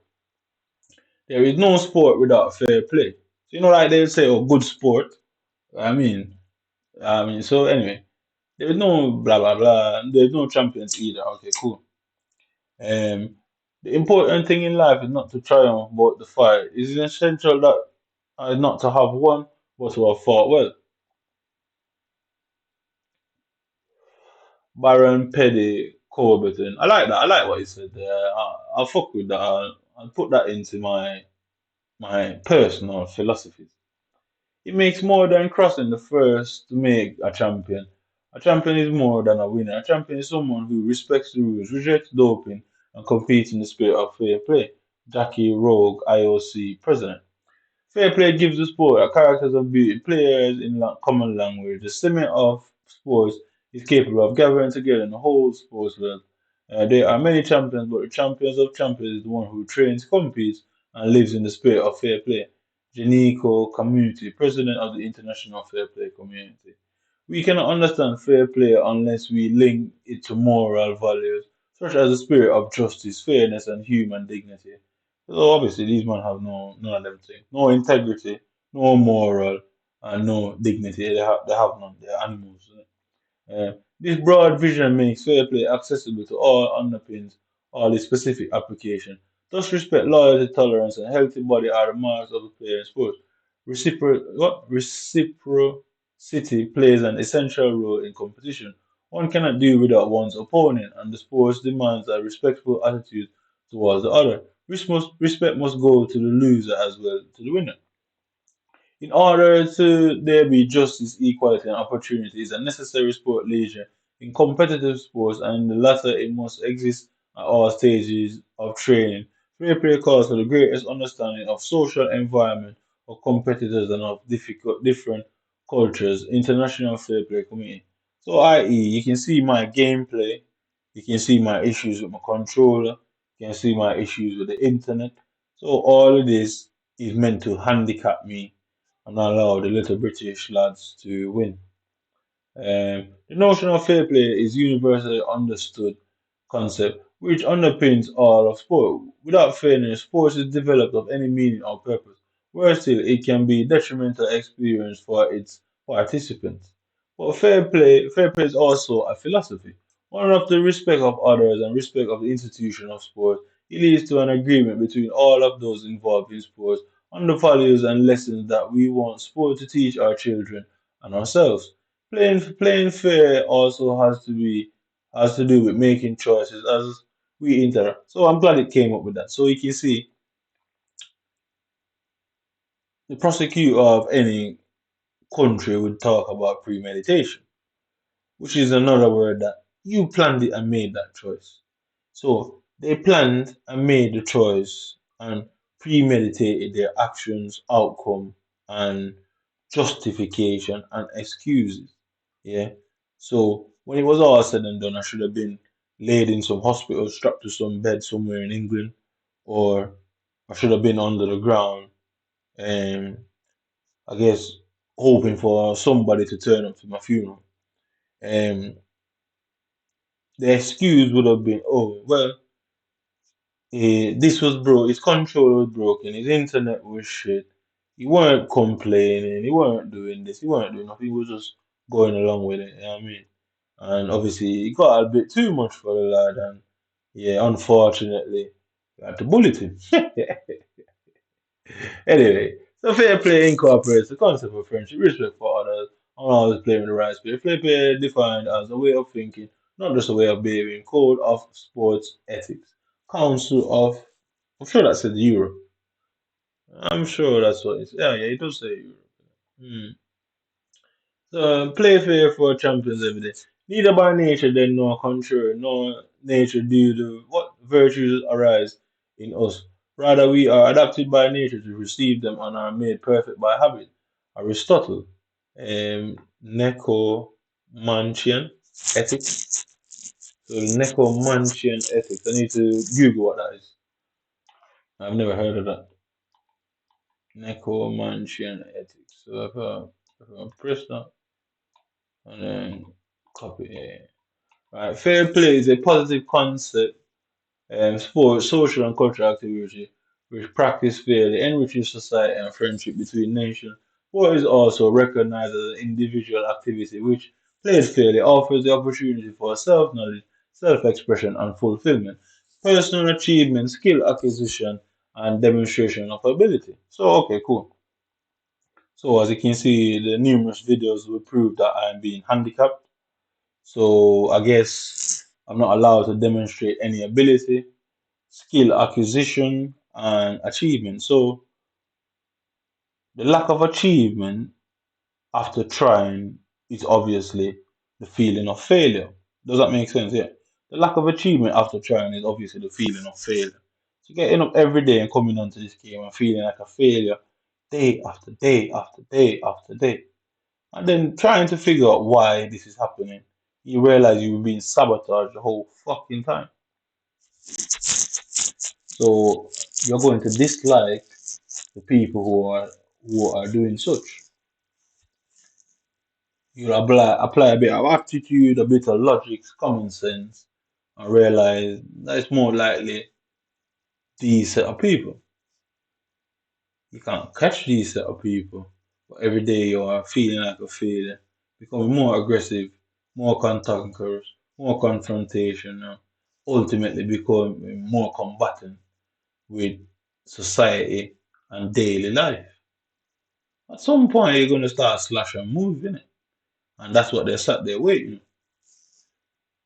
There is no sport without fair play. So like they say, oh, good sport. I mean, so anyway, there is no blah blah blah. There's no champions either. Okay, cool. Um, the important thing in life is not to triumph but to fight. It is essential that not to have won, but to have fought well. Baron Petty Corbetton. I like that. I like what he said there. I'll fuck with that. I'll put that into my personal philosophies. It makes more than crossing the first to make a champion. A champion is more than a winner. A champion is someone who respects the rules, rejects doping, and competes in the spirit of fair play. Jackie Rogue, IOC president. Fair play gives the sport a characters of beauty. Players in common language. The summit of sports is capable of gathering together in the whole sports world. There are many champions, but the champions of champions is the one who trains, competes, and lives in the spirit of fair play. Janico Community, president of the International Fair Play Community. We cannot understand fair play unless we link it to moral values, such as the spirit of justice, fairness, and human dignity. So obviously these men have none of them things. No integrity, no moral, and no dignity. They have none. They're animals. This broad vision makes fair play accessible to all underpins all the specific application. Thus respect, loyalty, tolerance, and healthy body are the marks of a player in sports. Reciprocity plays an essential role in competition. One cannot do without one's opponent, and the sports demands a respectful attitude towards the other. Respect must go to the loser as well to the winner. In order to there be justice, equality, and opportunity is a necessary sport leisure. In competitive sports, and in the latter, it must exist at all stages of training. Fair play calls for the greatest understanding of social environment of competitors and of different cultures. International fair play committee. So, i.e., you can see my gameplay, you can see my issues with my controller, you can see my issues with the internet. So, all of this is meant to handicap me and allow the little British lads to win. The notion of fair play is universally understood concept which underpins all of sport. Without fairness, sports is developed of any meaning or purpose. Worse still, it can be detrimental experience for its participants. But fair play is also a philosophy. One of the respect of others and respect of the institution of sport. It leads to an agreement between all of those involved in sports on the values and lessons that we want sport to teach our children and ourselves. Playing fair also has to do with making choices as we interact. So I'm glad it came up with that. So you can see the prosecutor of any country would talk about premeditation, which is another word that you planned it and made that choice. So they planned and made the choice and premeditated their actions, outcome, and justification and excuses. Yeah. So when it was all said and done, I should have been laid in some hospital, strapped to some bed somewhere in England, or I should have been under the ground, and I guess hoping for somebody to turn up to my funeral. Um, the excuse would have been, oh well, this was broke. His control was broken. His internet was shit. He weren't complaining. He weren't doing this. He weren't doing nothing. He was just going along with it. You know what I mean? And obviously, it got a bit too much for the lad. And Yeah, unfortunately, you had to bullet him. Anyway, so fair play incorporates the concept of friendship, respect for others, and always playing with the right spirit. Fair play defined as a way of thinking, not just a way of behaving. Code of sports ethics. Council of, I'm sure that said Europe. I'm sure that's what it's. Yeah, yeah, it does say Europe. Hmm. So play fair for champions every day. Neither by nature then nor contrary, nor nature do the what virtues arise in us. Rather we are adapted by nature to receive them and are made perfect by habit. Aristotle, Necomantian ethics. So Necomantian ethics. I need to Google what that is. I've never heard of that. Necomantian ethics. So if I press that and then copy it. Right, fair play is a positive concept, sport, social and cultural activity which practiced fairly enriches society and friendship between nations. Sport is also recognized as an individual activity which, played fairly, offers the opportunity for self-knowledge, self-expression, and fulfillment, personal achievement, skill acquisition, and demonstration of ability. So, okay, cool. So, as you can see, the numerous videos will prove that I am being handicapped. So I guess I'm not allowed to demonstrate any ability, skill acquisition, and achievement. So the lack of achievement after trying is obviously the feeling of failure. Does that make sense? Yeah. The lack of achievement after trying is obviously the feeling of failure. So getting up every day and coming onto this game and feeling like a failure day after day after day after day. And then trying to figure out why this is happening, you realize you've been sabotaged the whole fucking time. So you're going to dislike the people who are doing such. You'll apply a bit of aptitude, a bit of logic, common sense, and realize that it's more likely these set of people. You can't catch these set of people, but every day you are feeling like a failure, becoming more aggressive, more cantankerous, more confrontational, ultimately becoming more combatant with society and daily life. At some point, you're going to start slash and move, innit? And that's what they're sat there waiting.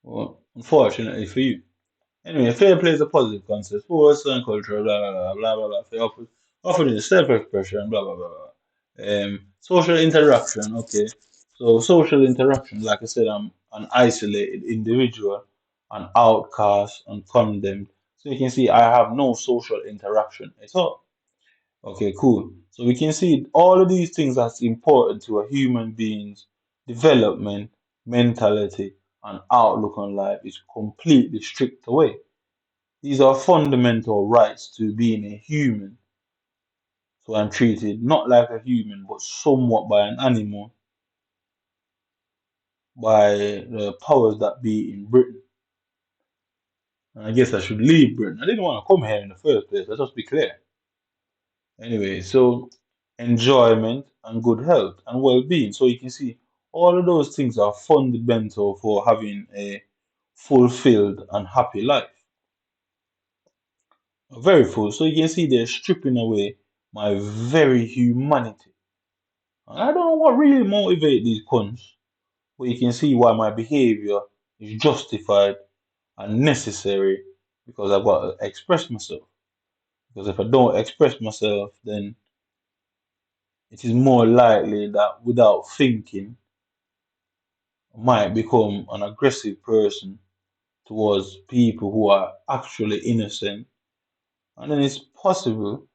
Well, unfortunately for you. Anyway, fair play is a positive concept. Sports and culture, blah, blah, blah, blah, blah, blah. Fair offering self-expression, blah, blah, blah, blah. Social interaction, okay. So social interaction, like I said, I'm an isolated individual, an outcast, and condemned. So you can see I have no social interaction at all. Okay, cool. So we can see all of these things that's important to a human being's development, mentality, and outlook on life is completely stripped away. These are fundamental rights to being a human. So I'm treated not like a human, but somewhat by an animal by the powers that be in Britain. And I guess I should leave Britain. I didn't want to come here in the first place. Let's just be clear. Anyway, so enjoyment and good health and well-being. So you can see all of those things are fundamental for having a fulfilled and happy life. Very full. So you can see they're stripping away my very humanity. And I don't know what really motivates these cunts, but you can see why my behavior is justified and necessary because I've got to express myself. Because if I don't express myself, then it is more likely that without thinking, I might become an aggressive person towards people who are actually innocent. And then it's possible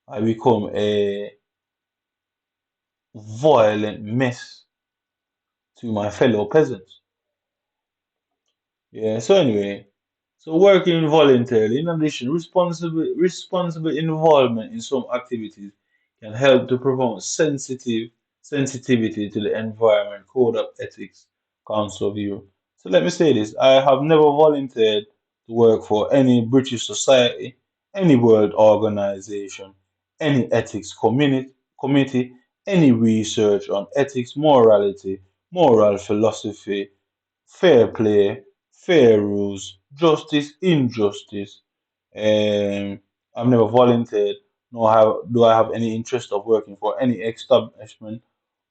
I become a violent mess to my fellow peasants. Yeah, so anyway, so working voluntarily, in addition, responsible involvement in some activities can help to promote sensitivity to the environment, code of ethics, Council of Europe. So let me say this: I have never volunteered to work for any British society, any world organization, any ethics committee, any research on ethics, morality, moral philosophy, fair play, fair rules, justice, injustice. Um, I've never volunteered, nor do I have any interest of working for any establishment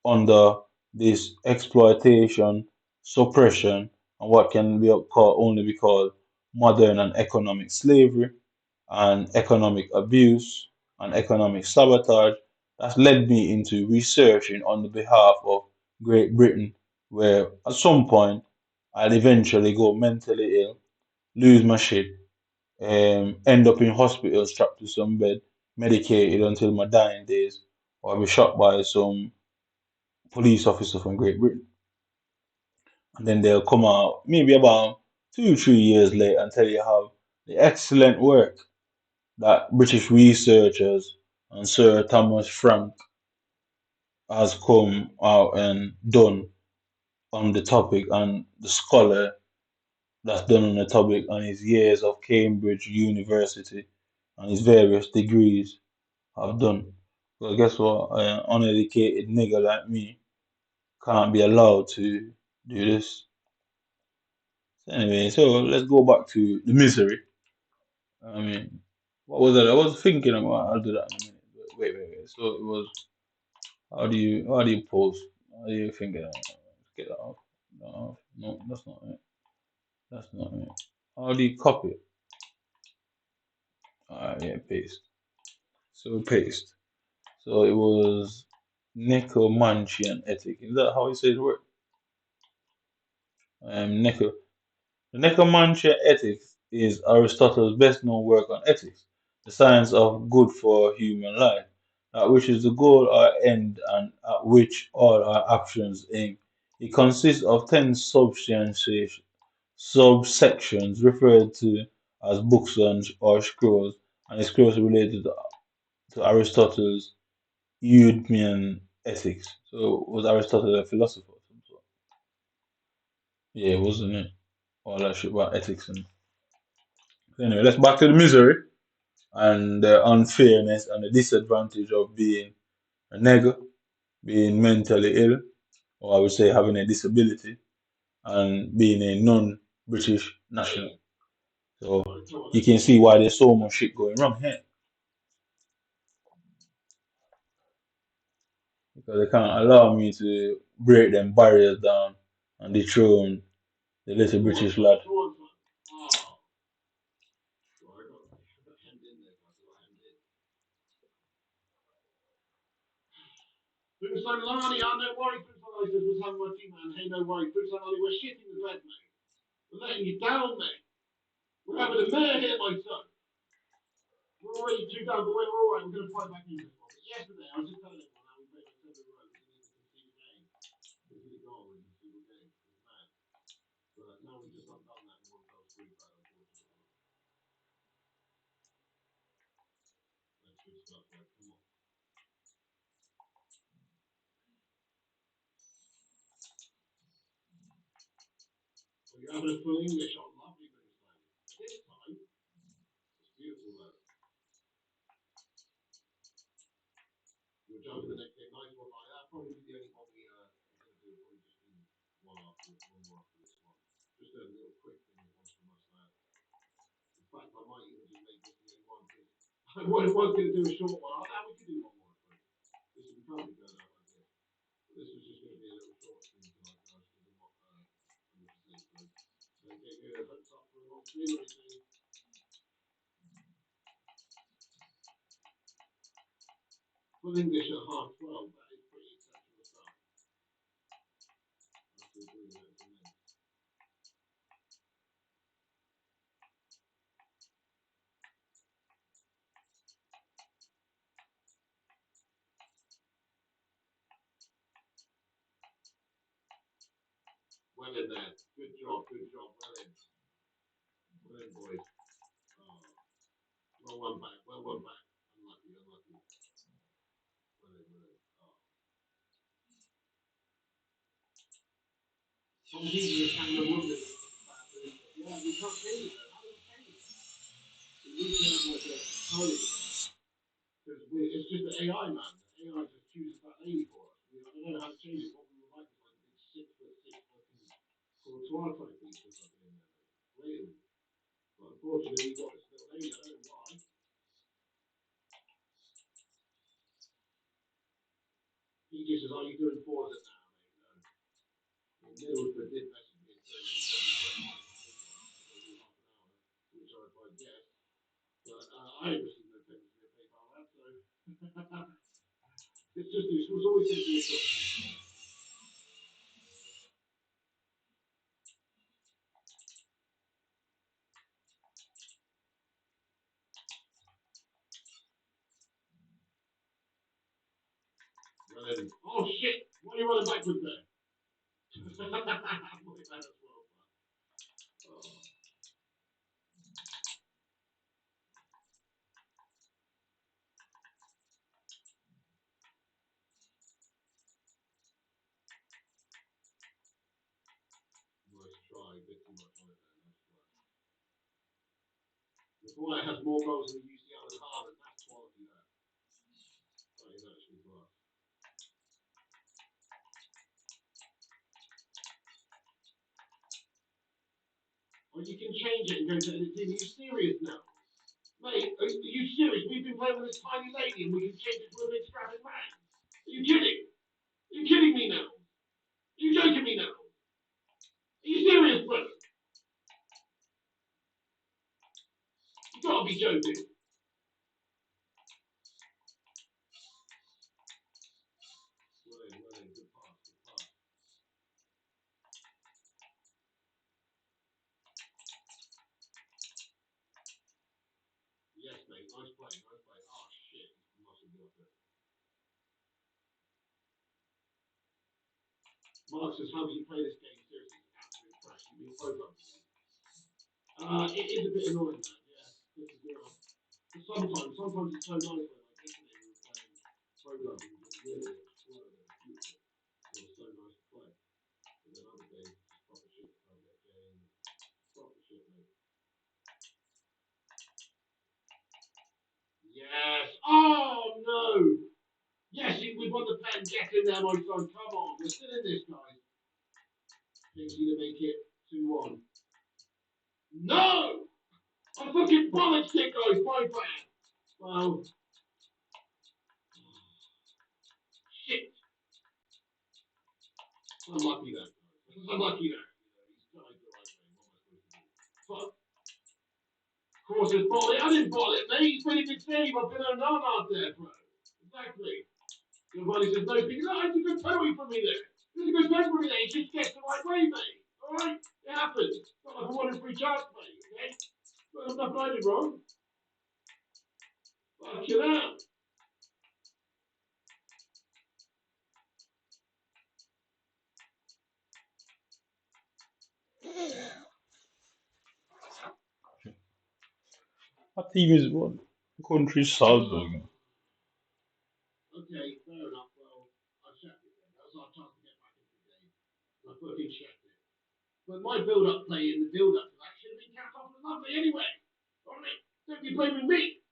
under this exploitation, suppression, and what can be only be called modern and economic slavery and economic abuse and economic sabotage that's led me into researching on the behalf of Great Britain, where at some point I'll eventually go mentally ill, lose my shit, end up in hospital strapped to some bed, medicated until my dying days, or I'll be shot by some police officer from Great Britain. And then they'll come out maybe about 2, 3 years later and tell you how the excellent work that British researchers and Sir Thomas Frank has come out and done on the topic, and the scholar that's done on the topic and his years of Cambridge University and his various degrees have done. But guess what? An uneducated nigger like me can't be allowed to do this. So anyway, so let's go back to the misery. I mean, what was that? I was thinking about. I'll do that in a minute. But wait. So it was. How do you post? How do you think of that? Get that off. No, no, that's not it. That's not it. How do you copy it? Alright, yeah, paste. So paste. So it was Necromantian ethic. Is that how you say the word? Necro. The Necromantia Ethics is Aristotle's best known work on ethics, the science of good for human life, at which is the goal or end and at which all our actions aim. It consists of 10 subsections referred to as books or scrolls, and is closely related to Aristotle's Eudemian ethics. So was Aristotle a philosopher of some sort? Yeah, wasn't it? All that shit about ethics and so anyway, let's back to the misery and the unfairness and the disadvantage of being a nigger, being mentally ill, or I would say having a disability, and being a non-British national. So you can see why there's so much shit going wrong here. Because they can't allow me to break them barriers down and dethrone the little British lad. Lani, I no worry, Lani says, was having my team man. Hey, no worry, Lani, we're shitting the bed, mate. We're letting you down, mate. We're having a mare here, my son. We're already 2 down, but we're all right. We're going to fight back in this one. But yesterday, I was just telling everyone how we played like 7 rows and even conceded a game. Conceded a goal in a single game. It was bad. But now we just haven't done that in one fell swoop, unfortunately. That's good stuff, right? Come on. So you're having a full English on lovely British language. This time, it's beautiful, though. We'll jump to the next game. Nice one like that. Probably be the only one we're going to do. Probably just do one more after this one. Just a little quick thing that one's from us there. In fact, I might even just make this the only one because I was going to do a short one. Oh, we could do one more, I suppose. This would probably go out like this. But this was just going to be a little short thing tonight, guys, because I'm not 100%. So don't get your hopes up for a long stream or anything. Full English at half 12. That is pretty exceptional stuff. That's still doing that to me. Well in there. Good job. Well in. Well in, boys. Oh, well one back. Unlucky. Well in. Oh. Some people are kind of wondering about this. Yeah, we can't change it though. How do we change it? We need to have like a code. Because it's just the AI, man. The AI just chooses that lady for us. I don't know how to change it. What we would like is like a big 6 foot 6 fucking courtois type piece or something in there. Unfortunately, we got this little lady. I don't know why. He just says, "Are you doing fours at now, mate?" No. Middlesbrough did message me and say, which I replied yes. But I ain't received no payments via PayPal, lad, so it's just it was always going to be a short. Oh shit! Why are you running backwards there? My bad as well, man. Oh. Nice try, a bit too much on it there. Nice try. The boy has more goals than UCL and Haaland. That's quality there. That is actually class. Or you can change it and go to editing. Are you serious now? Mate, are you serious? We've been playing with this tiny lady and we can change it to a big strapping man. Are you kidding? Are you kidding me now? Are you joking me now? Are you serious, bro? You gotta be joking. Good pass, good pass. Yes, mate, nice play, nice play. Oh shit, he must have got it. Mark says, how do you play this game? Seriously, it's absolute trash. You've been programmed. It is a bit annoying, man. Yeah, this is real. But sometimes it's so nice when, like yesterday, we were playing programming and just really exploded. It was so nice to play. And then other days, it's proper shit. Can't get a game. Proper shit, mate. Yes. Oh no. Yes, we won the pen. Get in there, my son. Come on, we're still in this, guys. Thinks you to make it 2-1. No! I fucking bollocks it, guys. My bad. Well, shit. Unlucky that, guys. Unlucky that. He's tried the right way. What am I supposed to do? But, of course, it's ball it. I didn't ball it, mate. He's made a good save. I've been on out there, bro. Exactly. Giovanni says, no, because that's a good penalty for me there. This is a good penalty for me there. He just gets the right way, mate. Alright? It happens. It's not like a 1 in 3 chance, mate. Okay? But I'm not playing it wrong. Fuck you out. What team is what country is Salzburg? Okay, fair enough. Well, I checked it then. That was our chance to get back into the game. I fucking checked it. But my build-up play in the build-up to that should have been capped off and lovely anyway. Alright? Don't be blaming me.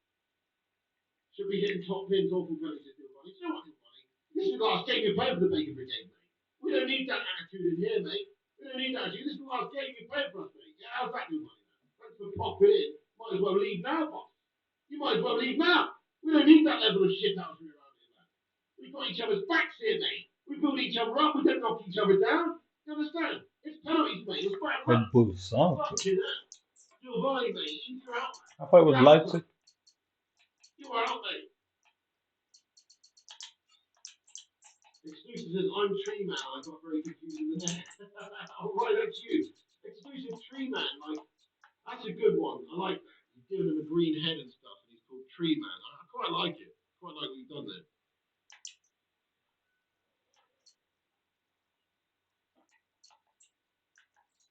Should be hitting top pins, awful penalties if you're running. So what, funny? This is the last game you're playing for the Baker Brigade, mate. We don't need that attitude in here, mate. We don't need that attitude. This is the last game you're playing for us, mate. Yeah, how's that new money, man? Thanks for popping in. Might as well leave now, boss. You might as well leave now. We don't need that level of shit out here around here, man. We've got each other's backs here, mate. We build each other up. We don't knock each other down. You understand? It's penalties, mate. It's back Red up. Bull Salzburg. Fucking hell. Giovanni, mate. You're out. I thought it was Leipzig. You are out, mate. Exclusive says, I'm Tree Man. I got very confused in the net. Oh, right, that's you. Exclusive Tree Man. Like, that's a good one. I like that. You've given him a green head and stuff, and he's called Tree Man. I quite like it. Quite like what you've done there.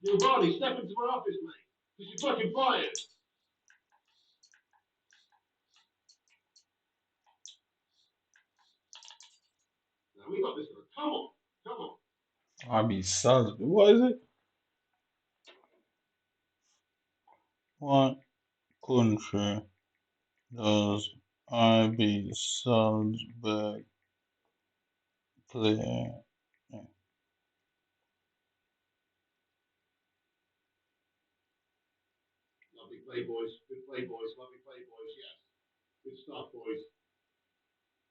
Giovanni, step into my office, mate. Because you're fucking fired. Now, we got this one. Come on. Come on. RB Salzburg. What is it? What country does RB Salzburg play? Lovely play, boys. Good play, boys. Lovely play, boys. Yes. Good stuff, boys.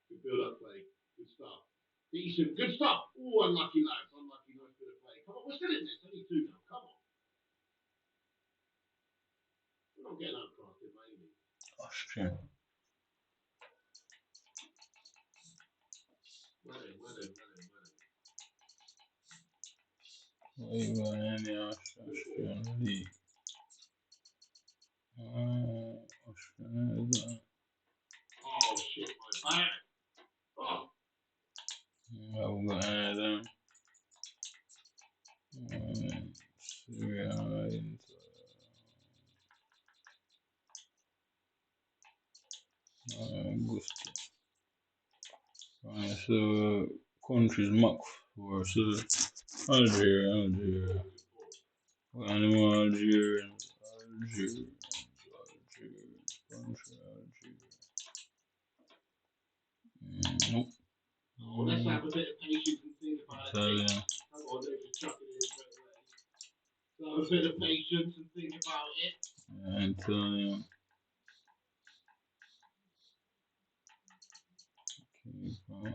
Good build-up play. Good stuff. Decent. Good stuff. Oh, unlucky lads. Unlucky. Nice bit of play. Come on, we're still in this. Only 2 now. Come on. We're not getting outclassed, maybe. Austrian. Well in. Where you got any Austrian league? Austrian is that? Oh, shit, my bad. Oh. I haven't got any of them. Syria, Augusta. So countries max for so Algeria. Animal Algeria, country Algeria. Nope. Oh, let's have a bit of patience and think about it. Italian. Come on, don't just chuck it in straight away. So have a bit of patience and think about it. Italian. Keeper.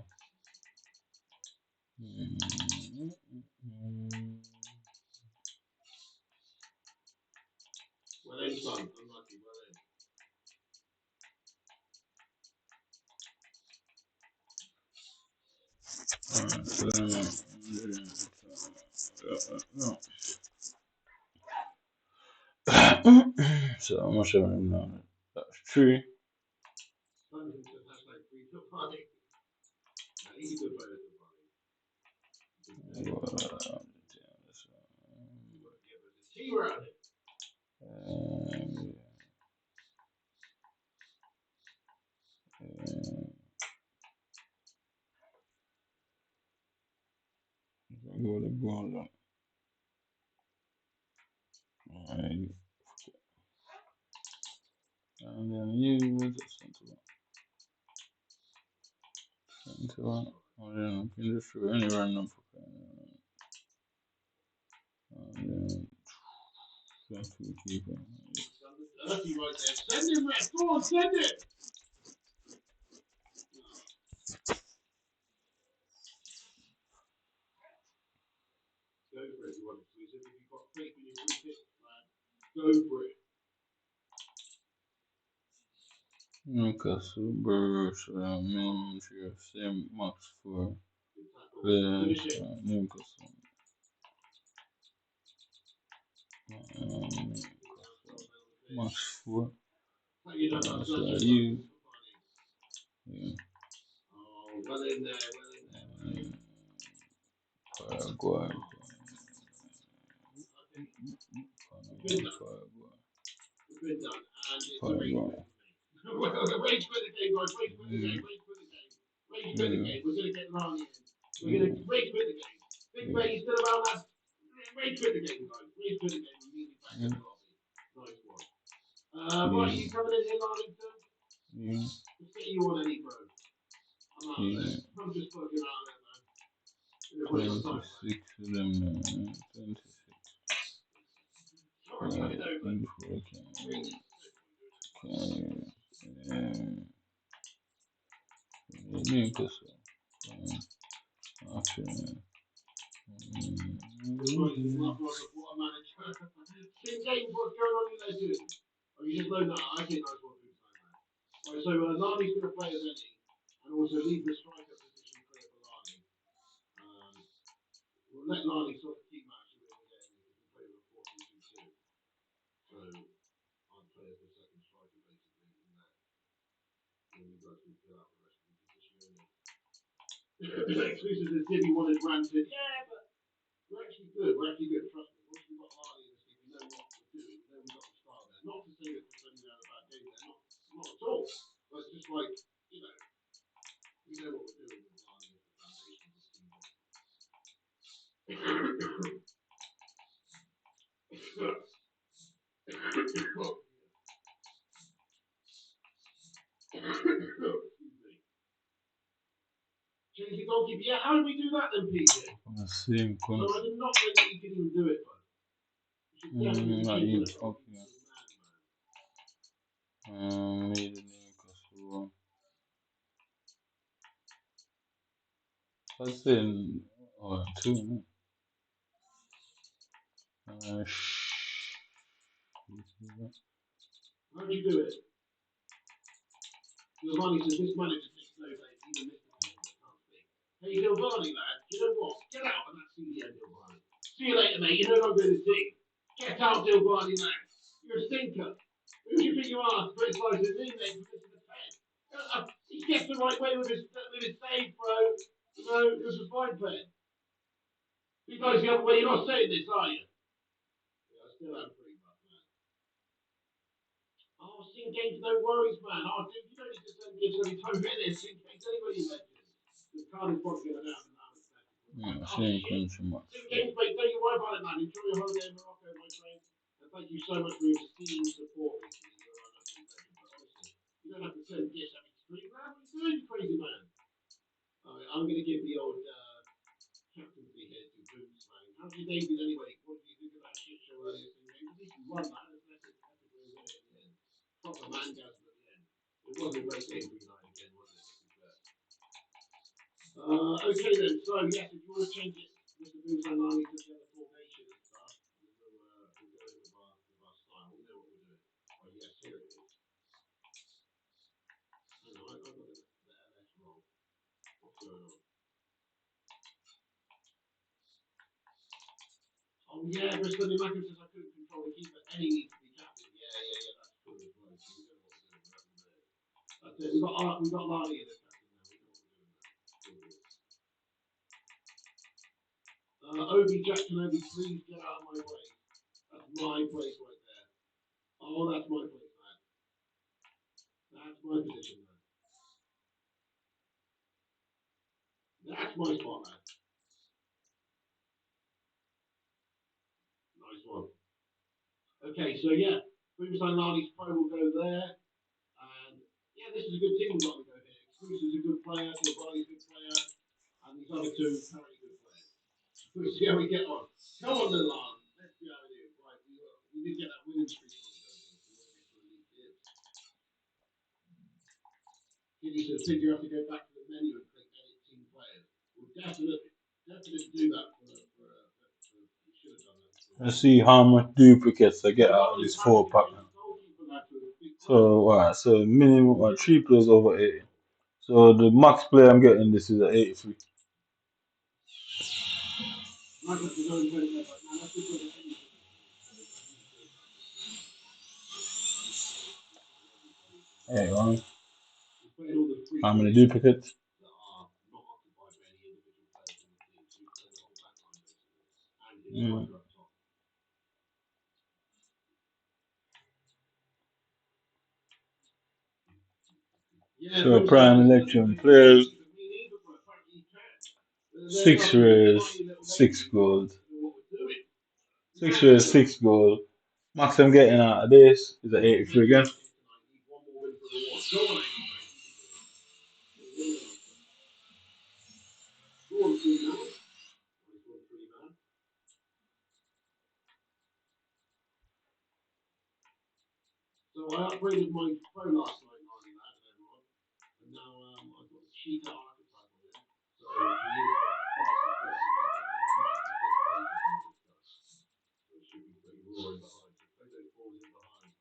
Well in, son. Unlucky. Well in. So I'm not showing him now. That's 3. Something just has like 3 to 5. He's a good player to play. T around it. Go to goal. And then you was a center. And then you can just throw any random and then central keeper. Dirty right there. Send him, Rex. Go on, send it. Go for it if you want exclusive. If you've got faith in your free kick, man, go for it. Newcastle, Burrows, Manager, same max for players, Newcastle. Max 4. So you. Yeah. Oh, well in there, well in there. Paraguay. Been done. And it's a race. Well, race for the game, guys. Race for the game. Race for the game. Race for the game. We're going to get Lani in. We're going to race for the game. Big Bay, you still around, lads? Race for the game, guys. Race for the game. We need you back in the lobby. Nice one. Right, you coming in here, Larlington? Yeah. Let's get you on any, bro. I'm out there. I'm just fucking out there, man. 26 of them, 26. Newcastle. After King James, what's going on in there, dude? Oh, you just load that. I think that's what we're saying, man. Right, so Lani's going to play as any, and also leave the striker position clear for Lani. We'll let Lani sort of keep matching when we get in, because we play with a 4-2-2-2. So I'll play as the second striker, basically, in that. And you guys can fill out the rest of the position only. Exclusive to Timmy wanted ranted. Yeah, but we're actually good. Trust me. Once we've got Lani in this team, we know what we're doing. We know we've got the style there. Not to say that we're sending out a bad game there. Not at all. But it's just like, you know, we know what we're doing with Lani as the foundation of this team. Excuse me. Change the goalkeeper. Yeah, how did we do that then, PJ? from the same country. So I did not think that you could even do it, bud. You should definitely change that goalkeeper. Man. Maiden name Casual. I was saying, oh, two. How do you do it? Giovanni says this manager takes no dates, even Mr. Pepper can't speak. Hey Giovanni, lad, you know what? Get out of that CDM, Giovanni. See you later, mate. You're no longer in the team. Get out, Giovanni, lad. You're a stinker. Who do you think you are criticising me, mate, for missing the pen? He gets the right way with his save, bro. You know, it was a fine pen. You guys the other way, you're not saying this, are you? Yeah, I still am pretty much, man. Oh, Sing Games, no worries, man. Oh, dude, you don't need to send games every time you're in there. Sing Games, anybody mentions. The card is probably going to happen now. Oh, She ain't shit. coming too much. Sing Games, mate, don't you worry about it, man. Enjoy your holiday in Morocco, my friend. And thank you so much for your esteemed support recently. You're an absolute legend, but honestly, you don't have to send gifts every stream, man. What are you doing, you crazy man? All right, I'm going to give the old captaincy here to Boomslang. How's your day been anyway? What did you think of that shit show earlier? Sing Games? At least you won, man. It's less epic when we win it in the end. Proper mangasm at the end. It wasn't a great game for United again, was it? Okay then, so yes, if you want to change it, Mr. Boomslang, I need to the other formation and stuff. We'll go in with our style. We know what we're doing. Oh yes, here it is. Hang on, I've got the LS wrong. What's going on? Oh yeah, Bristol Mackin says I couldn't control the keeper. Any needs to be captain. Yeah, that's true as well. So we know what we're doing. That's it. We've got Lani in as captain now. We know what we're doing now. Obi Jackson, Obi, please get out of my way. That's my place right there. Oh, that's my place, man. That's my position, man. That's my spot, man. Nice one. Okay, so yeah, Boomslang Lani's pro will go there. And yeah, this is a good team we've got to go here. Cruz is a good player, Giovanni's a good player, and these other two apparently good players. We'll see how we get on. Come on, little Lan. Let's see how we do. Right, we did get that winning streak on the go here, so we want to get to elite tiers. Kitty says, think you have to go back to the menu and click edit team players. We'll definitely do that we should have done that before. Let's see how much duplicates I get out of this 4-pack. So, alright, so minimum 3 players over 80. So the max player I'm getting this is at 83. Hey, man. How many duplicates? So prime election players, 6 rares, 6 gold. 6 rares, 6 gold. Max I'm getting out of this is at 83 again. So I upgraded my phone last night, Marty, lad, and everyone. And now I've got the cheetah archetype on it. So it is so it should be pretty roaring behind. So Photo falls in behind.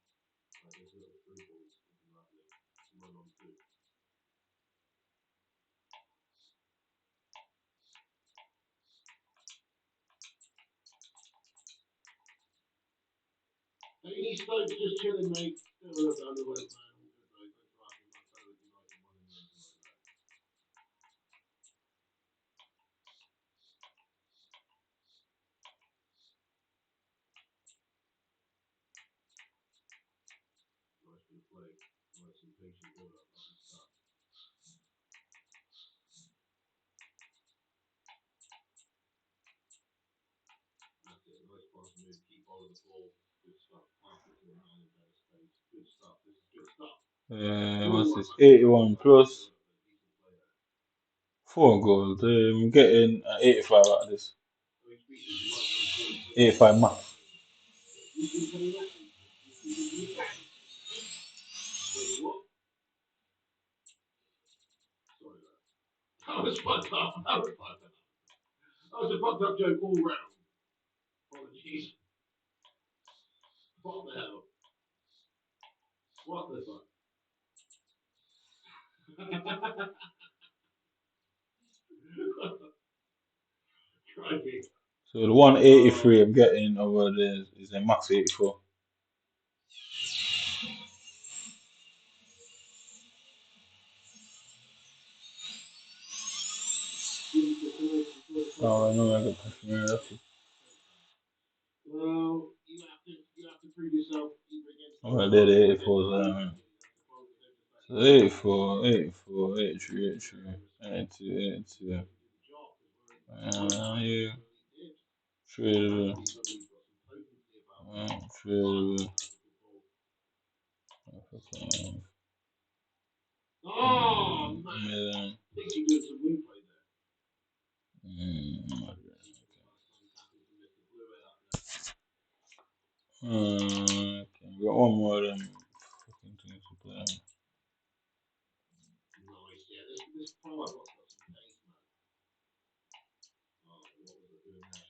Like there's a little free balls. Lovely. Run on two. Hey, Stokes just chilling, mate. Still a little bit underweight, man. All good, mate. Thanks for asking. My fellow United one in there. Nice bit of play. Nice and patient build up. Lovely stuff. That's it. Nice pass move. Keep hold of the ball. Good stuff. Pass it to a man in better space. Good stuff. This is good stuff. What's this? 81 plus 4 gold. I'm getting 85 out of this. 85 max. That was fucked up. That was fucked up. That was a fucked up joke all round. Apologies. What the hell? What the fuck? Crikey. So the 183 I'm getting over there is a max 84. Oh, I know I got Kashmir. Well, you have to prove yourself either against. Oh, I did 84s. So 84, 84, 83, 83, 82, 82. Yeah. Tradable. Tradable. Oh, man. I think you did some wing play there. Okay, we got one more of them fucking things to play on. Nice, yeah. This pro I've got some taste, man. Oh, what was I doing there?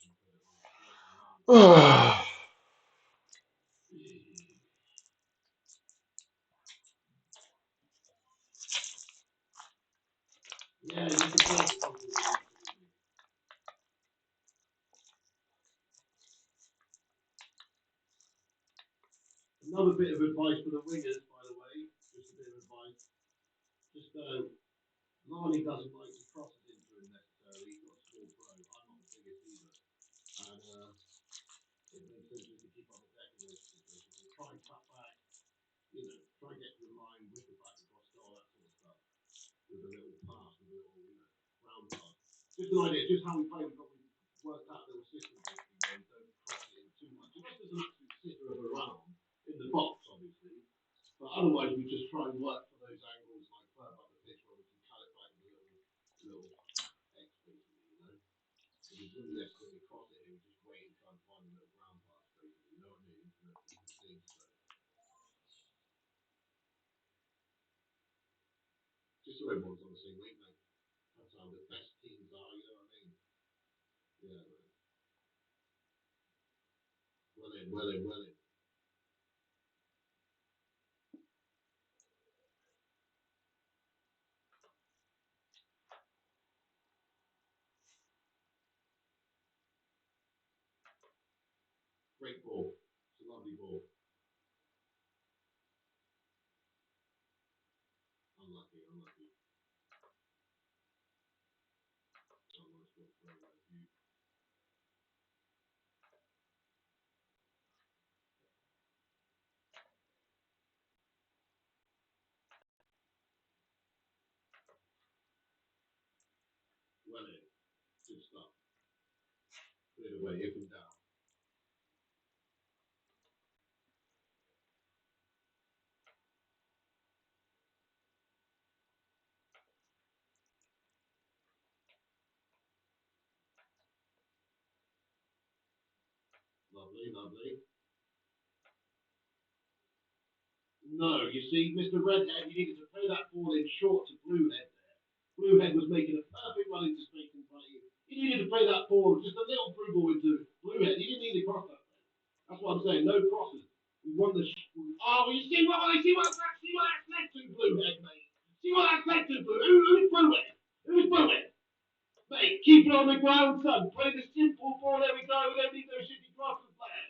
Yeah, you can tell. Another bit of advice for the wingers, by the way. Just a bit of advice. Just Marnie doesn't like to cross it into him necessarily. He's got a small pro. I'm not the biggest either. And it makes sense just to keep on the deck in those situations. So try and cut back, try and get to the line with the back across goal, that sort of stuff. With a little pass, with a little, round pass. Just an idea, just how we play. We've worked out a little system basically where we don't cross it in too much. Unless there's an absolute sitter of a run on in the box, obviously. But otherwise, we just try and work for those angles like further up the pitch where we can cut it back with a little X, basically. So we wouldn't necessarily cross it, we just wait and try and find a little ground pass, basically. You know what I mean? Into the thing. So just so everyone's on the same wavelength. That's how the best teams are. You know what I mean? Yeah, man. Well in, well in, well in. Great ball. It's a lovely ball. Unlucky, unlucky. Oh, nice one. Very nice view. Well in. Good stuff. Cleared away, if in doubt. Lovely, lovely. No, you see, Mr. Redhead, you needed to play that ball in short to Bluehead there. Bluehead was making a perfect run into space in front of you. You needed to play that ball, just a little through ball into Bluehead. You didn't need to cross that. That's what I'm saying. No crosses. We won the. Oh, you see what that's led to, Bluehead, mate. See what that's led to, Bluehead. Who's Bluehead? Who's Bluehead? Mate, keep it on the ground, son. Play the simple ball. There we go. We don't need those shitty crosses, player.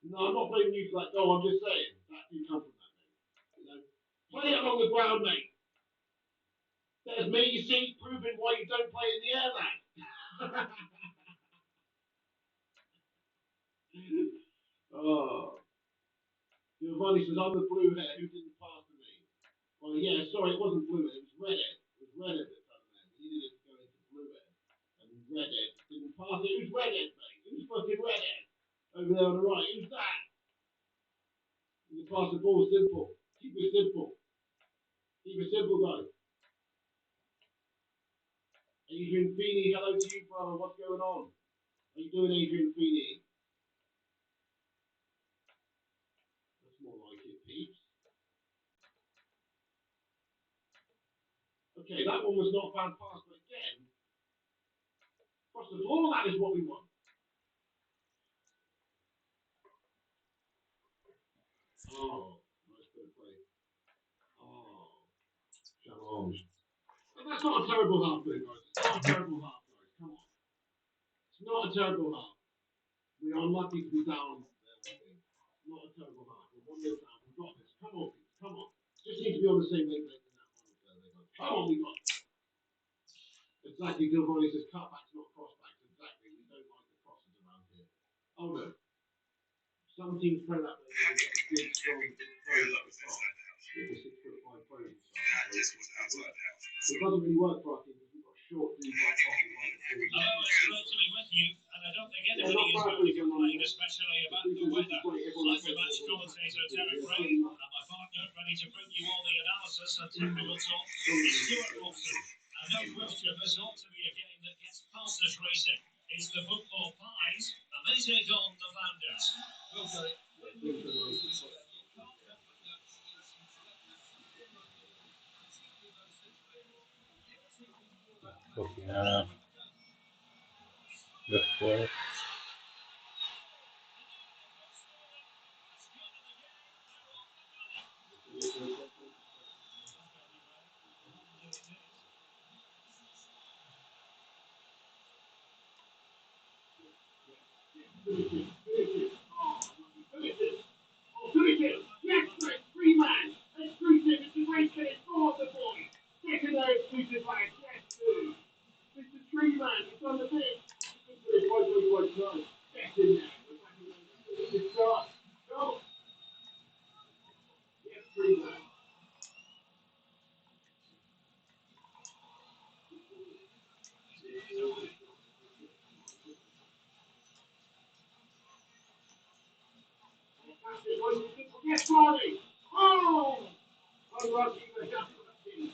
No, I'm not blaming you for that goal. I'm just saying that didn't come from that, mate. Play it along the ground, mate. There's me, you see, proving why you don't play in the air, lad. Oh. Giovanni says, I'm the blue hair. Who didn't pass to me? Well, yeah, sorry, it wasn't blue hair. It was redhead. It was redhead that done that. We needed it to go into blue hair. And redhead didn't pass it. Who's redhead, mate? Who's fucking redhead? Over there on the right. Who's that? You can pass the ball simple. Keep it simple. Keep it simple, guys. Adrian Feeney, hello to you, brother. What's going on? How you doing, Adrian Feeney? That's more like it, peeps. Okay, that one was not a bad pass, but again, across the ball, that is what we want. Oh, nice bit of play. Oh, challenge. And that's not a terrible half, there, guys. It's not a terrible half, guys. Come on. It's not a terrible half. We are lucky to be down there, I think. Not a terrible half. We're 1-0 down. We've got this. Come on, Pete. Come on. Just need to be on the same wavelength in that one. There, guys. Come on, we got this. Exactly, Gilbert says cutbacks, not crossbacks. Exactly. We don't like the crosses around here. Oh no. Some teams play that way. They get big, strong players at the top with the 6'5" players. It doesn't really work for our team because we've got short dudes like Coffee. It's great to be with you, and I don't think anybody is going to complain, especially about the weather. I'm your match commentator, Derek Ray, and my partner, ready to bring you all the analysis and technical talk, Stuart Wilson. And no question, this ought to be a game that gets past us racing. It's the football pies, and they take on the founders. Fucking hell. That's fair. Yes, great. Free man. Exclusive. It's a great finish for the boys. Secondary exclusive man. Yes, dude. Mr. Tree Man. He's done the bit. Wait. Get in there. Good start. Go. Yes, Tree Man. Yes, Charlie. Oh! Unlucky, but just lucky.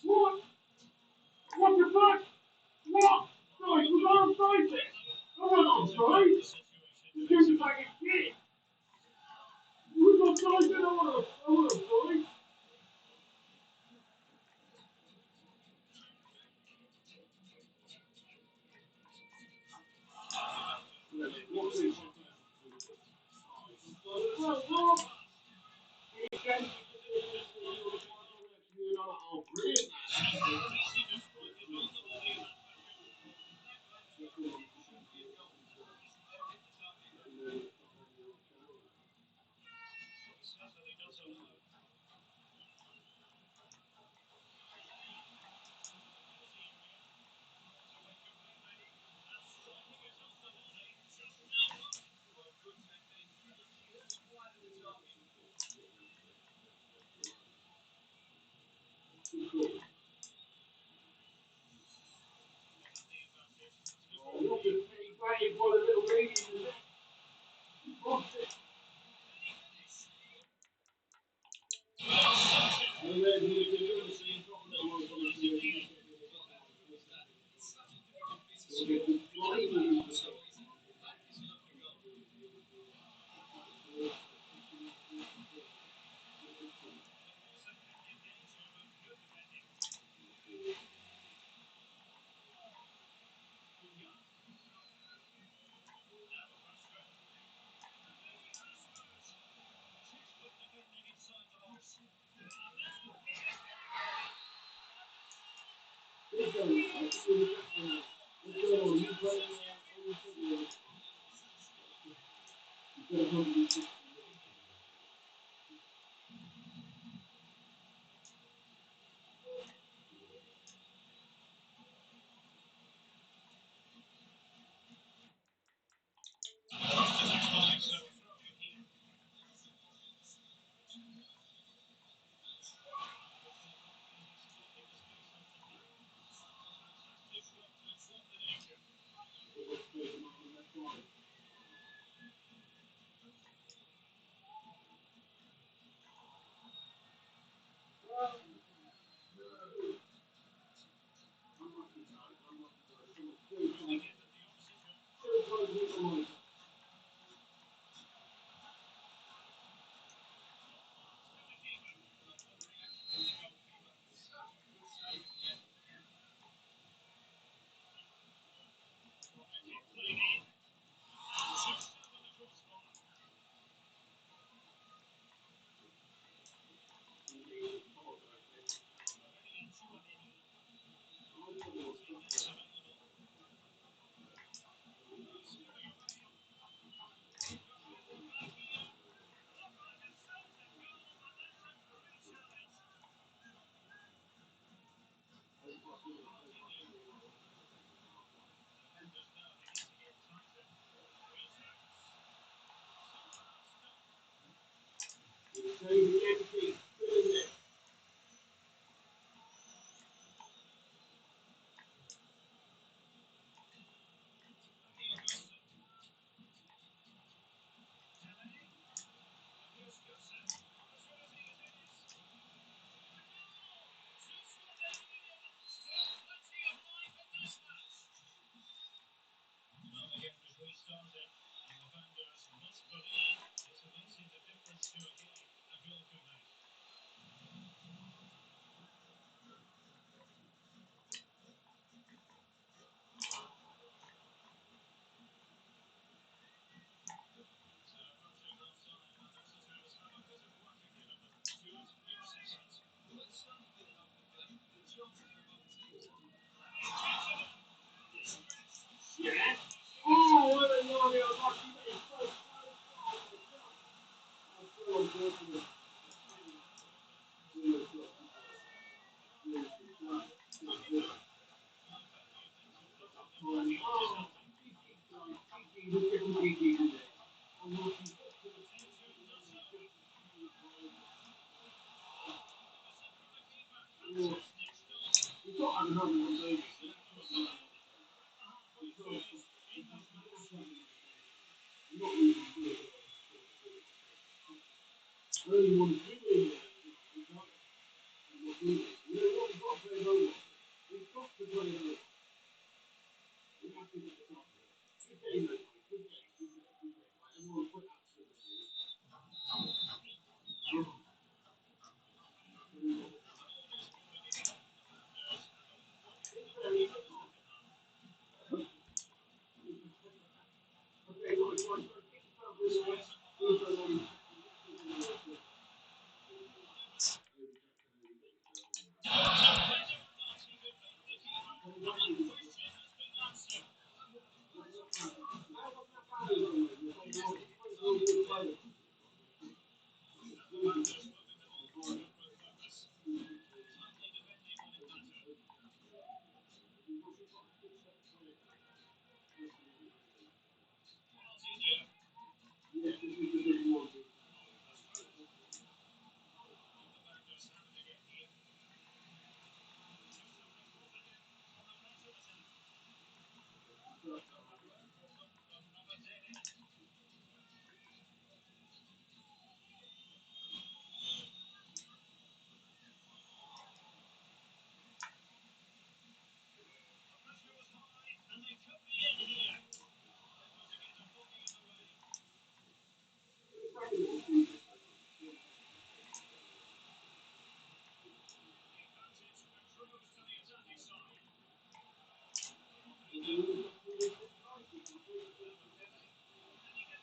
What? What the fuck? What? Guys, was I offside there? I wasn't offside. The dude's like a shit. You was offside then? I wasn't offside. What? Oh, brilliant.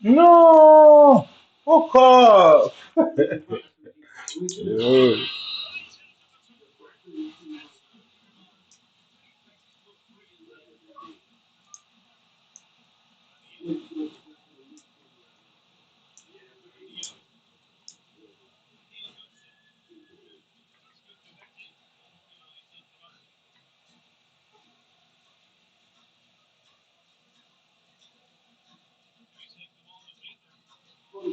No! Fuck off! Yo. Oh,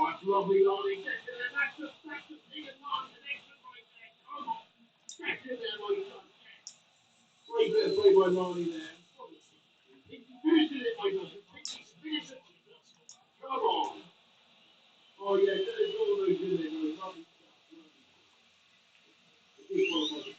that's lovely, Lonnie. That's the thing of mine. The next one right there. Come on. Catch it there, my son. Great bit of play by Lonnie there. He finishes it, my son. Finish it. Come on. Oh, yeah, there's all those in there. No, lovely stuff. The big one by the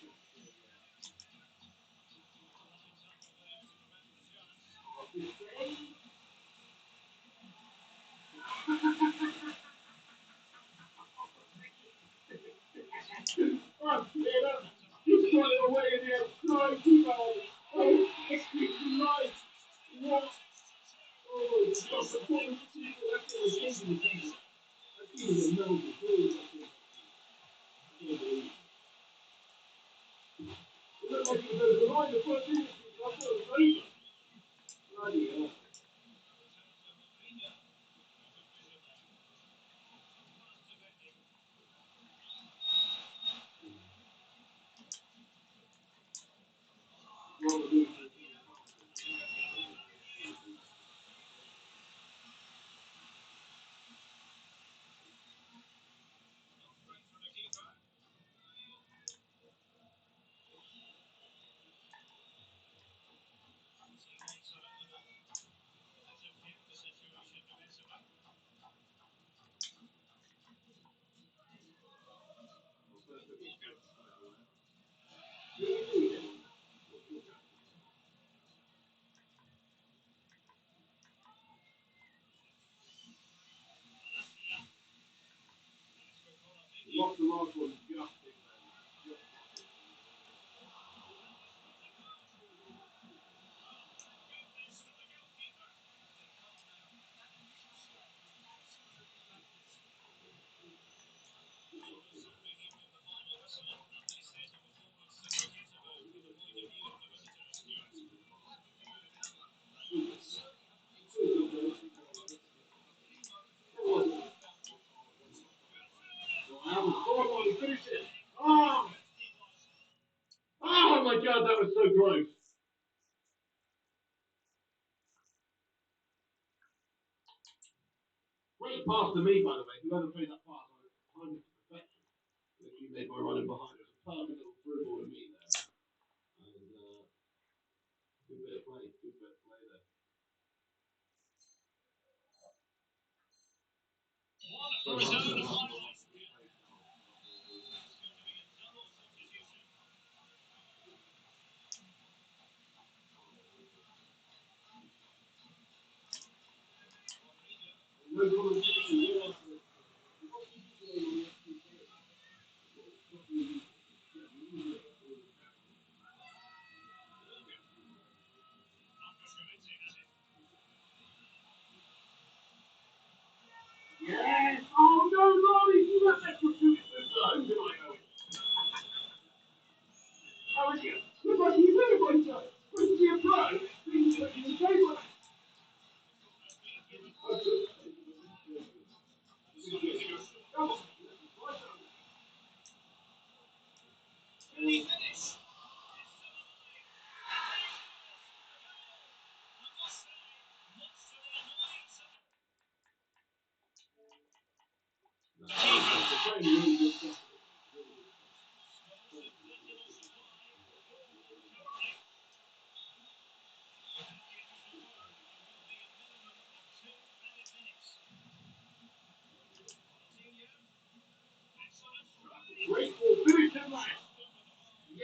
oh, yeah, just got it away in there. Crikey, man. Oh, it's life. What? Oh, God, the bottom two. That's what we're thinking. That team is a melody. It looked like it was the line the first inning. I thought it was over. Bloody hell. Lost the last one just big, man. Oh, he finished it. Oh, oh my God, that was so close. Great pass to me, by the way. Whoever played that pass, I timed it to perfection. Literally made my running behind. It was a perfect little through ball to me there. And good bit of play. Good bit of play there. No competition. Yes. Oh no, Ronnie, you left that for two times tonight. How was you? Look like you did it, Winter. Went to be a pro. Things that you take one.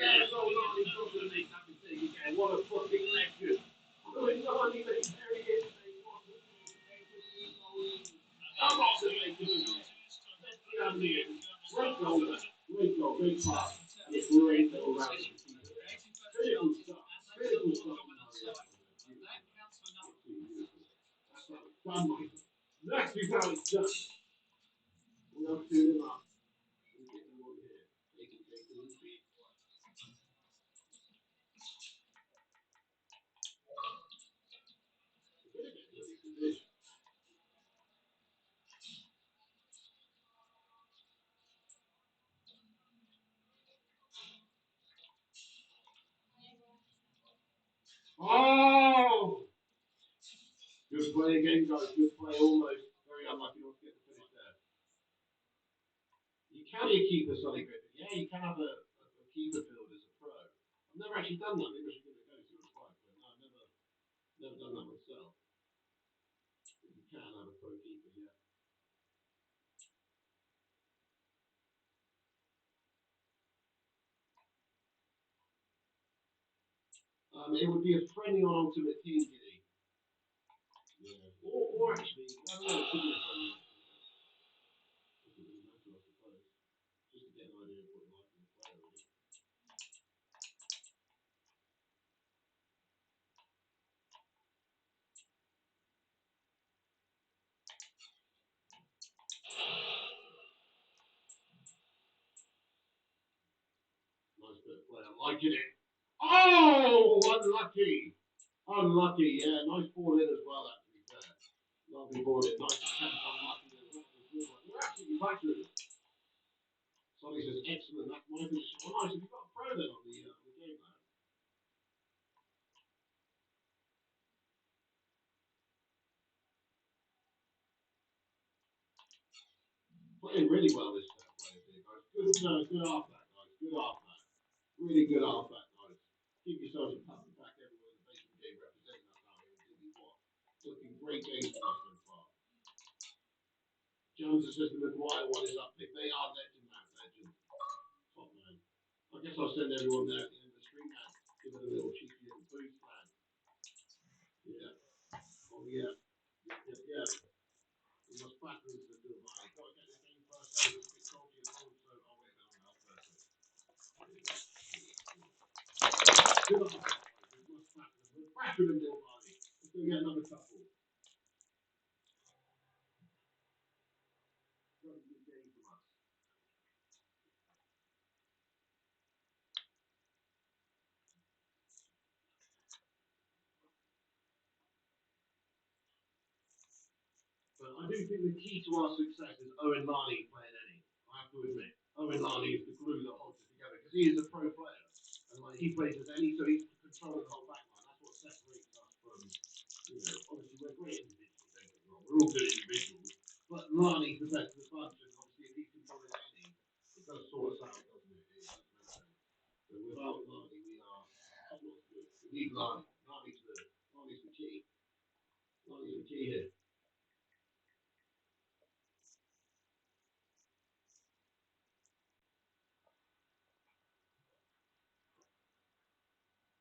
Yeah, so long, he's got to make that mistake again. What a fucking legend. So it's not only that he's very good, come on, to make it again. Let's get on the end. Great goal, great pass. And it's great little round of the keeper there. Critical stuff. Critical stuff. That's how it's done, Michael. That's how it's done. We'll have to do them up. We'll get them on here. Take it. Oh! Good play again, guys. Good play, almost. Very unlucky not to get the finish there. You can be a keeper, Sonny Griffin. Yeah, you can have a keeper field as a pro. I've never actually done that. Maybe I should give it a go, see what it's like. But no, I've never done that myself. But you can have a pro keeper, yeah. It would be a friendly on Ultimate Team, Giddy. Yeah. Or actually, I don't know, it could be a friendly. It doesn't really matter, I suppose. Just to get an idea of what you like from the player, really. Nice bit of play. I'm liking it. Oh, unlucky. Unlucky, yeah. Nice ball in as well, that, to be fair. Lovely ball in. Nice attempt, unlucky as well. You're absolutely battering it. Sonny says, excellent. That's my position. Oh, nice. Have you got a pro then on the game, man? Playing really well, this player here, guys. Good halfback, guys. Good halfback. Really good halfback, guys. Keep yourselves a pat on the back, everyone in the basement game representing us out here in Disney What? Looking great games for us so far. Jones says the McGuire one is up pick. They are legend, man. Legend. Top man. I guess I'll send everyone there at the end of the stream, man. Give it a little cheeky little boost, man. Yeah. Oh, yeah. Yeah. We must batter into the Dubai. Got to get this game first. That was a bit dodgy at the moment, so I'll wait that one out first. Good on that. We must batter them. We're battering them, Dubai. Let's go get another couple. Very good game from us. But I do think the key to our success is Owen Larney playing any. I have to admit, Owen Larney is the glue that holds us together because he is a pro player. And like he plays as any, so he's controlling the whole back line. That's what separates us from, obviously we're great individuals, don't get me wrong. We're all good individuals. But Larney's the best of the bunch, and obviously if he's controlling any, it does sort us out, doesn't it? It does make sense. So without Larney, we are not good. We need Larney. Larney's the key. Larney's the key here.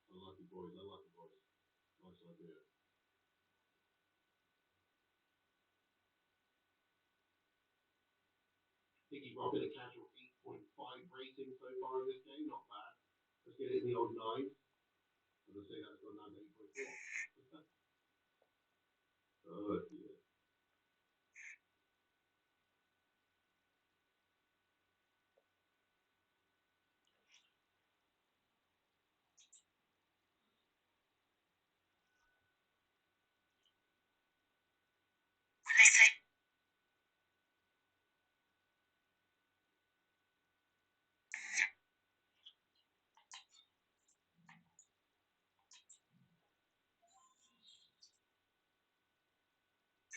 Unlucky boys, unlucky boys. Nice idea. I think he's rocking a casual 8.5 rating so far in this game. Not bad. Let's get it in the old 9. As I say, that's gone down to 8.4. Oh, yeah.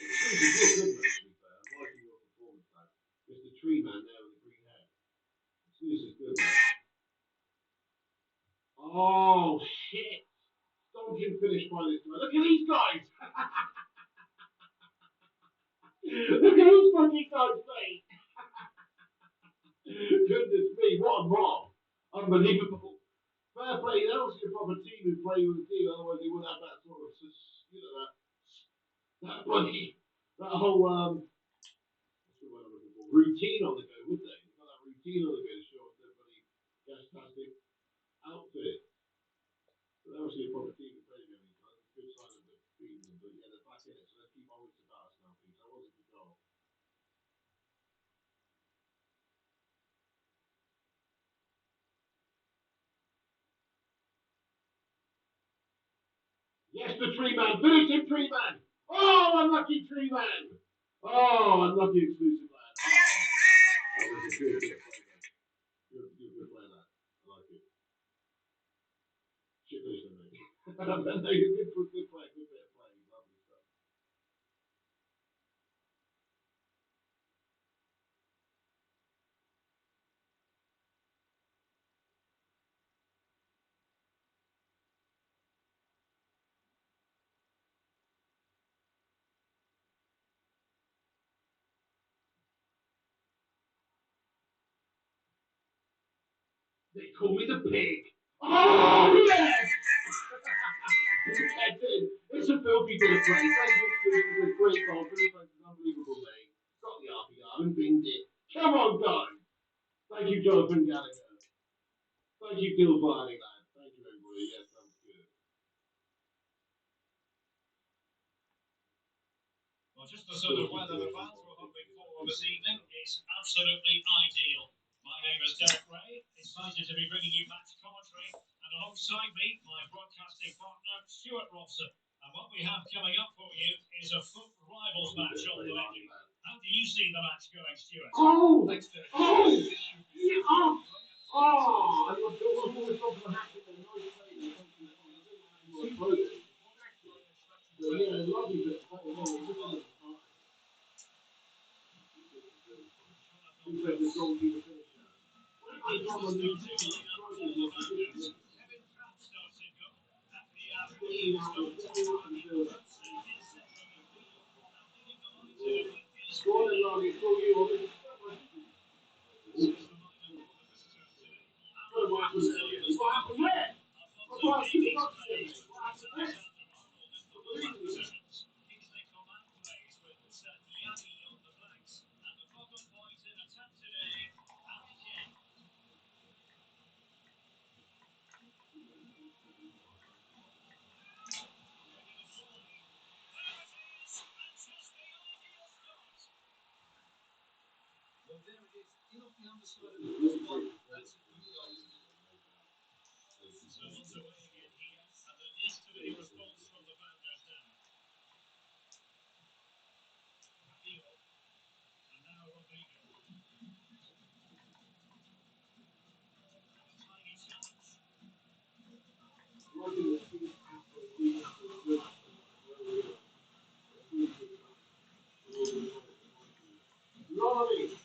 You're good, man, to be fair. I'm liking your performance, man. Mr. Tree Man there with the green hair. This is good, man. Oh, shit. Stonking finish by this guy. Look at these guys. Look at these fucking guys' face. Goodness me, what a mob. Unbelievable. Fair play. They're obviously a proper team who play with a team. Otherwise, they would have that sort of, that bloody, that whole what's the word I'm looking for? Routine on the go, would they? They've got that routine on the go to show off their bloody fantastic outfit. So they're obviously a proper team who play together. That's a good sign of the beating them. But yeah, they're back in it. So let's keep on with about us now, please. That was a good goal. Yes, the tree man. Finish him, tree man. Oh, unlucky tree man. Oh, unlucky exclusive man. Oh, that was a good play, mate. Good play, lad. I like it. Shit, those mate. But no, good play, good bit of play. Lovely stuff. They call me the pig. Oh, yes! It's a filthy bit of play. Thank you, exclusive. A great goal. Philip Francis is unbelievable, mate. Got the RPR and binged it. Come on, guys. Thank you, Jonathan Gallagher. Thank you, Gil Barney, lad. Thank you, everybody. Yes, that was good. Well, just the sort of weather the fans were hoping for this evening. It's absolutely ideal. My name is Derek Ray. Excited to be bringing you match commentary. And alongside me, my broadcasting partner, Stuart Robson. And what we have coming up for you is a foot rivals match on the menu. How do you see the match going, Stuart? Oh! Thanks, Derek. Oh! Yeah! Oh! I'm not sure what was going to happen. Nice play. But yeah, lovely bit of play. Who the goalkeeper finished now? I can't believe it. Kevin Trapp starts in goal. At the Go on and log it. Go you. What happened there? What happened there? Well, there it is, in off the underside of the crossbar. That's really so once away again here, and there is to be a response from the founders now. Rapio, and now Rodrigo. A tiny chance. Cross. Now, Rapio.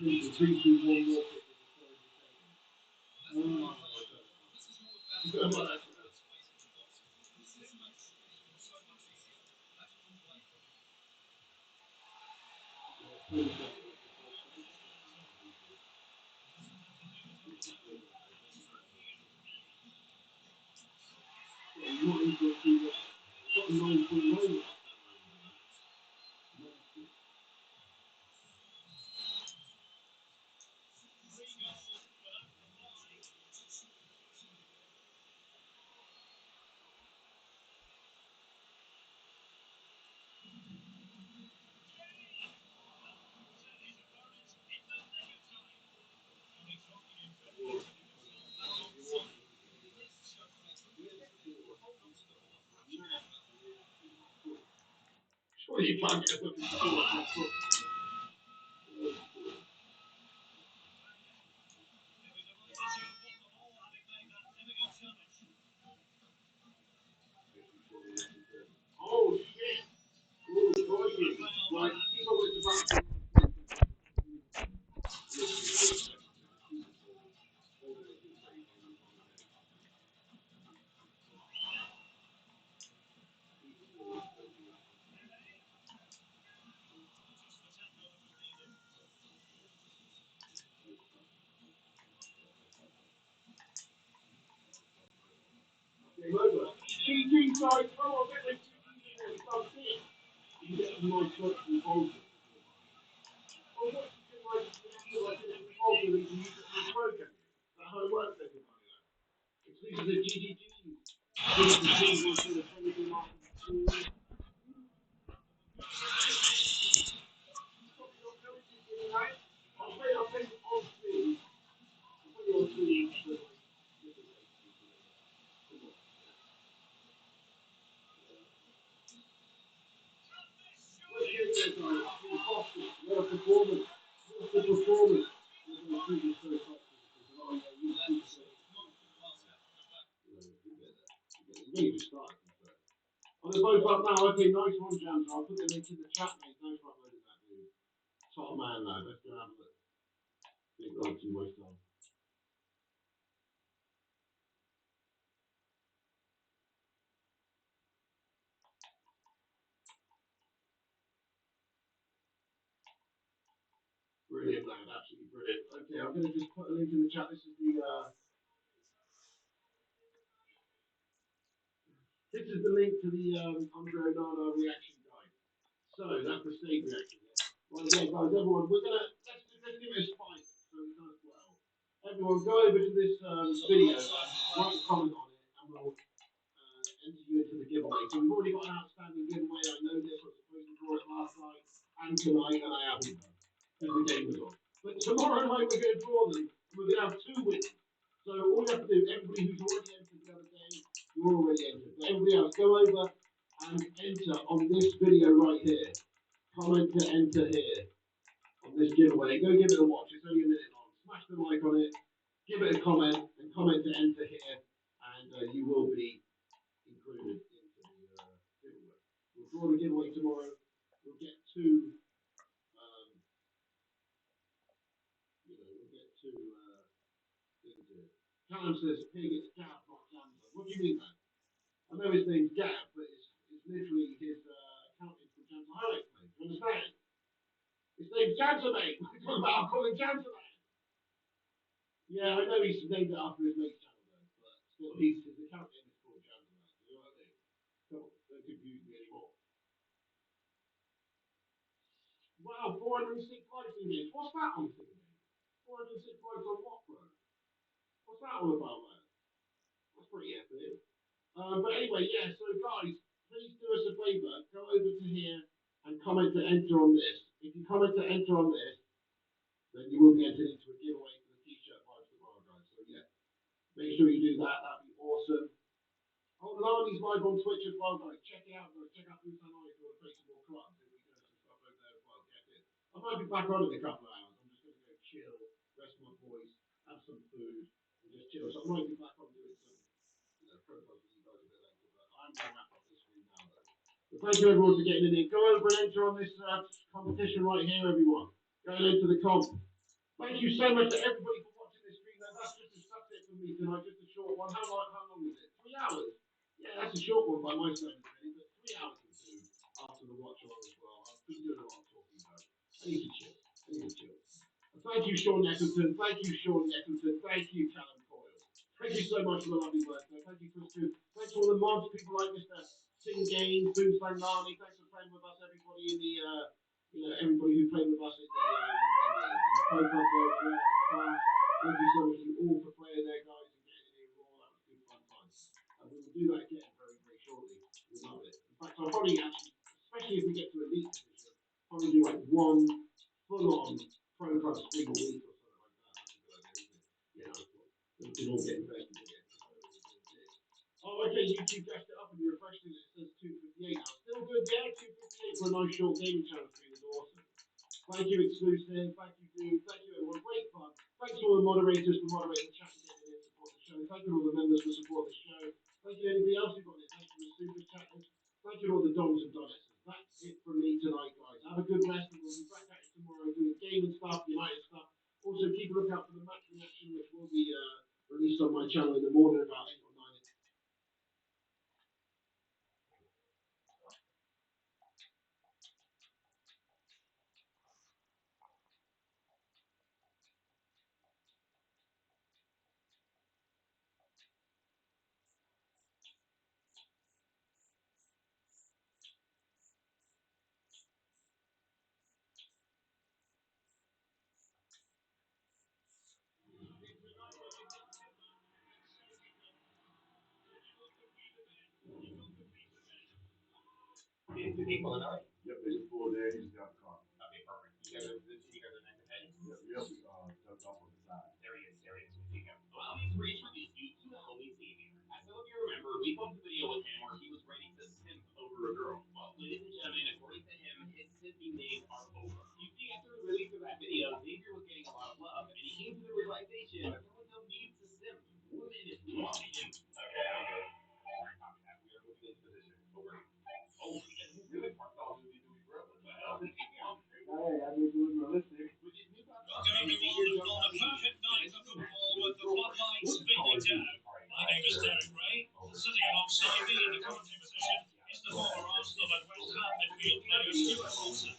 Rodrigo. Well, you can't get a fucking score. Oh shit! Oh, crikey! Right, you know what it's about. Game over. GG, guys. Come on, get those GGs in there. We can't see it. You can get some nice shots from Bolton. Well, what you can like, you like it from Bolton, you can use it for a pro, can you? Is that how it works, everybody? It's these are the GGGs. These are the G's instead of anything after the G's. I'll play it on speed. I'll play it on speed. What a performance. What's the performance? Oh, they're both up now. Okay, nice one, Jams. I'll put the link in the chat, mate. Thanks for uploading that, dude. Top man, though. Let's go have a look. Big right to West Ham. Brilliant, man. Absolutely brilliant. Okay, I'm going to just put a link in the chat. This is the link to the Andre Onana reaction guide. So that's the stage reaction. Right, yeah, guys, everyone, let's give it a spike so it does well. Everyone, go over to this video and write a comment on it, and we'll enter you into the giveaway. So we've already got an outstanding giveaway. I know this was supposed to draw it last night and tonight, and I haven't because the game was on. But tomorrow night we're going to draw them. We're going to have 2 wins. So all you have to do, everybody who's already entered the other day, you're already entered. But everybody else, go over and enter on this video right here. Comment to enter here on this giveaway. Go give it a watch. It's only a minute long. Smash the like on it. Give it a comment and comment to enter here, and you will be included into the giveaway. We'll draw the giveaway tomorrow. We'll get 2. We'll get 2 things here. Callum says, "Pig, it's Gav, not Jamza." What do you mean, man? I know his name's Gav, but it's literally his account is for Jamza Highlights, mate. Do you understand? His name's Jamza, mate. What are you talking about? I'm calling Jamza, mate. Yeah, I know he's named it after his mate's channel, though, but still, his account name is called Jamza, mate. You know what I mean? Come on, don't confuse me anymore. Wow, 406 likes in this. What's that on thing, mate? 406 likes on what, bro? What's that all about, man? That's pretty epic. But anyway, yeah, so guys, please do us a favour. Go over to here and comment to enter on this. If you comment to enter on this, then you will be entered into a giveaway for the t-shirt vibes tomorrow, guys. So yeah, make sure you do that. That'd be awesome. Oh, Lani's live on Twitch as well, guys. Check it out, guys. Check out Busan Eye if you want to play some more clubs. And we doing some stuff over there as well. Get it. I might be back on in a couple of hours. I'm just going to go chill, rest my voice, have some food, and just chill. So I might be back on doing some profiles with you guys a bit later. But I'm going to wrap up this stream now, though. But thank you, everyone, for getting in here. Go over and enter on this competition right here, everyone. Going into the comp. Thank you so much to everybody for watching this stream. That's it for me tonight. Just a short one. How long was it? 3 hours. Yeah, that's a short one by my standards, really, but 3 hours will do after the watch along as well. I've been doing a lot of talking about. I need to chill. And thank you, Sean Eccleston. Thank you, Sean Eccleston. Thank you, Callum Coyle. Thank you so much for the lovely words there. Thank you, Chris. Thanks to all the mods, people like Mr. Sing Game, Boom Nani. Thanks for playing with us, everybody in the, everybody who played with us in the profile there. Thank you so much to you all for playing there, guys, and getting in here raw. That was good fun times. And we will do that again very, very shortly. We love it. In fact, I'll probably actually, especially if we get to elite position, probably do like one full-on pro club stream a week or something like that. That's a good idea, isn't it? Yeah, that's cool. We can all get invested again. Oh, okay, YouTube jacked it up and you refreshed it. It says 258 now. Still good there, 258 for a nice short gaming channel stream is awesome. Thank you, Exclusive. Thank you, Dude. Thank you, everyone. Great fun. Thanks to all the moderators for moderating the chat and getting in to support the show. Thank you to all the members for supporting the show. Thank you to anybody else who got in. Thank you to the super chatters. Thank you to all the dons and donetters. That's it from me tonight, guys. Have a good rest, and we'll be back at it tomorrow doing gaming stuff, United stuff. Also, keep a lookout for the match reaction, which will be released on my channel in the morning about 8 or 9. Is the people in LA? Yep, they just pulled there. He just got the car. Okay, perfect. You guys are nice and headed? Yep, yep. We jumped off on the side. There he is. There he is. We see him. Allow me to reintroduce you to the homie Xavier. As some of you remember, we filmed a video with him where he was ready to simp over a girl. Well, ladies and gentlemen, according to him, his simping days are over. You see, after the release of that video, Xavier was getting a lot of love, and he came to the realization that there was no need to simp. Women want him. Okay. Copy that. We are moving into position. Over. Oh, you really parked all the way to the grill. What the hell? Hey, I think it was realistic. Welcome everyone for the perfect night of football with the floodlights beaming down. My name is Derek Ray. Sitting alongside me in the commentary position is the former Arsenal and West Ham midfield player Stuart Robson.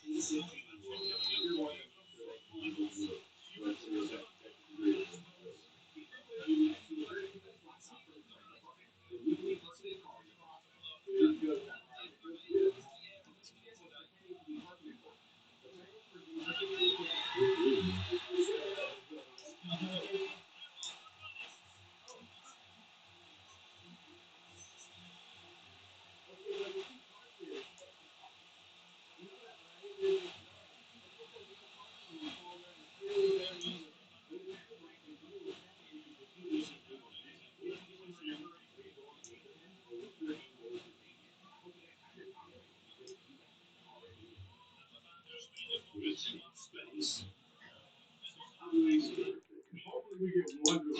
Hopefully we get one good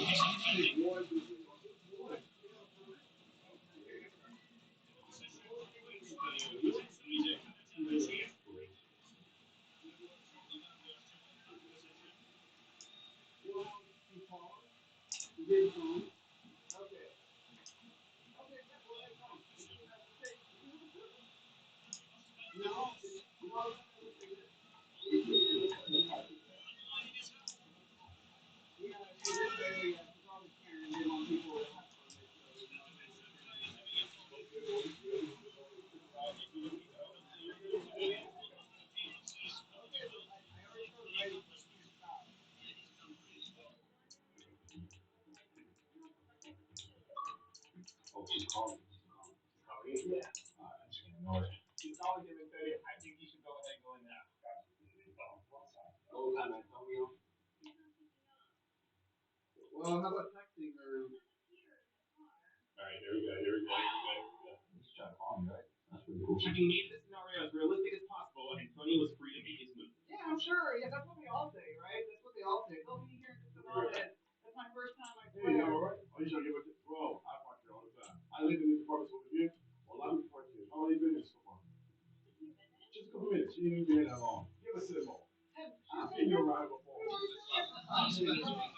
one. Oh, she's calling. Yeah. I'm just gonna ignore it. She's calling him and said, I think you should go ahead and go in now. Oh, San Antonio. Well, how about texting or? All right, here we go. Let's try to call me, right? That's pretty cool. Having made the scenario as realistic as possible, Antonio was free to make his move. Yeah, I'm sure. Yeah, that's what they all say, right? That's what they all say. They'll be here just about it. That's my first time I Hey, swear. all right. Oh, you should give it to 12. I park here all the time. I live in these apartments over here. Well, I'm parked here. How long you been here so far? Just a couple minutes. She ain't even been here that long. Give us a more. I've seen you around before. I've seen you around.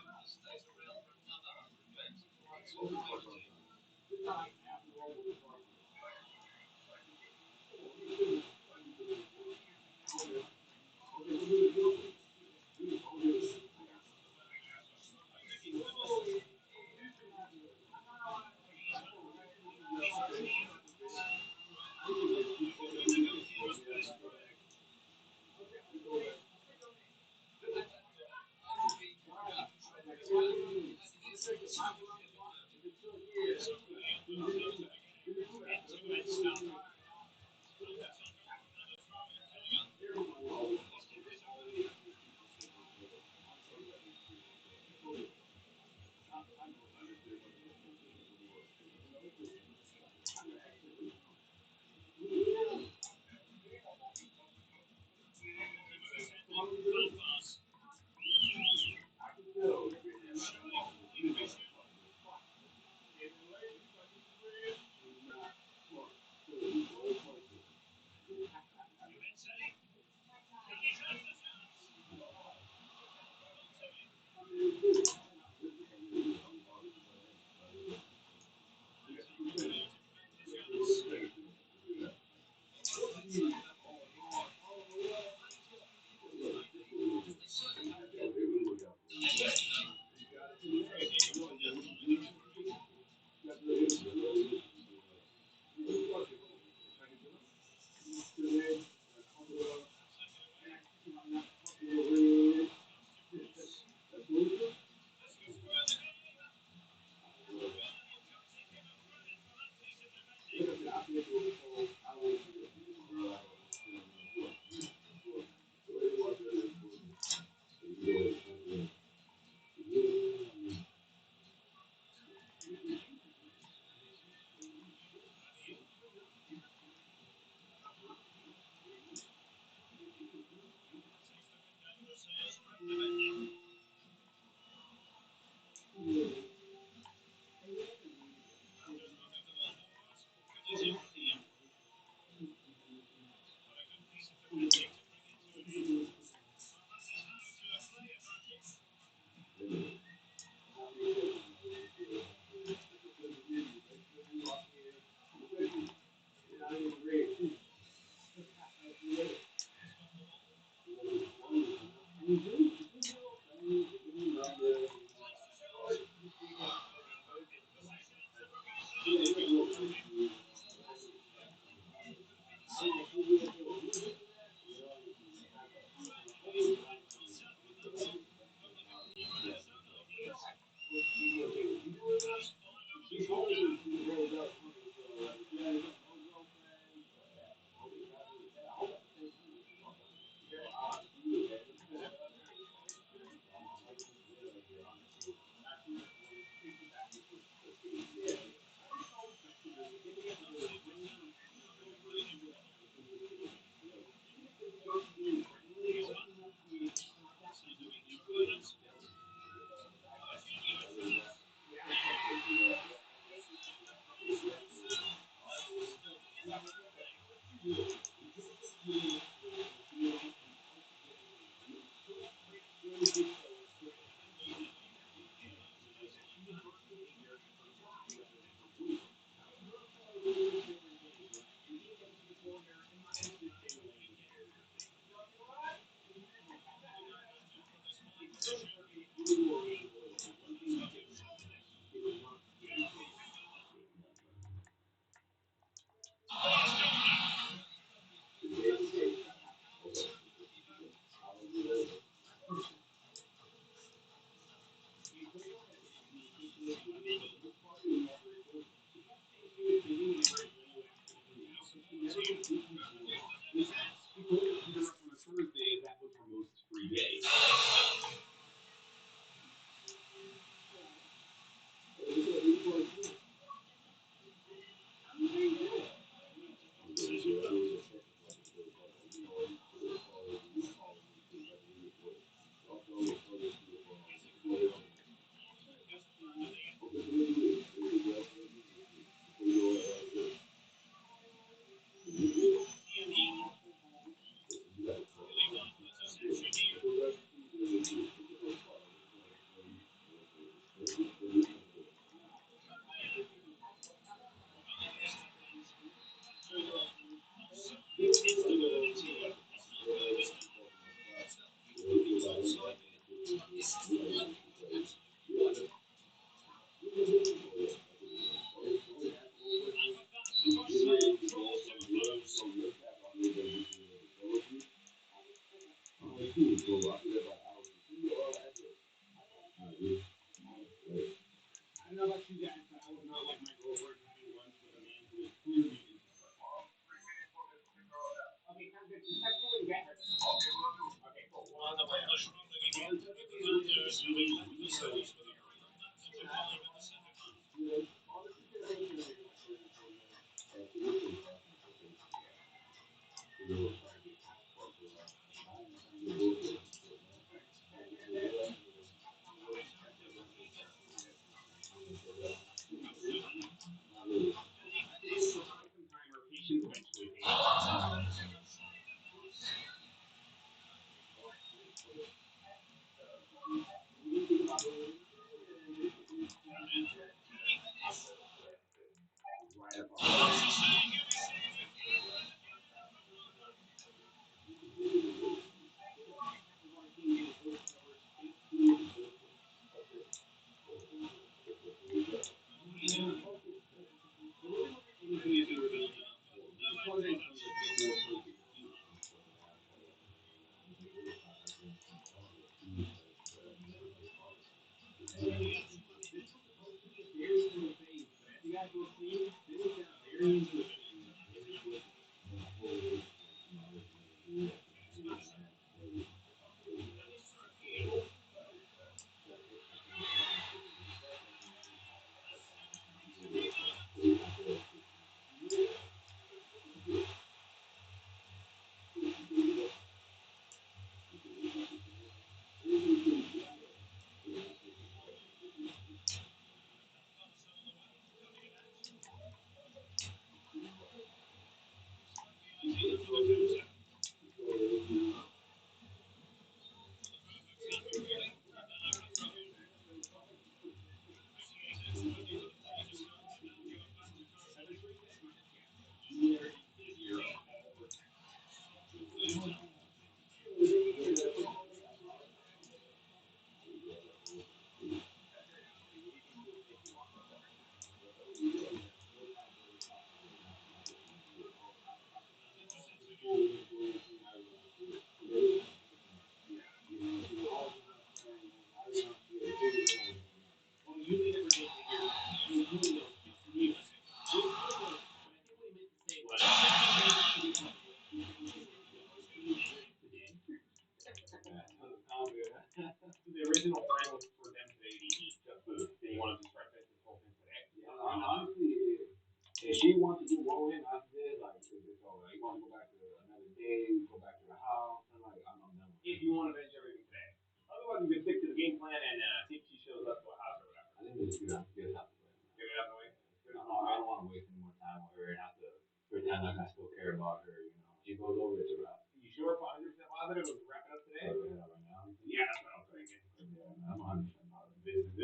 if she wants to go roll in after this, like, it's all right. You want to go back to another day, go back to the house, and like, I'm done. If you want to finish everything today. Otherwise, you can stick to the game plan and see if she shows up to a house or whatever. I think we just get it out the way. Get it out the way? I don't want to waste any more time with her and have to pretend like I still care about her, you know. She goes over, it's a wrap. You sure 100% positive we'll wrap it up today? Yeah, right now. Yeah, that's what I was thinking. Yeah, I'm 100% positive. This is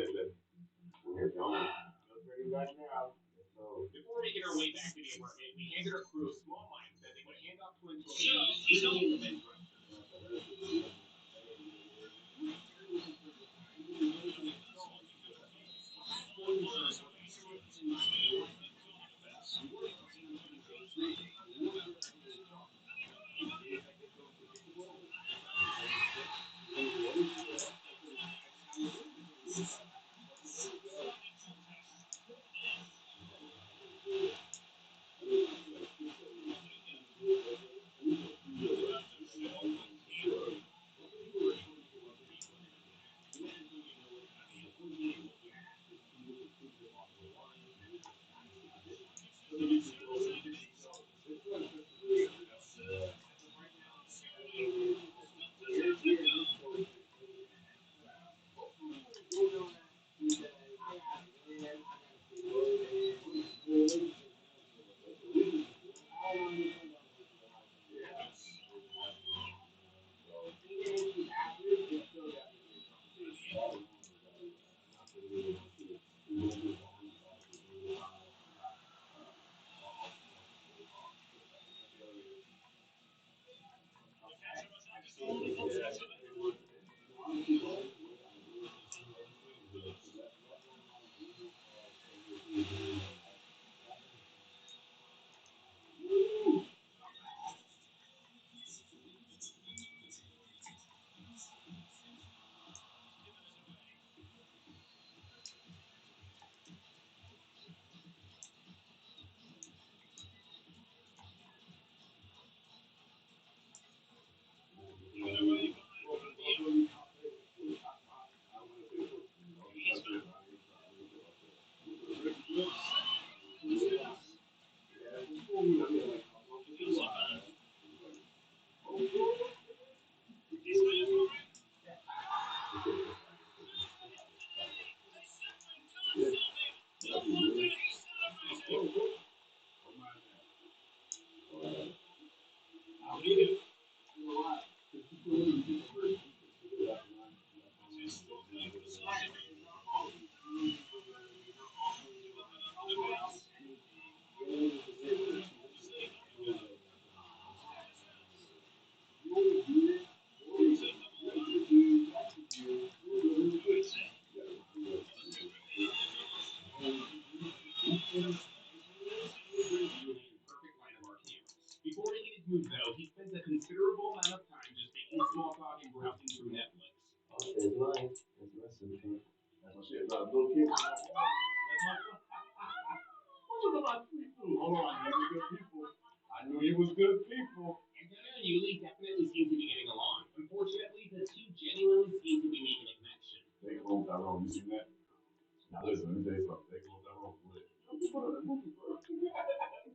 we're going. Feels pretty right now. So, before making our way back to the apartment, we handed our crew a small line that they would hand off to until the men's restroom. Before making his move, though, he spends a considerable amount of time just making small talk and browsing through Netflix. Okay, it's nice. It's nice. That's my shit. About little kids. That's my son. What was about sweet food? Hold on, you was good people. I knew you was good people. And Gunnar and Yuli definitely seem to be getting along. Unfortunately, the two genuinely seem to be making a connection. They rolled that wrong. You seen that? Now listen, let me tell you something. They rolled that wrong.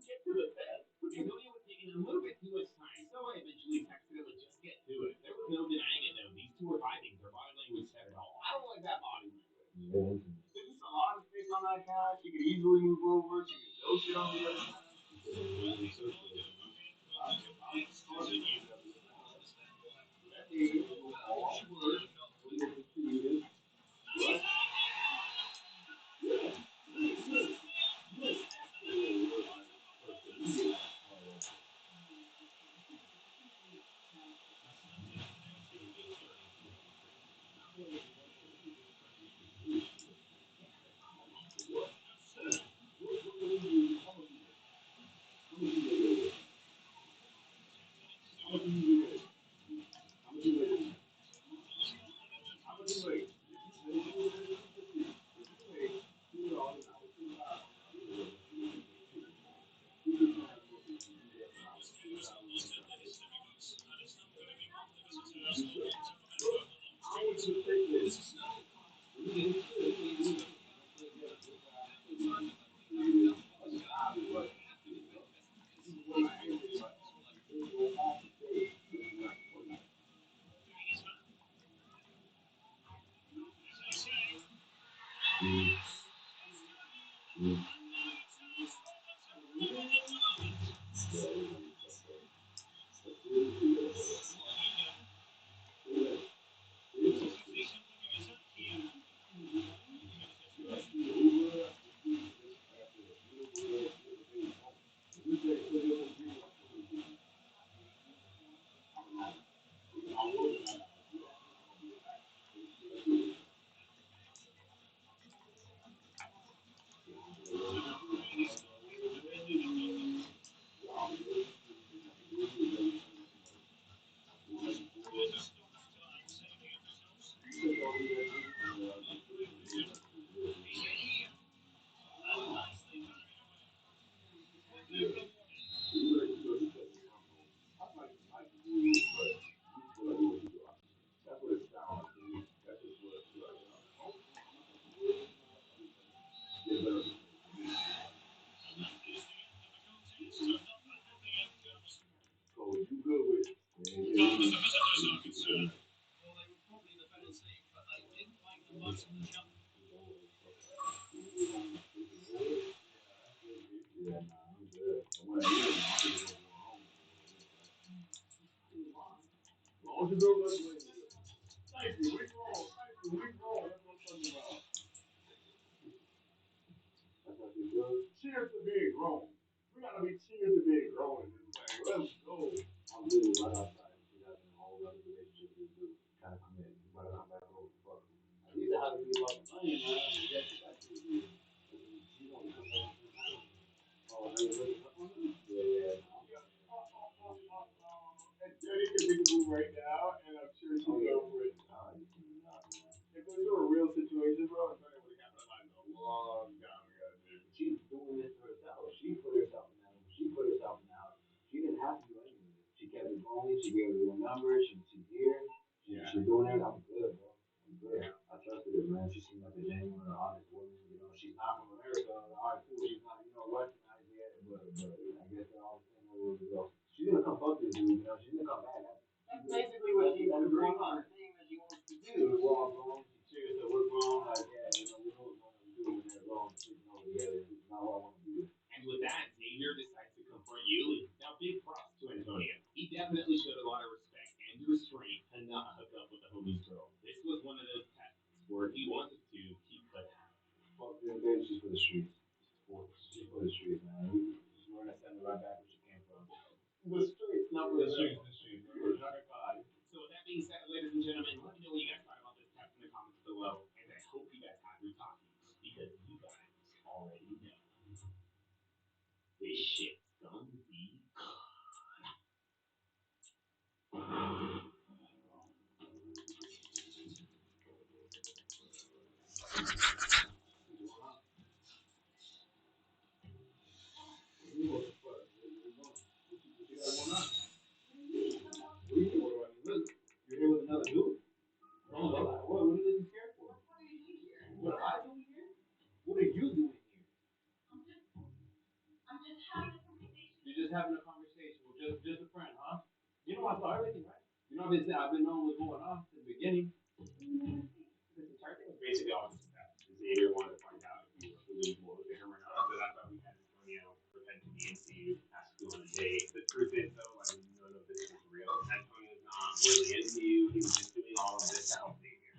Get to the test. Antonio was taking a little bit too much time, so I eventually texted him and just get to it. There was no denying it though. These two are vibing. Their body language said it all. I don't like that body language. Yeah. There's just a lot of space on that couch. She could easily move over. She could throw shit on the other side. Cheers to being grown. We gotta be cheers to being grown in this thing. Let's go. I'm literally right outside. She has a whole other relationship with this dude. Kind of commit. You better come back over. Fuck. I used to have to be about the money, man. Yes, actually. She's only come back to the house. Oh, are you looking up on me? Yeah. And Jenny can make a move right now, and I'm sure she'll go for it. If this were a real situation, bro, I'm telling you, would have capitalized a long time ago, dude. She's doing this for herself. She put herself in that. She put herself in the house. She didn't have to do anything. She kept it going. She gave her a number. She's here. She's doing it. I'm good, bro. I'm good. I trusted her, man. She seemed like a genuine, honest woman. You know, she's not from America. All right, cool. She's not, westernized yet, but I guess they're all the same over the world. She's gonna come fuck this dude. You know, she's gonna come back. That's basically what she's doing on her thing that she wants to do. We're all grown. She's serious that we're grown. Like, yeah, we know what's going to do when they're grown, sleeping over together. It's not what I want to do. And with that, Xavier decides to confront you. Now, big props to Antonio. He definitely showed a lot of respect and restraint to not hook up with the homie's girl. This was one of those tests where if he wanted to, he could have. Fuck this bitch. She's for the streets. She's for the streets, man. We're going to send her right back where she came from. The streets, not for the streets. The streets. We're not going to. So with that being said, ladies and gentlemen, let me know what you guys thought about this test in the comments below. And I hope you guys have your copies because you guys already know this shit's gonna be. Look, you're here with another dude? No, what are you here for? What am I doing here? What are you doing here? You're just having a conversation with just a friend, huh? You know I saw everything, right? You know I've been knowing what's going on since the beginning. This entire thing was basically all just a test. Xavier wanted to find out if you were believable to him or not. So that's why we had Antonio pretend to be into you, ask you on a date. The truth is, though, I mean, none of this is real. Antonio's not really into you. He was just doing all of this to help Xavier.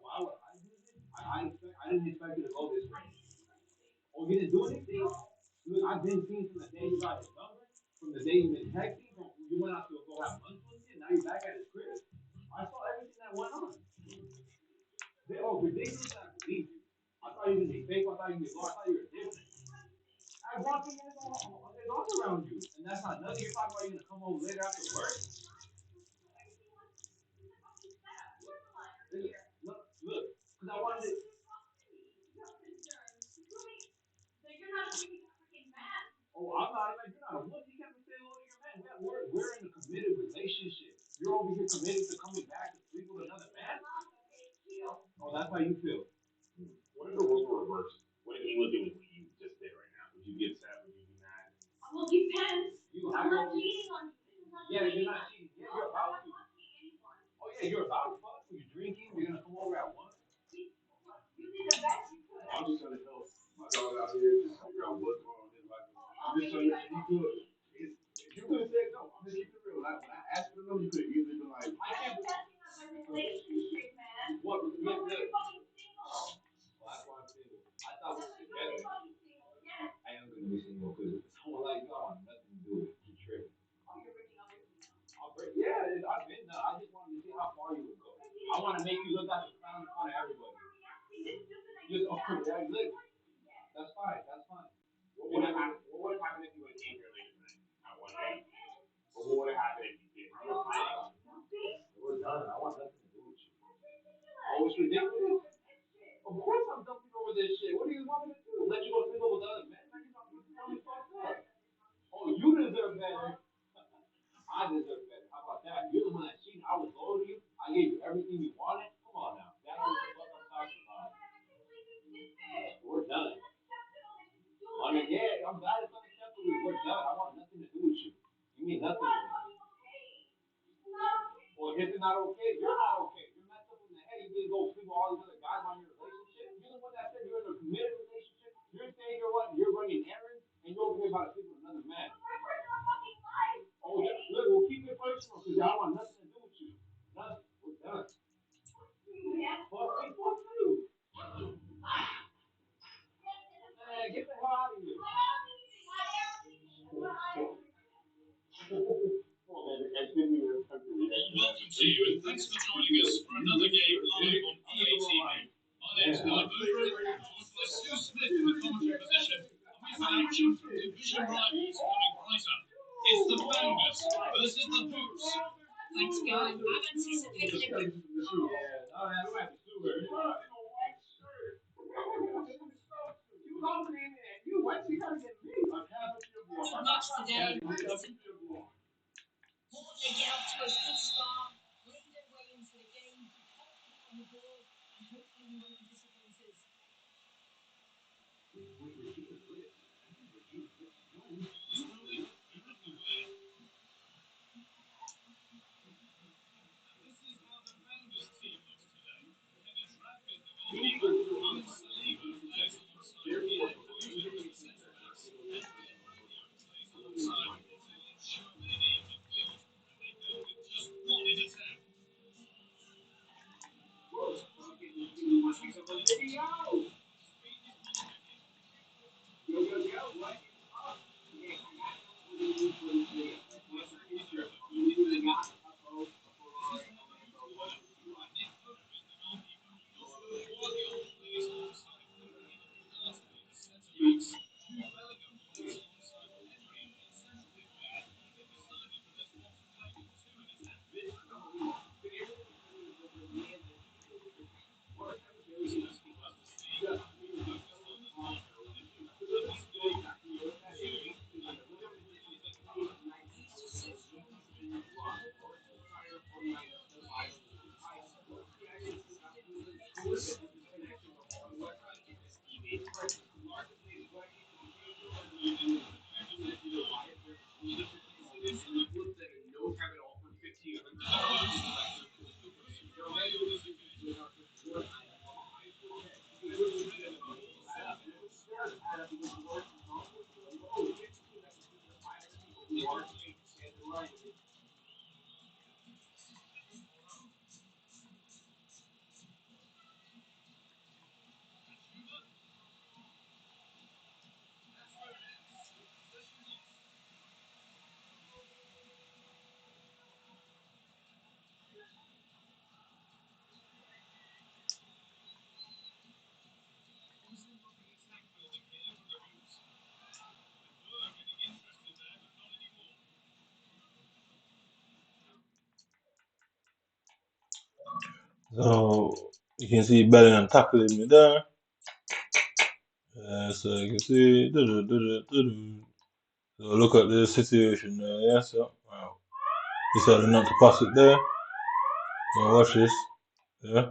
Why would I do this? I didn't expect it to go this way. Oh, you didn't do anything? Look, I've been seeing from the day you got his number, from the day you've been texting, from you went out to go have lunch with him, now you're back at his crib. I saw everything that went on. Ridiculous that I believe you. I thought you were gonna be fake, I thought you were gonna be lost, I thought you were different. I walked in there's all around you. And that's not nothing. You're talking about you gonna come over later after work. Look, because I wanted to. Oh, I'm not. Like, you're not a woman. You can't be saying hello to your man. We're in a committed relationship. You're over here committed to coming back to sleep with another man. Oh, that's how you feel. What if the roles were reversed? What if he was doing what you just did right now? Would you get upset? Would you be mad? Well, depends. I'm not cheating on you. Yeah, you're not cheating. Yeah, you're about to. Hey, you're about to fuck? You're drinking? You're gonna come over at 1? You did the best you could. I'm just trying to help my dog out here just figure out what's going on in his life. I'm just trying to make sure he good. If you could have said no, I'm just keeping it real. Like, when I asked for the no, you could have easily been like, I am testing out my relationship, man. what? But when you're fucking single. Well, that's why I'm single. I thought we were That's when together. you're fucking single. Yes. I am gonna be single because someone like you, I want nothing to do with it. You tripping. Oh, you're breaking up with me now. Yeah, I've been done. I just wanted to see how far you would go. I want to make you look like a clown in front of everybody. Just, oh, yeah, look. That's fine. That's fine. What would have happened if you would have came here later tonight? At 1 a.m. What would have happened if you did? You were planning on it. We're done. I want nothing to do with you. Oh, it's ridiculous. Of course I'm dumping over this shit. What do you want me to do? Let you go single with other men? Man, you're me fucked up. Oh, you deserve better. I deserve better. How about that? You're the one that cheated. I was loyal to you. I gave you everything you wanted. Come on now. That's what the fuck I'm talking about. We're done. I mean, yeah, I'm glad it's unacceptable. We're done. I want nothing to do with you. You mean nothing to me. Well, if it's not okay, you're not okay. You're messed up in the head. You didn't go sleep with all these other guys on your relationship. You're the one that said you're in a committed relationship. You're saying you're what? You're running errands, and you're over here about to sleep with another man. Oh, yeah. Look, we'll keep it personal because I want nothing to do with you. Nothing. We're done. Fuck you. Man, get the hell out of here. Welcome to you, and thanks for joining us for another game live on EA TV. My name's Guy Boothroyd, joined by Stu Smith in the commentary position, and we've got action from division rivals coming right up. It's the Founders versus the Boots. Thanks, Guy. I'm anticipating it. The match today isn't Morton get off to a good start, working their way into the game, confident on the ball, and hopefully we won't be disappointed. This is how the Founders team looks today. Kevin Trafford, the goalkeeper, Alan Saliba plays alongside Ian Boylan with the centre backs, and Ian Radio plays alongside Dylan Shermany in midfield, and they go with just one in attack. So you can see Bellingham tackling me there. So you can see. So look at the situation there. Yeah, so wow. Decided not to pass it there. Now watch this. Yeah.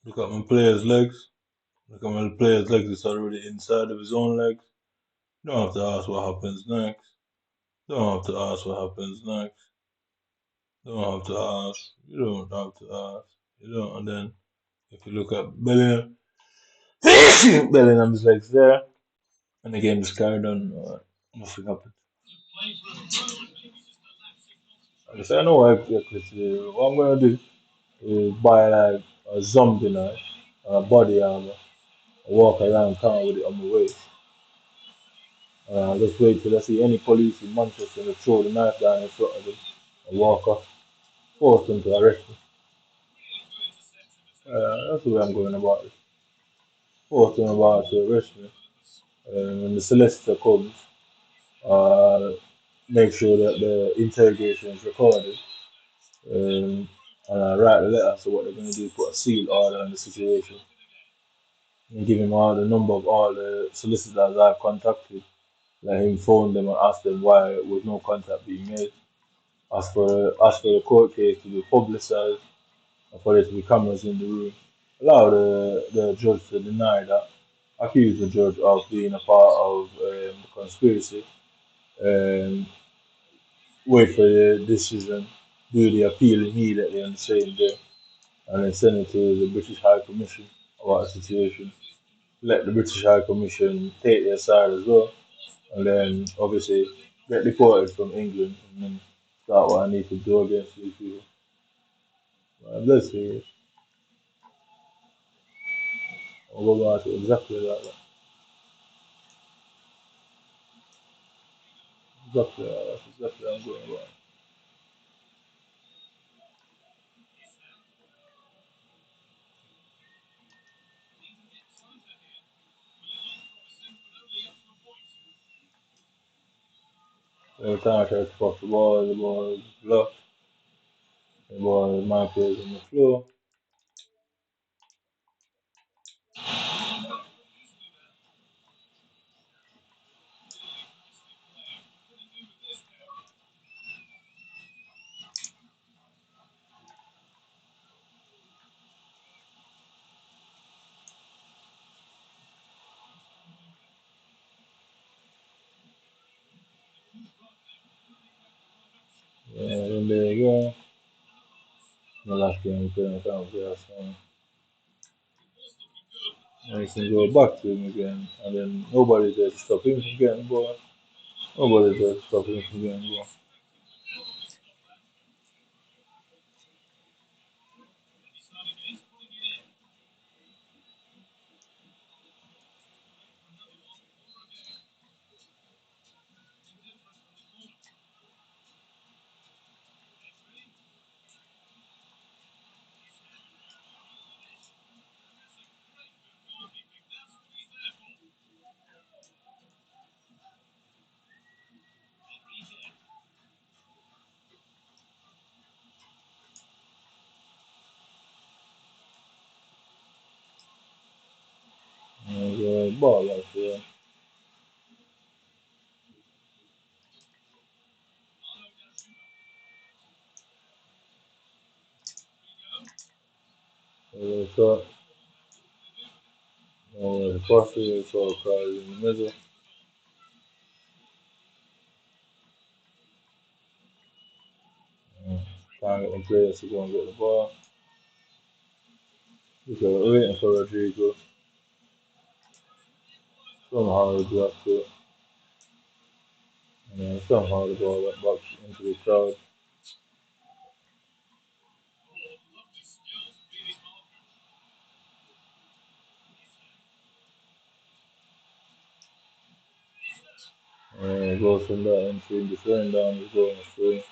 Look at my player's legs. Look at my player's legs. It's already inside of his own legs. Don't have to ask what happens next. Don't have to ask what happens next. Don't have to ask. You don't have to ask. You don't. And then if you look at Bellingham, Bellingham's legs there, and the game just carried on. Nothing happened. Like I said, I know what exactly to do. What I'm gonna do is buy like a zombie knife, a body armor, and walk around town with it on my waist. Just wait till I see any police in Manchester and throw the knife down in front of them and walk off, force them to arrest me. That's the way I'm going about it. Force them about to arrest me. When the solicitor comes, uh, make sure that the interrogation is recorded, um, and I write a letter. So what they're going to do is put a seal order on the situation and give him all the number of all the solicitors I've contacted. Let him phone them and ask them why was no contact being made. Ask for the court case to be publicized and for there to be cameras in the room. Allow the judge to deny that. Accuse the judge of being a part of the conspiracy. Um, Wait for the decision. Do the appeal immediately on the same day, and then send it to the British High Commission about the situation. Let the British High Commission take their side as well, and then obviously get deported from England and then start what I need to do against these people. Let's see. I'll go about it exactly like that. Exactly like that. That's exactly how I'm going about it. Every time I try to fuck the ball is blocked, the ball is my place on the floor. Yeah, then there you go. The last game we played, I can't play last time. And he can go back to him again, and then nobody's there to stop him from getting the ball. Nobody's there to stop him from getting the ball. And ball like that. So, the crosser, so probably in the middle. Uh, Trying to get the players to go and get the ball. Because we're waiting for Rodrigo. Somehow he blocked it. And then somehow the ball went back into the crowd. And it goes from that into the turn down, he's going through.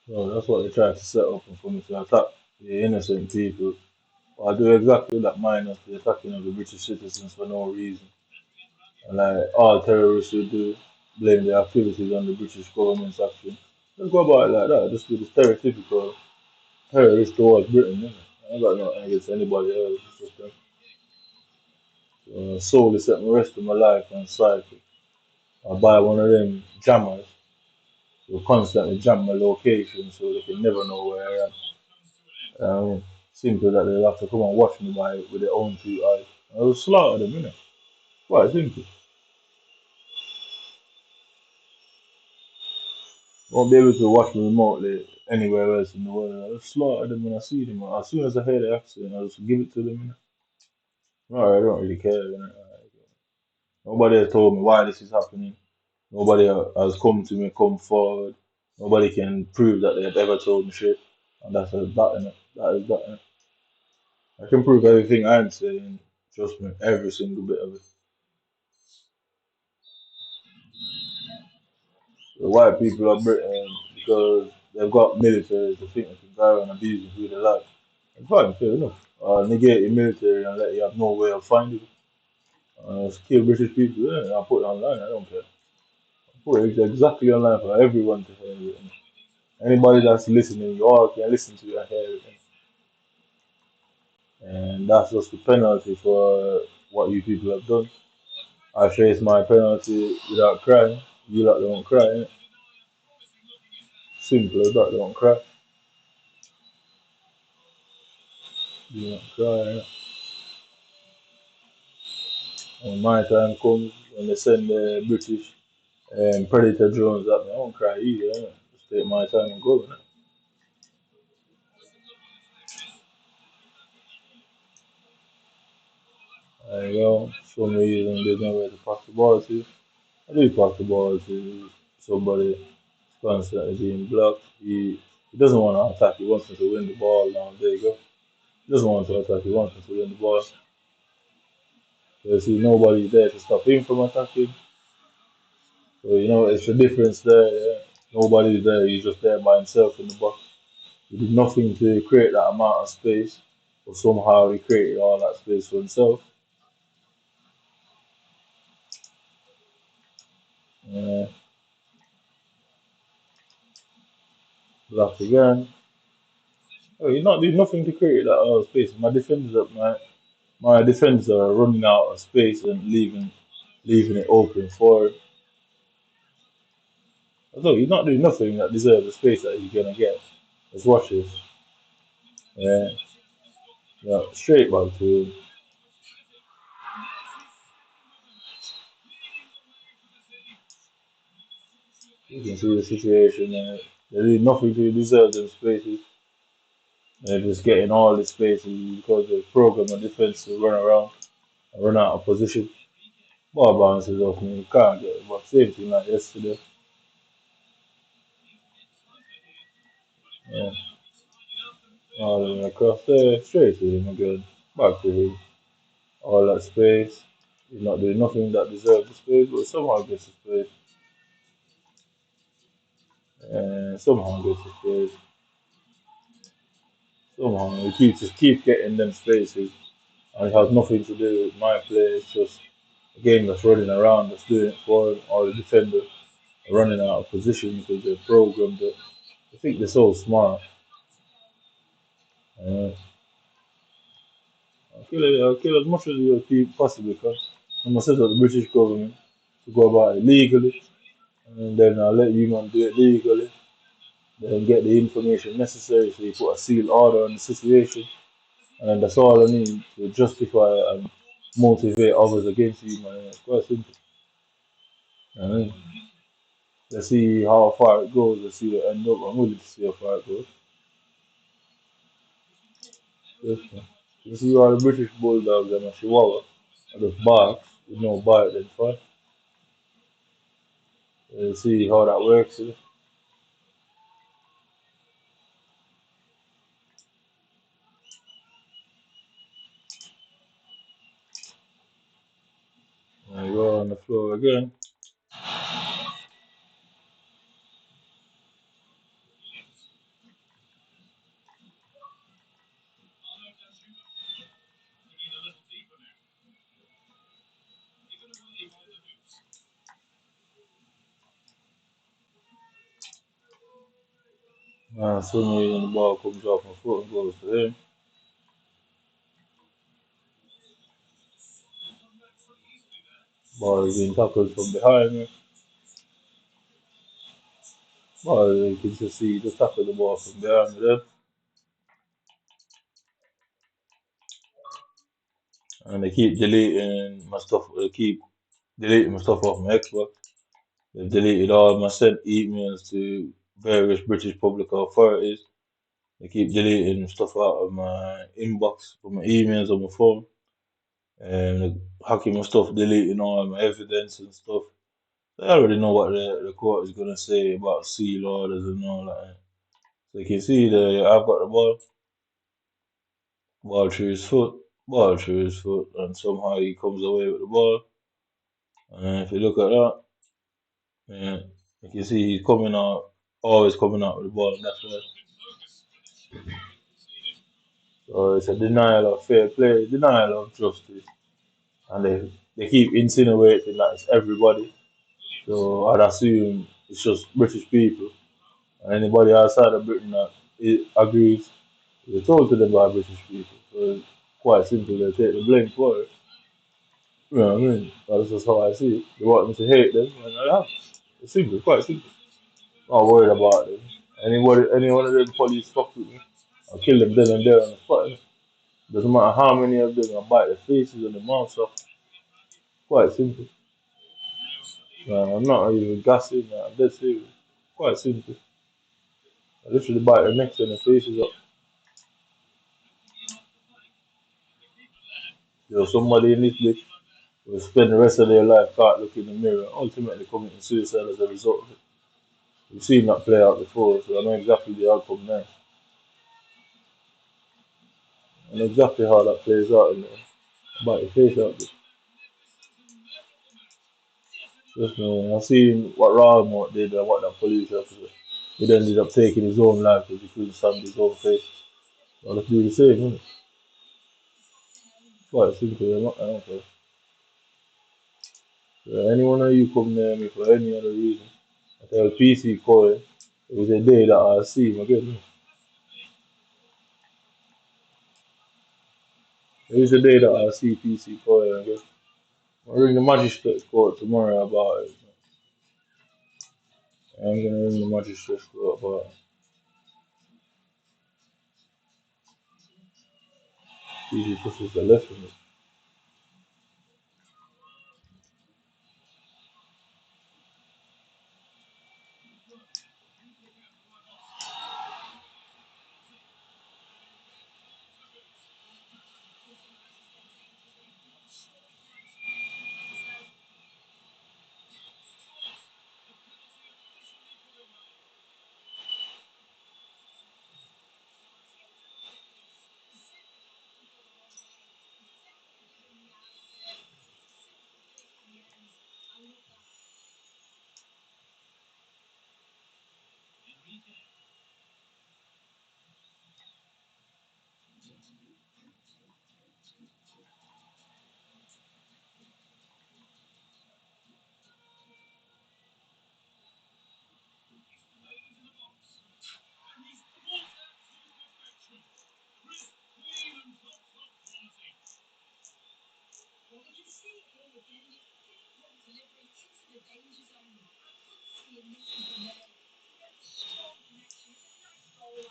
So that's what they tried to set up for me to attack the innocent people. But I do exactly that minus the attacking of the British citizens for no reason. And like all terrorists would do, blame their activities on the British government's action. Just go about it like that. Just do the stereotypical terrorist towards Britain. Innit? I ain't got nothing against anybody else. It's just that solely set the rest of my life on cycle. I buy one of them jammers They constantly jam my location so they can never know where I am. Simple that they'll have to come and watch me with their own two eyes. I will slaughter them, innit? Quite simple. Won't be able to watch me remotely anywhere else in the world. I'll slaughter them when I see them. As soon as I hear the accent, I'll just give it to them, innit? No, I don't really care, innit? Nobody has told me why this is happening. Nobody has come to me, come forward. Nobody can prove that they've ever told me shit. And that's a that, innit? That is that, innit? I can prove everything I'm saying. Trust me, every single bit of it. The white people are Britain because they've got military to think they can go and abuse and who they like. It's fine, fair enough. Negate your military and let you have no way of finding it. Kill British people, yeah, I'll put it online, I don't care. Put it exactly online for everyone to hear it. Anybody that's listening, you all can listen to it and hear it. And that's just the penalty for what you people have done. I face my penalty without crying. You lot don't cry, innit? Simple as that, don't cry. You don't cry, innit? When my time comes, when they send the British Predator drones at me, I won't cry either, innit? Just take my time and go, innit? And you know, for some reason, there's nowhere to pass the ball to. I do pass the ball to somebody constantly being blocked. He doesn't want to attack, he wants me to win the ball now. There you go. He doesn't want to attack, he wants me to win the ball. You see, nobody's there to stop him from attacking. So, you know, it's the difference there. Yeah. Nobody's there, he's just there by himself in the box. He did nothing to create that amount of space, but somehow he created all that space for himself. Uh, Blocked again. Oh, he's not doing nothing to create that space. My defenders are running out of space and leaving it open for him. Although he's not doing nothing that deserves the space that he's gonna get. Let's watch this. Yeah, yeah, straight back to him. You can see the situation. They're doing nothing to deserve them spaces. They're just getting all the spaces because they program the defense to run around and run out of position. Ball bounces off me, you can't get it. But same thing like yesterday. Yeah, all the way across there, straight to him again. Back to him. All that space. He's not doing nothing that deserves the space, but somehow gets the space. And somehow gets the space. Somehow he keep getting them spaces. And it has nothing to do with my play. It's just a game that's running around, that's doing it for him, or the defender running out of position because they're programmed it. I think they're so smart. Uh, I'll kill as much as you possibly can. I'm gonna set up the British government to go about it legally, and then I'll let you man do it legally. Then get the information necessary so you put a sealed order on the situation, and that's all I need to justify and motivate others against you, man. It's quite simple. I let's see how far it goes. Let's see the end up. I'm willing to see how far it goes. Yes, man. You see all the British bulldogs and a Chihuahua, and the barks with no bite, then fine. See how that works. And you go on the floor again. And some reason the ball comes off my foot and goes to him. Ball is being tackled from behind me. Well, you can just see the tackle the ball from behind them, and they keep deleting my stuff. They keep deleting my stuff off my Xbox. They've deleted all my sent emails to various British public authorities. They keep deleting stuff out of my inbox from my emails on my phone, and they're hacking my stuff, deleting all my evidence and stuff. They already know what the court is gonna say about seal orders and all that. So you can see there, I've got the ball through his foot, ball through his foot, and somehow he comes away with the ball. And if you look at that, yeah, you can see he's coming out, always coming out with the ball. That's why. So it's a denial of fair play, denial of justice, and they keep insinuating that it's everybody. So I'd assume it's just British people, and anybody outside of Britain that agrees, they're told to them by British people. So it's quite simple. They take the blame for it. You know what I mean? That's just how I see it. They want me to hate them, and I have. It's simple, quite simple. Not worried about them. Any one of them police fuck with me, I'll kill them then and there on the spot. Doesn't matter how many of them, I bite their faces and their mouths off. Quite simple. I'm not even gassing, I'm dead serious. Quite simple. I literally bite their necks and their faces up. Somebody in this bitch will spend the rest of their life can't look in the mirror, ultimately committing suicide as a result of it. We've seen that play out before, so I know exactly the outcome now. I know exactly how that plays out in there. Bite your face out. Just man, I seen what Ramo did and what that police officer. He then ended up taking his own life because he couldn't stand his own face. Well, let's do the same, innit? Quite simple, I don't care. Anyone of you come near me for any other reason, I tell PC Coil, it was a day that I'll see him again. It was a day that I'll see PC Coil again. I'll ring the magistrate court tomorrow about it. I'm gonna ring the magistrate court about it. PC pushes the left of me. Well, we can see it here again. What delivery into the danger zone. I couldn't see him missing from there. He had strong connection. It's a nice goal.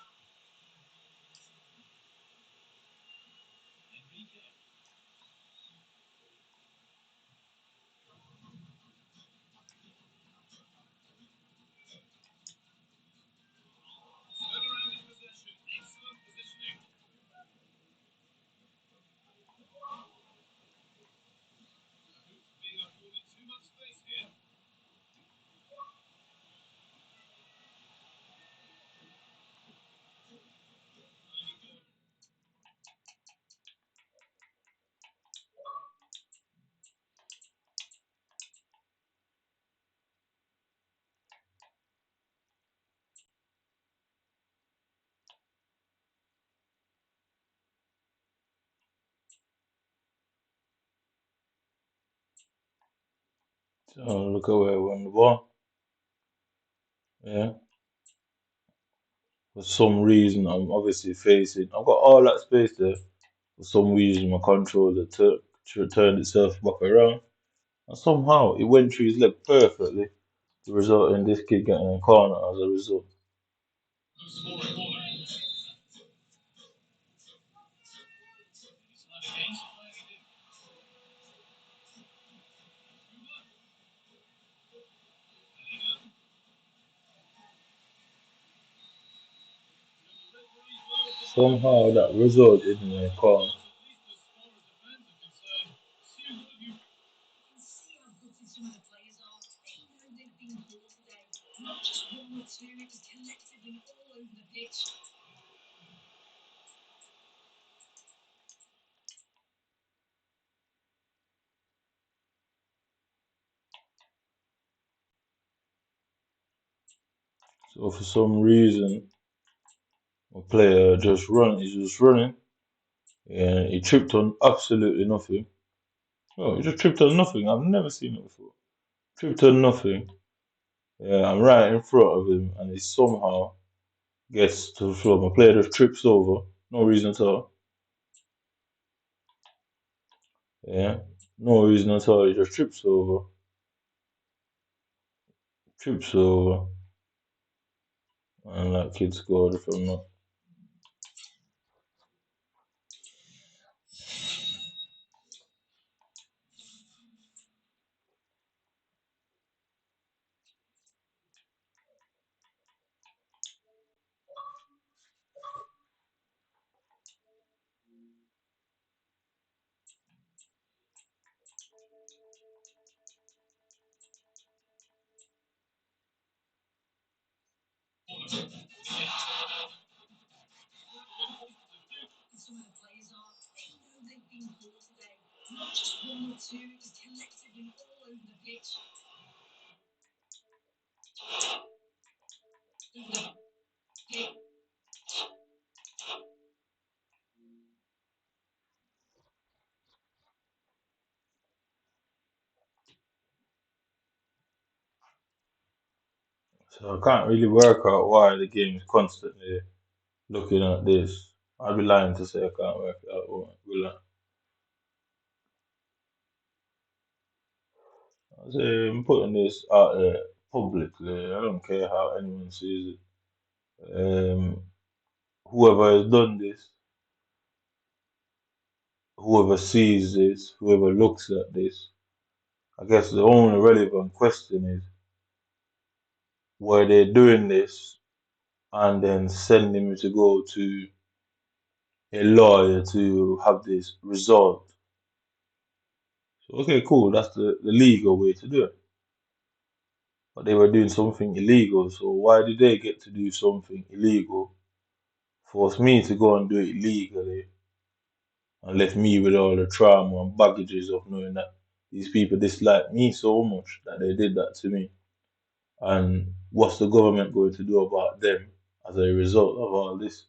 So look away when the ball. Yeah. For some reason, I'm obviously facing. I've got all that space there. For some reason, my controller turned itself back around, and somehow it went through his leg perfectly. to result in this kid getting a corner as a result. Somehow that resulted in a corner. Can see how gutted some of the players are. They know they've been poor today. Not just one or two, it was collectively all over the pitch. So for some reason, a player he's just running, and he tripped on absolutely nothing. Oh, he just tripped on nothing. I've never seen it before. Tripped on nothing. Yeah, I'm right in front of him, and he somehow gets to the floor. My player just trips over, no reason at all. Yeah, no reason at all. He just trips over, and that kid scored from that. Some of the players are. They know they've been poor today. Not just one or two, it was collectively all over the pitch. So I can't really work out why the game is constantly looking at this. I'd be lying to say I can't work it out. Will I? I say I'm putting this out there publicly. I don't care how anyone sees it. Whoever has done this, whoever sees this, whoever looks at this, I guess the only relevant question is, were they doing this and then sending me to go to a lawyer to have this resolved? So, okay, cool, that's the legal way to do it. But they were doing something illegal, so why did they get to do something illegal? Force me to go and do it legally and left me with all the trauma and baggages of knowing that these people dislike me so much that they did that to me. And what's the government going to do about them as a result of all this?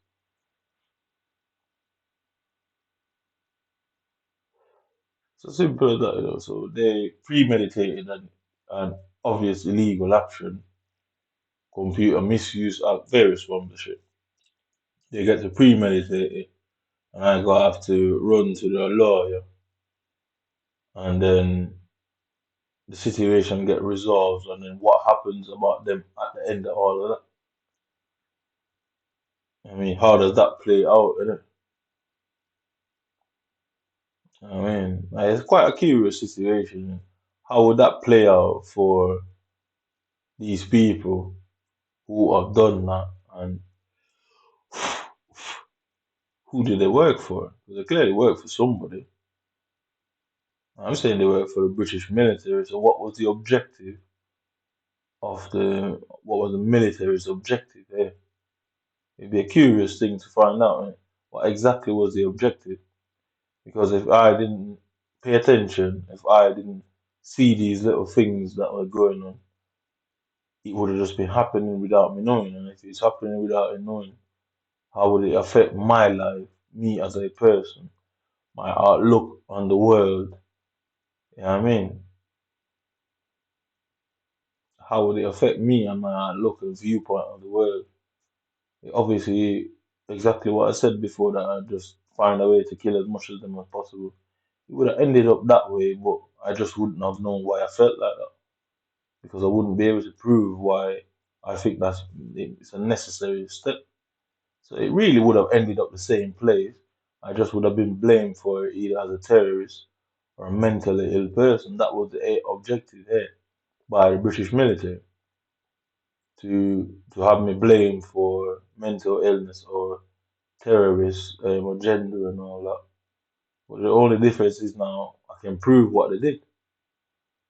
So simple as that, you know. So they premeditated an obvious illegal action, computer misuse, various forms of shit. They get to premeditate it, and I got have to run to the lawyer, and then the situation get resolved, and then what happens about them at the end of all of that? I mean, how does that play out? Innit? I mean, like, it's quite a curious situation. How would that play out for these people who have done that, and who did they work for? Because they clearly work for somebody. I'm saying they work for the British military. So, what was the objective of the? What was the military's objective here? It'd be a curious thing to find out. Innit? What exactly was the objective? Because if I didn't pay attention, if I didn't see these little things that were going on, it would have just been happening without me knowing. And if it's happening without me knowing, how would it affect my life, me as a person, my outlook on the world? You know what I mean? How would it affect me and my outlook and viewpoint of the world? It obviously, exactly what I said before, that I'd just find a way to kill as much of them as possible. It would have ended up that way, but I just wouldn't have known why I felt like that. because I wouldn't be able to prove why I think it's a necessary step. So it really would have ended up the same place. I just would have been blamed for it either as a terrorist or a mentally ill person. That was the objective here by the British military to have me blamed for mental illness or terrorist or gender and all that. But the only difference is now I can prove what they did.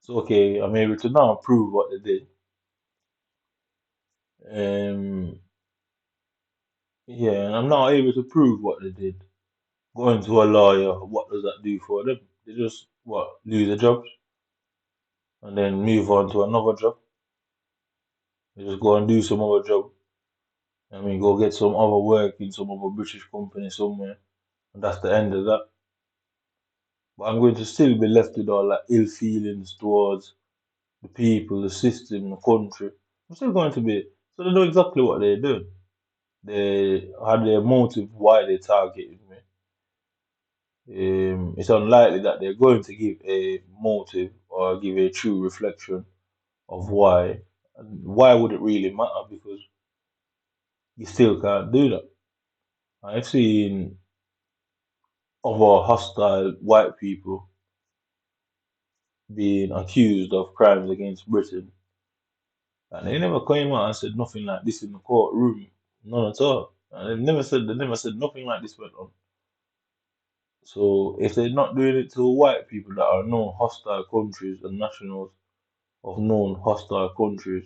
So okay, I'm able to now prove what they did. Um, yeah, and I'm now able to prove what they did. Going to a lawyer, what does that do for them? They just what lose a job and then move on to another job. They just go and do some other job. I mean, go get some other work in some other British company somewhere, and that's the end of that. But I'm going to still be left with all like ill feelings towards the people, the system, the country. I'm still going to be. So they know exactly what they're doing. They had their motive why they targeted me. It's unlikely that they're going to give a motive or give a true reflection of why. And why would it really matter? Because you still can't do that. I've seen other hostile white people being accused of crimes against Britain, and they never came out and said nothing like this in the courtroom, none at all. And they never said nothing like this went on. So if they're not doing it to white people that are known hostile countries and nationals of known hostile countries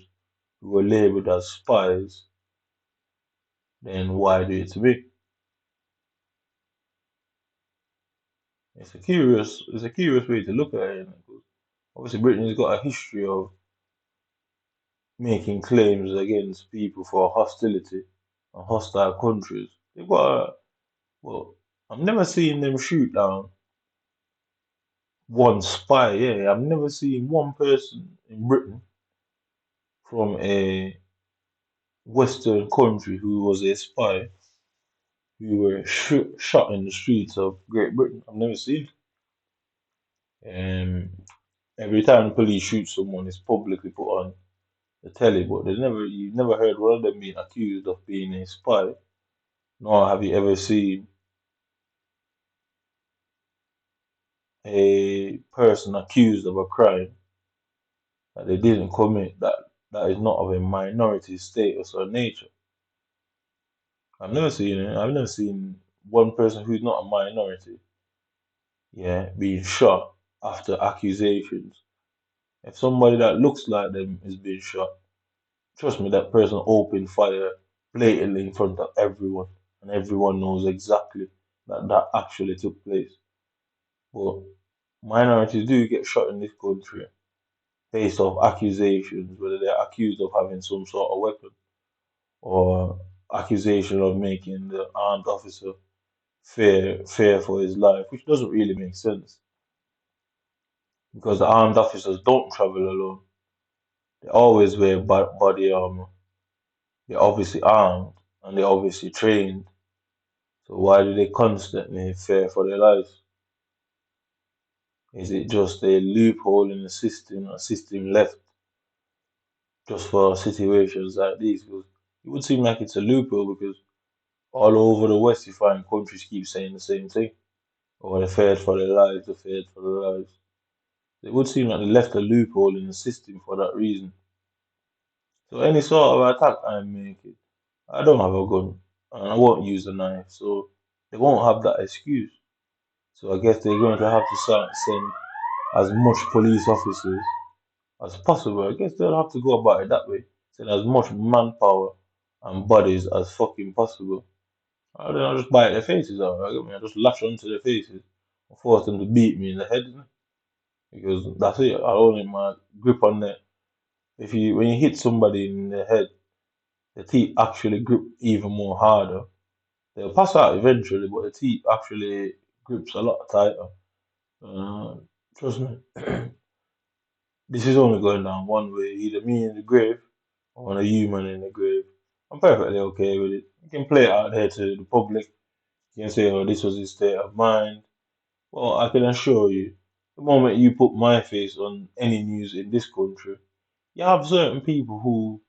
who were labeled as spies, then why do it to me? It's a curious way to look at it. Because obviously, Britain has got a history of making claims against people for hostility and hostile countries. They've got well, I've never seen them shoot down one spy. Yeah, I've never seen one person in Britain from a Western country who was a spy who were shot in the streets of Great Britain. I've never seen it. Every time the police shoot someone, it's publicly put on the telly, but you've never heard one of them being accused of being a spy, nor have you ever seen a person accused of a crime that they didn't commit that is not of a minority status or nature. I've never seen it. I've never seen one person who's not a minority, yeah, being shot after accusations. If somebody that looks like them is being shot, trust me, that person opened fire blatantly in front of everyone, and everyone knows exactly that that actually took place. But minorities do get shot in this country based off accusations, whether they're accused of having some sort of weapon or accusation of making the armed officer fear for his life, which doesn't really make sense because the armed officers don't travel alone. They always wear body armor. They're obviously armed and they're obviously trained. So why do they constantly fear for their lives? Is it just a loophole in the system, a system left just for situations like these? Because it would seem like it's a loophole because all over the West you find countries keep saying the same thing. Or they feared for their lives, they feared for their lives. It would seem like they left a loophole in the system for that reason. So any sort of attack I'm making, I don't have a gun and I won't use a knife, so they won't have that excuse. So I guess they're going to have to send as much police officers as possible. I guess they'll have to go about it that way. Send as much manpower and bodies as fucking possible. I then I'll just bite their faces out. I mean, I just lash onto their faces and force them to beat me in the head, innit? Because that's it. I only my grip on that. If you when you hit somebody in the head, the teeth actually grip even more harder. They'll pass out eventually, but the teeth actually grips a lot tighter. Uh, Trust me, this is only going down one way, either me in the grave or a human in the grave. I'm perfectly okay with it. You can play it out there to the public. You can say, oh, this was his state of mind. Well, I can assure you, the moment you put my face on any news in this country, you have certain people who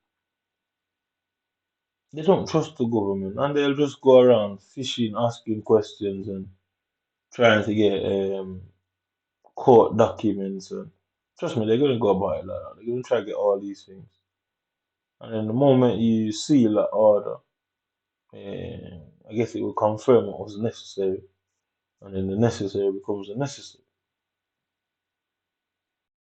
they don't trust the government and they'll just go around fishing, asking questions and trying to get court documents and trust me, they're gonna go about it like that. They're gonna try to get all these things. And then the moment you seal that order, I guess it will confirm what was necessary. And then the necessary becomes the necessary.